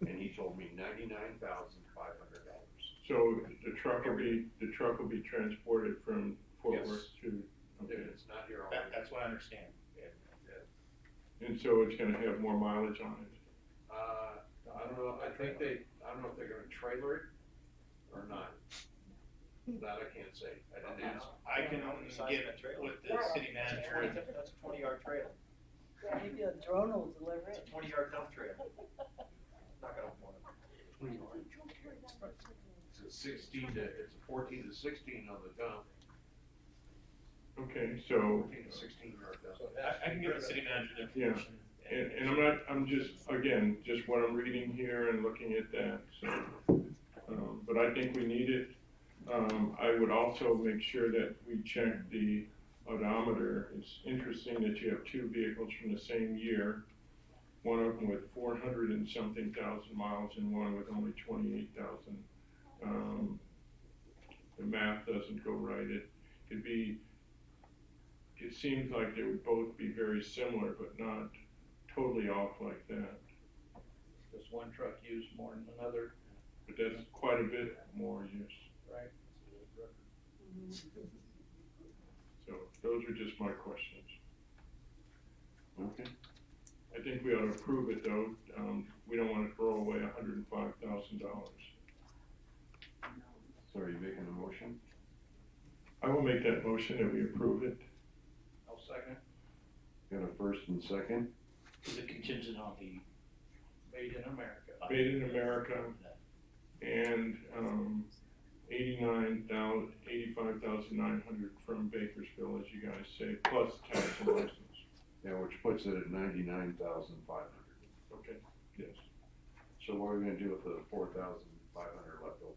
And he told me $99,500. So the truck will be transported from Fort Yes. Worth to, okay. It's not here all That's what I understand. And so it's gonna have more mileage on it. I don't know, I don't know if they're gonna trailer it or not. That I can't say, I didn't ask. I can get with the city manager. That's a 20-yard trailer. Yeah, maybe a drone will deliver It's it. a 20-yard dump trailer. Not gonna hold it. It's a 14 to 16 on the dump. Okay, so, 14 to 16 yard dump. I can give the city manager the yeah, information. and I'm just, again, just what I'm reading here and looking at that, so, but I think we need it. I would also make sure that we check the odometer. It's interesting that you have two vehicles from the same year, one of them with 400 and something thousand miles and one with only 28,000. The math doesn't go right. It seems like they would both be very similar, but not totally off like that. Does one truck use more than another? But that's quite a bit more use. Right. So those are just my questions. Okay. I think we ought to approve it though. We don't want to throw away $105,000. So are you making a motion? I will make that motion that we approve it. I'll second. Got a first and second? Is it contingent on the? Made in America. Made in America and 85,900 from Bakersfield, as you guys say, plus tax and license. Yeah, which puts it at 99,500. Okay, yes. So what are we gonna do with the 4,500 left over?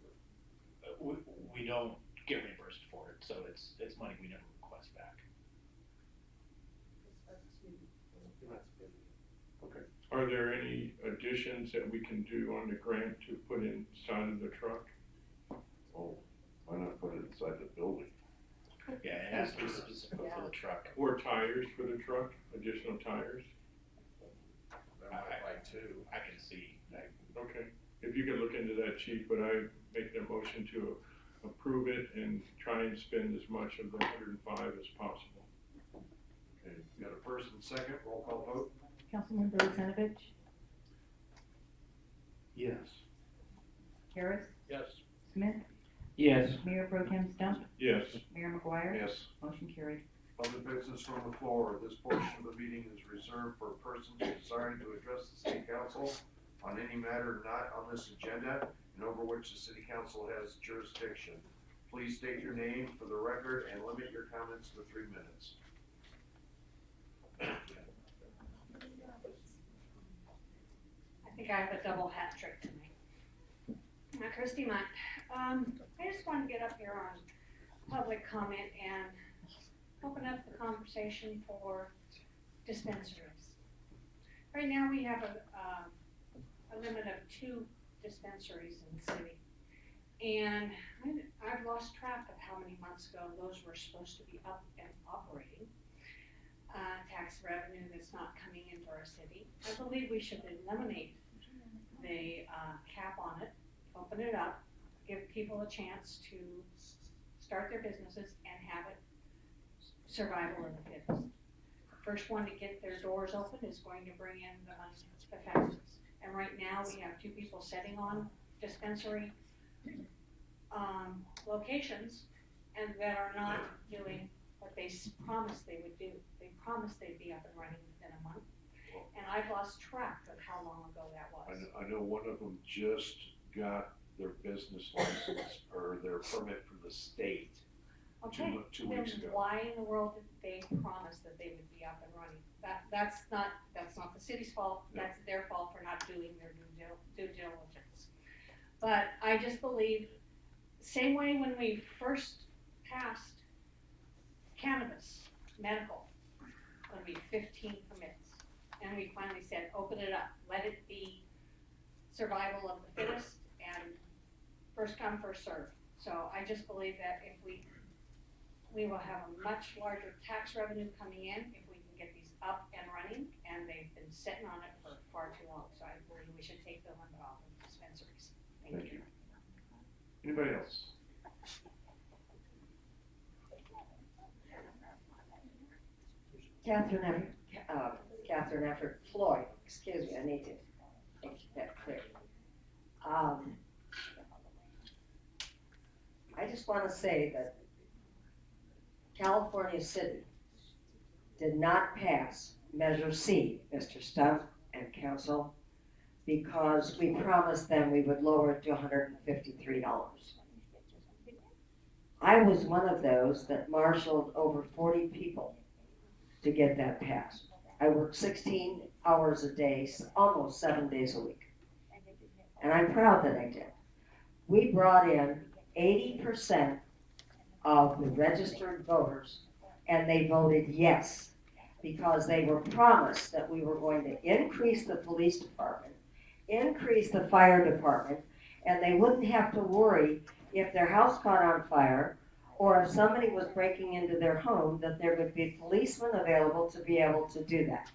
We don't get reimbursed for it, so it's money we never request back. Okay. Are there any additions that we can do on the grant to put inside of the truck? Oh, why not put it inside the building? Yeah, it has to be specific for the truck. Or tires for the truck, additional tires? Like two. I can see. Okay, if you could look into that, chief, but I make that motion to approve it and try and spend as much of the 105 as possible. Okay, got a first and second, roll call vote? Councilmember Lucinovich, Yes. Harris, Yes. Smith, Yes. Mayor Pro Tem Stump, Yes. Mayor McGuire. Yes. Motion carried. Public business from the floor. This portion of the meeting is reserved for persons desiring to address the city council on any matter not on this agenda and over which the city council has jurisdiction. Please state your name for the record and limit your comments to 3 minutes. I think I have a double hat trick tonight. Christy Munt, I just want to get up here on public comment and open up the conversation for dispensaries. Right now, we have a limit of 2 dispensaries in the city. And I've lost track of how many months ago those were supposed to be up and operating. Tax revenue that's not coming into our city. I believe we should eliminate the cap on it, open it up, give people a chance to start their businesses and have it survival of the fittest. The first one to get their doors open is going to bring in the money the fastest. And right now, we have 2 people sitting on dispensary, locations and that are not doing what they promised they would do. They promised they'd be up and running within a month. And I've lost track of how long ago that was. I know one of them just got their business license or their permit from the state Okay, two then weeks ago. why in the world did they promise that they would be up and running? That's not the city's fault, No. that's their fault for not doing their due diligence. But I just believe, same way when we first passed cannabis, medical, gonna be 15 permits. And we finally said, open it up, let it be survival of the fittest and first come, first serve. So I just believe that if we will have a much larger tax revenue coming in if we can get these up and running, and they've been sitting on it for far too long. So I believe we should take the limit off of dispensaries. Thank you. Anybody else? Catherine Effort Floyd, excuse me, I need to make that clear. I just want to say that California City did not pass Measure C, Mr. Stump and Council, because we promised them we would lower it to $153. I was one of those that marshaled over 40 people to get that passed. I worked 16 hours a day, almost 7 days a week. And I'm proud that I did. We brought in 80% of the registered voters, and they voted yes, because they were promised that we were going to increase the police department, increase the fire department, and they wouldn't have to worry if their house caught on fire or if somebody was breaking into their home, that there would be policemen available to be able to do that.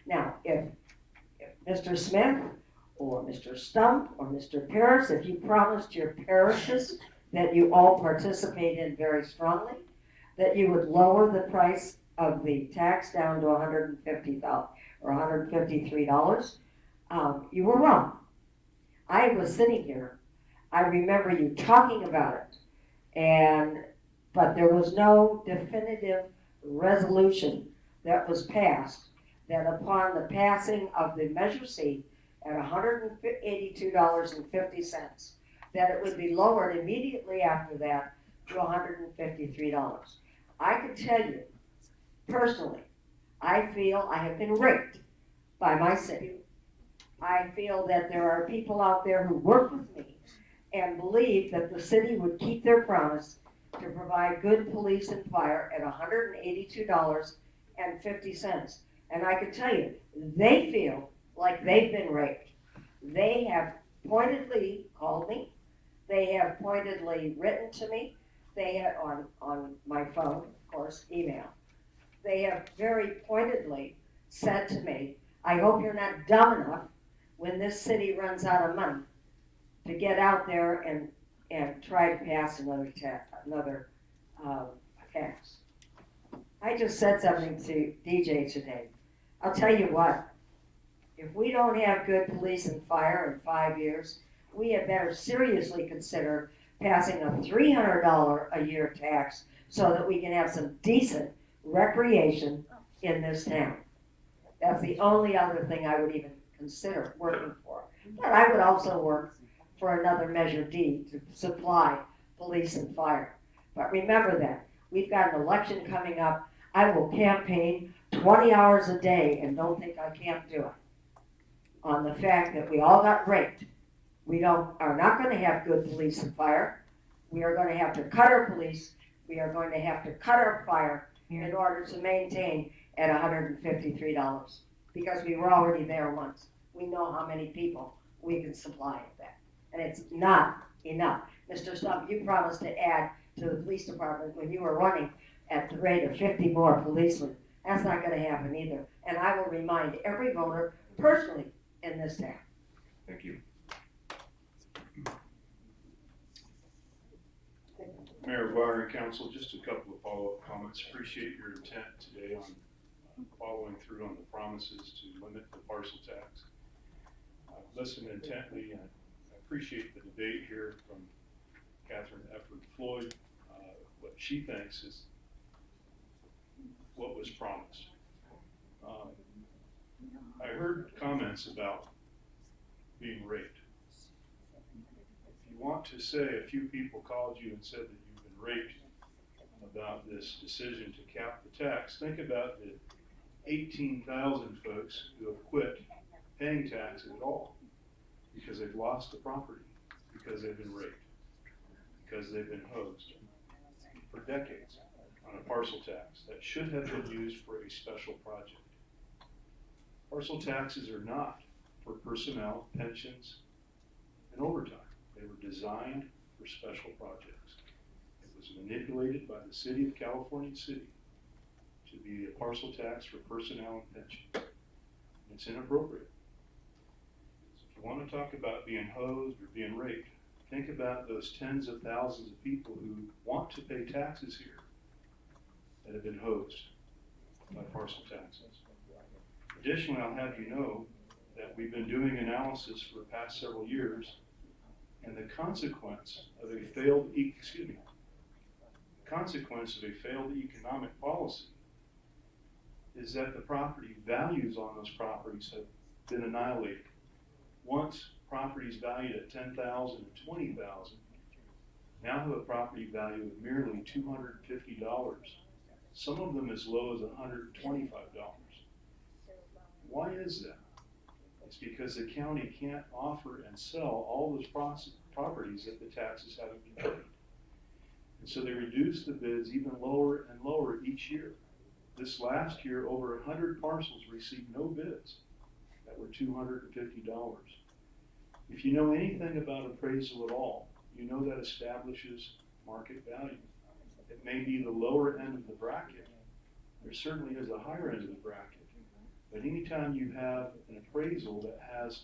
Now, if Mr. Smith or Mr. Stump or Mr. Parris, if you promised your parishes that you all participate in very strongly, that you would lower the price of the tax down to $150 or $153, you were wrong. I was sitting here, I remember you talking about it, but there was no definitive resolution that was passed that upon the passing of the Measure C at $182.50, that it would be lowered immediately after that to $153. I can tell you, personally, I feel I have been raped by my city. I feel that there are people out there who work with me and believe that the city would keep their promise to provide good police and fire at $182.50. And I can tell you, they feel like they've been raped. They have pointedly called me. They have pointedly written to me. They have on my phone, of course, email. They have very pointedly said to me, I hope you're not dumb enough when this city runs out of money to get out there and try to pass another tax. I just said something to DJ today. I'll tell you what, if we don't have good police and fire in 5 years, we had better seriously consider passing a $300 a year tax so that we can have some decent recreation in this town. That's the only other thing I would even consider working for. But I would also work for another Measure D to supply police and fire. But remember that, we've got an election coming up. I will campaign 20 hours a day and don't think I can't do it. On the fact that we all got raped. We are not going to have good police and fire. We are going to have to cut our police. We are going to have to cut our fire in order to maintain at $153, because we were already there once. We know how many people we can supply at that. And it's not enough. Mr. Stump, you promised to add to the police department when you were running at the rate of 50 more policemen. That's not going to happen either. And I will remind every voter personally in this town. Thank you. Mayor Bauer and Council, just a couple of follow-up comments. Appreciate your intent today on following through on the promises to limit the parcel tax. I've listened intently and I've appreciate the debate here from Catherine Efford Floyd, what she thinks is what was promised. I heard comments about being raped. If you want to say a few people called you and said that you've been raped about this decision to cap the tax, think about the 18,000 folks who have quit paying taxes at all because they've lost the property, because they've been raped, because they've been hosed for decades on a parcel tax that should have been used for a special project. Parcel taxes are not for personnel, pensions, and overtime. They were designed for special projects. It was manipulated by the city of California City to be a parcel tax for personnel and pensions. It's inappropriate. So if you want to talk about being hosed or being raped, think about those tens of thousands of people who want to pay taxes here that have been hosed by parcel taxes. Additionally, I'll have you know that we've been doing analysis for the past several years, and the consequence of a failed economic policy is that the property values on those properties have been annihilated. Once properties valued at $10,000 and $20,000 now have a property value of merely $250. Some of them as low as $125. Why is that? It's because the county can't offer and sell all those properties that the taxes haven't been paid. And so they reduce the bids even lower and lower each year. This last year, over 100 parcels received no bids that were $250. If you know anything about appraisal at all, you know that establishes market value. It may be the lower end of the bracket. There certainly is a higher end of the bracket. But anytime you have an appraisal that has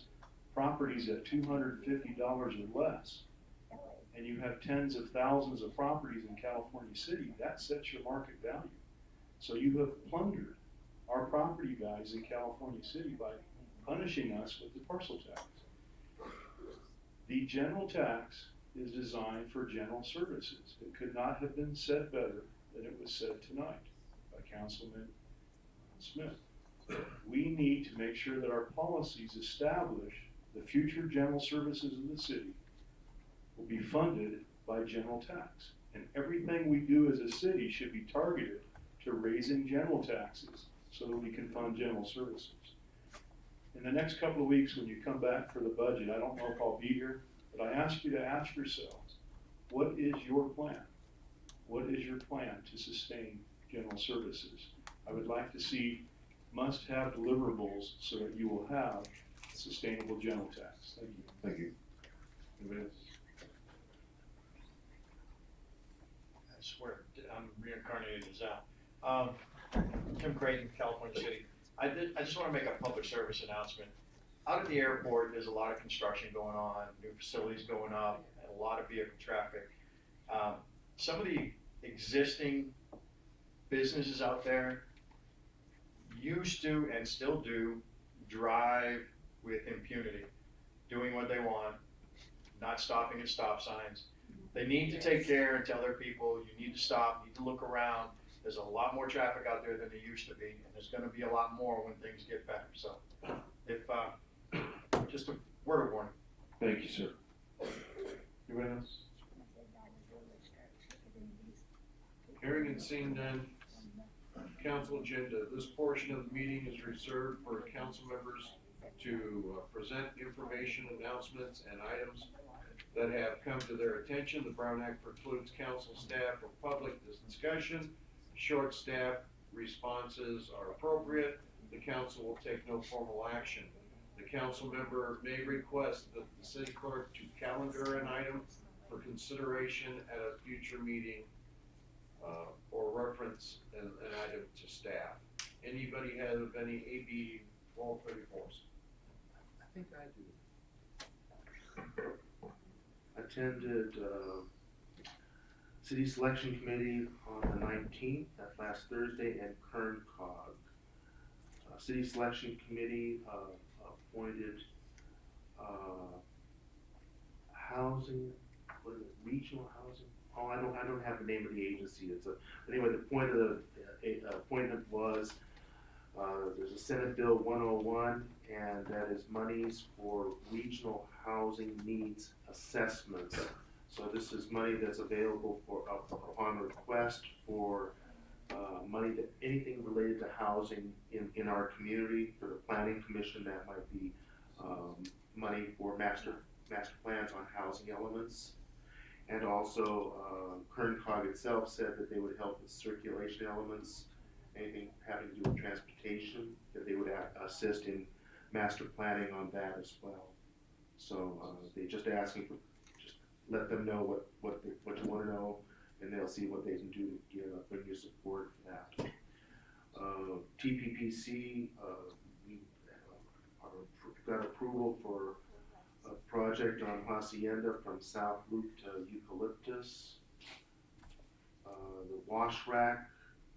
properties at $250 or less, and you have tens of thousands of properties in California City, that sets your market value. So you have plundered our property values in California City by punishing us with the parcel tax. The general tax is designed for general services. It could not have been said better than it was said tonight by Councilman Smith. We need to make sure that our policies establish the future general services of the city will be funded by general tax. And everything we do as a city should be targeted to raising general taxes so that we can fund general services. In the next couple of weeks when you come back for the budget, I don't know if I'll be here, but I ask you to ask yourselves, what is your plan? What is your plan to sustain general services? I would like to see must-have deliverables so that you will have sustainable general tax. Thank you. Thank you. Anybody else? I swear, I'm reincarnated as Al. Tim Creighton, California City. I just want to make a public service announcement. Out at the airport, there's a lot of construction going on, new facilities going up, and a lot of vehicle traffic. Some of the existing businesses out there used to and still do drive with impunity, doing what they want, not stopping at stop signs. They need to take care and tell their people, you need to stop, need to look around. There's a lot more traffic out there than there used to be, and there's gonna be a lot more when things get better. So, if, just a word of warning. Thank you, sir. Anybody else? Hearing and seeing none, council agenda. This portion of the meeting is reserved for council members to present information, announcements, and items that have come to their attention. The Brown Act precludes council staff or public discussion. Short staff responses are appropriate. The council will take no formal action. The council member may request that the city clerk to calendar an item for consideration at a future meeting or reference an item to staff. Anybody have any AB 1234s? I think I do. Attended City Selection Committee on the 19th, that last Thursday, at Kern Cog. City Selection Committee appointed housing, what is it, regional housing? Oh, I don't have the name of the agency, anyway, the point of the appointment was, there's a Senate Bill 101, and that is monies for regional housing needs assessments. So this is money that's available for, upon request for money that, anything related to housing in our community. For the planning commission, that might be money for master plans on housing elements. And also, KernCog itself said that they would help with circulation elements, anything having to do with transportation, that they would assist in master planning on that as well. So they just asking for, just let them know what you want to know, and they'll see what they can do to bring you support for that. TPPC, we got approval for a project on Hacienda from South Loop to Eucalyptus. The wash rack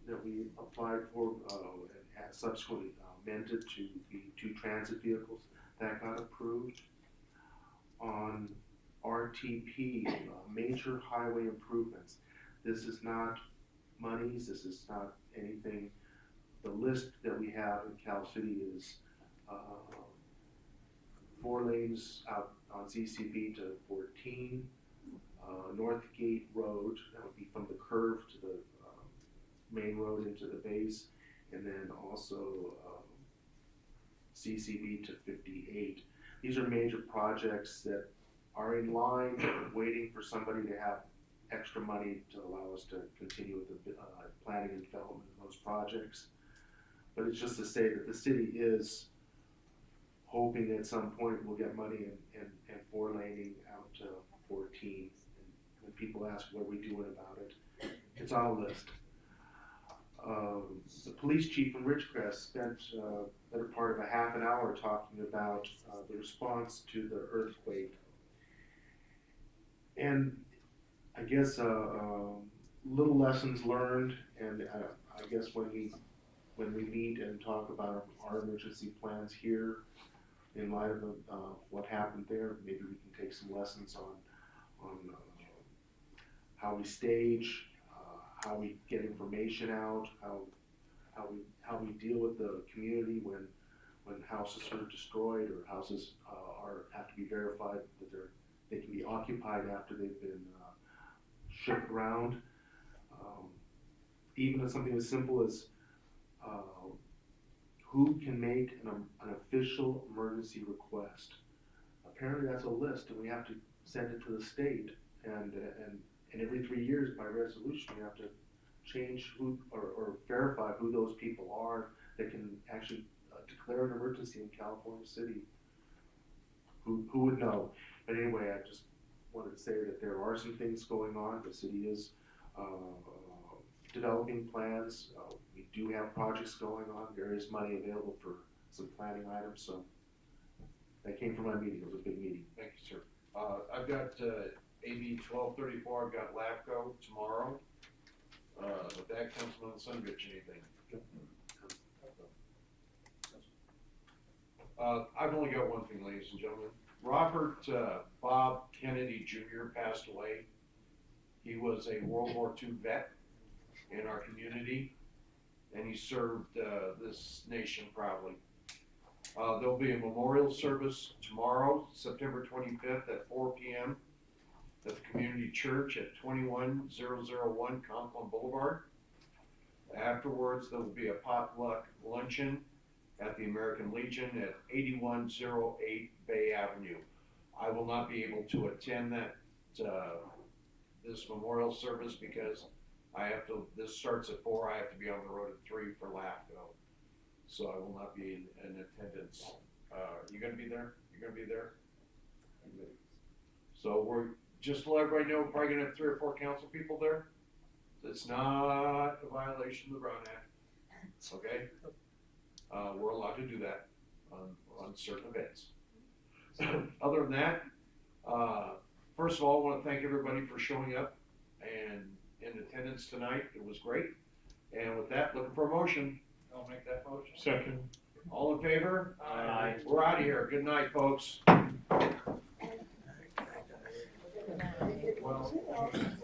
that we applied for and had subsequently amended to be 2 transit vehicles, that got approved. On RTP, major highway improvements, this is not monies, this is not anything. The list that we have in Cal City is 4 lanes out on CCB to 14, Northgate Road, that would be from the curve to the main road into the base, and then also CCB to 58. These are major projects that are in line, waiting for somebody to have extra money to allow us to continue with the planning and development of those projects. But it's just to say that the city is hoping at some point we'll get money and 4-laning out to 14. And when people ask what are we doing about it, it's on a list. The police chief from Ridgecrest spent a better part of a half an hour talking about the response to the earthquake. And I guess little lessons learned, and I guess when we meet and talk about our emergency plans here, in light of what happened there, maybe we can take some lessons on how we stage, how we get information out, how we deal with the community when houses are destroyed or houses have to be verified that they can be occupied after they've been shook around. Even something as simple as who can make an official emergency request. Apparently that's a list, and we have to send it to the state, and every 3 years by resolution we have to change who or verify who those people are that can actually declare an emergency in California City. Who would know? But anyway, I just wanted to say that there are some things going on. The city is developing plans. We do have projects going on. There is money available for some planning items. So that came from my meeting. It was a big meeting. Thank you, sir. I've got AB 1234. I've got LAFCO tomorrow. With that, Councilman Sundrich, anything? I've only got one thing, ladies and gentlemen. Robert Bob Kennedy Jr. passed away. He was a World War II vet in our community, and he served this nation proudly. There'll be a memorial service tomorrow, September 25th at 4 p.m. at the Community Church at 21001 Conklin Boulevard. Afterwards, there will be a potluck luncheon at the American Legion at 8108 Bay Avenue. I will not be able to attend that this memorial service because this starts at 4, I have to be on the road at 3 for LAFCO. So I will not be in attendance. Are you gonna be there? You're gonna be there? So we're, just to let everybody know, we're probably gonna have 3 or 4 council people there. It's not a violation of the Brown Act, okay? We're allowed to do that on certain events. Other than that, first of all, I want to thank everybody for showing up and in attendance tonight. It was great. And with that, looking for a motion. I'll make that motion. Second. All in favor? Aye. We're out of here. Good night, folks. Well,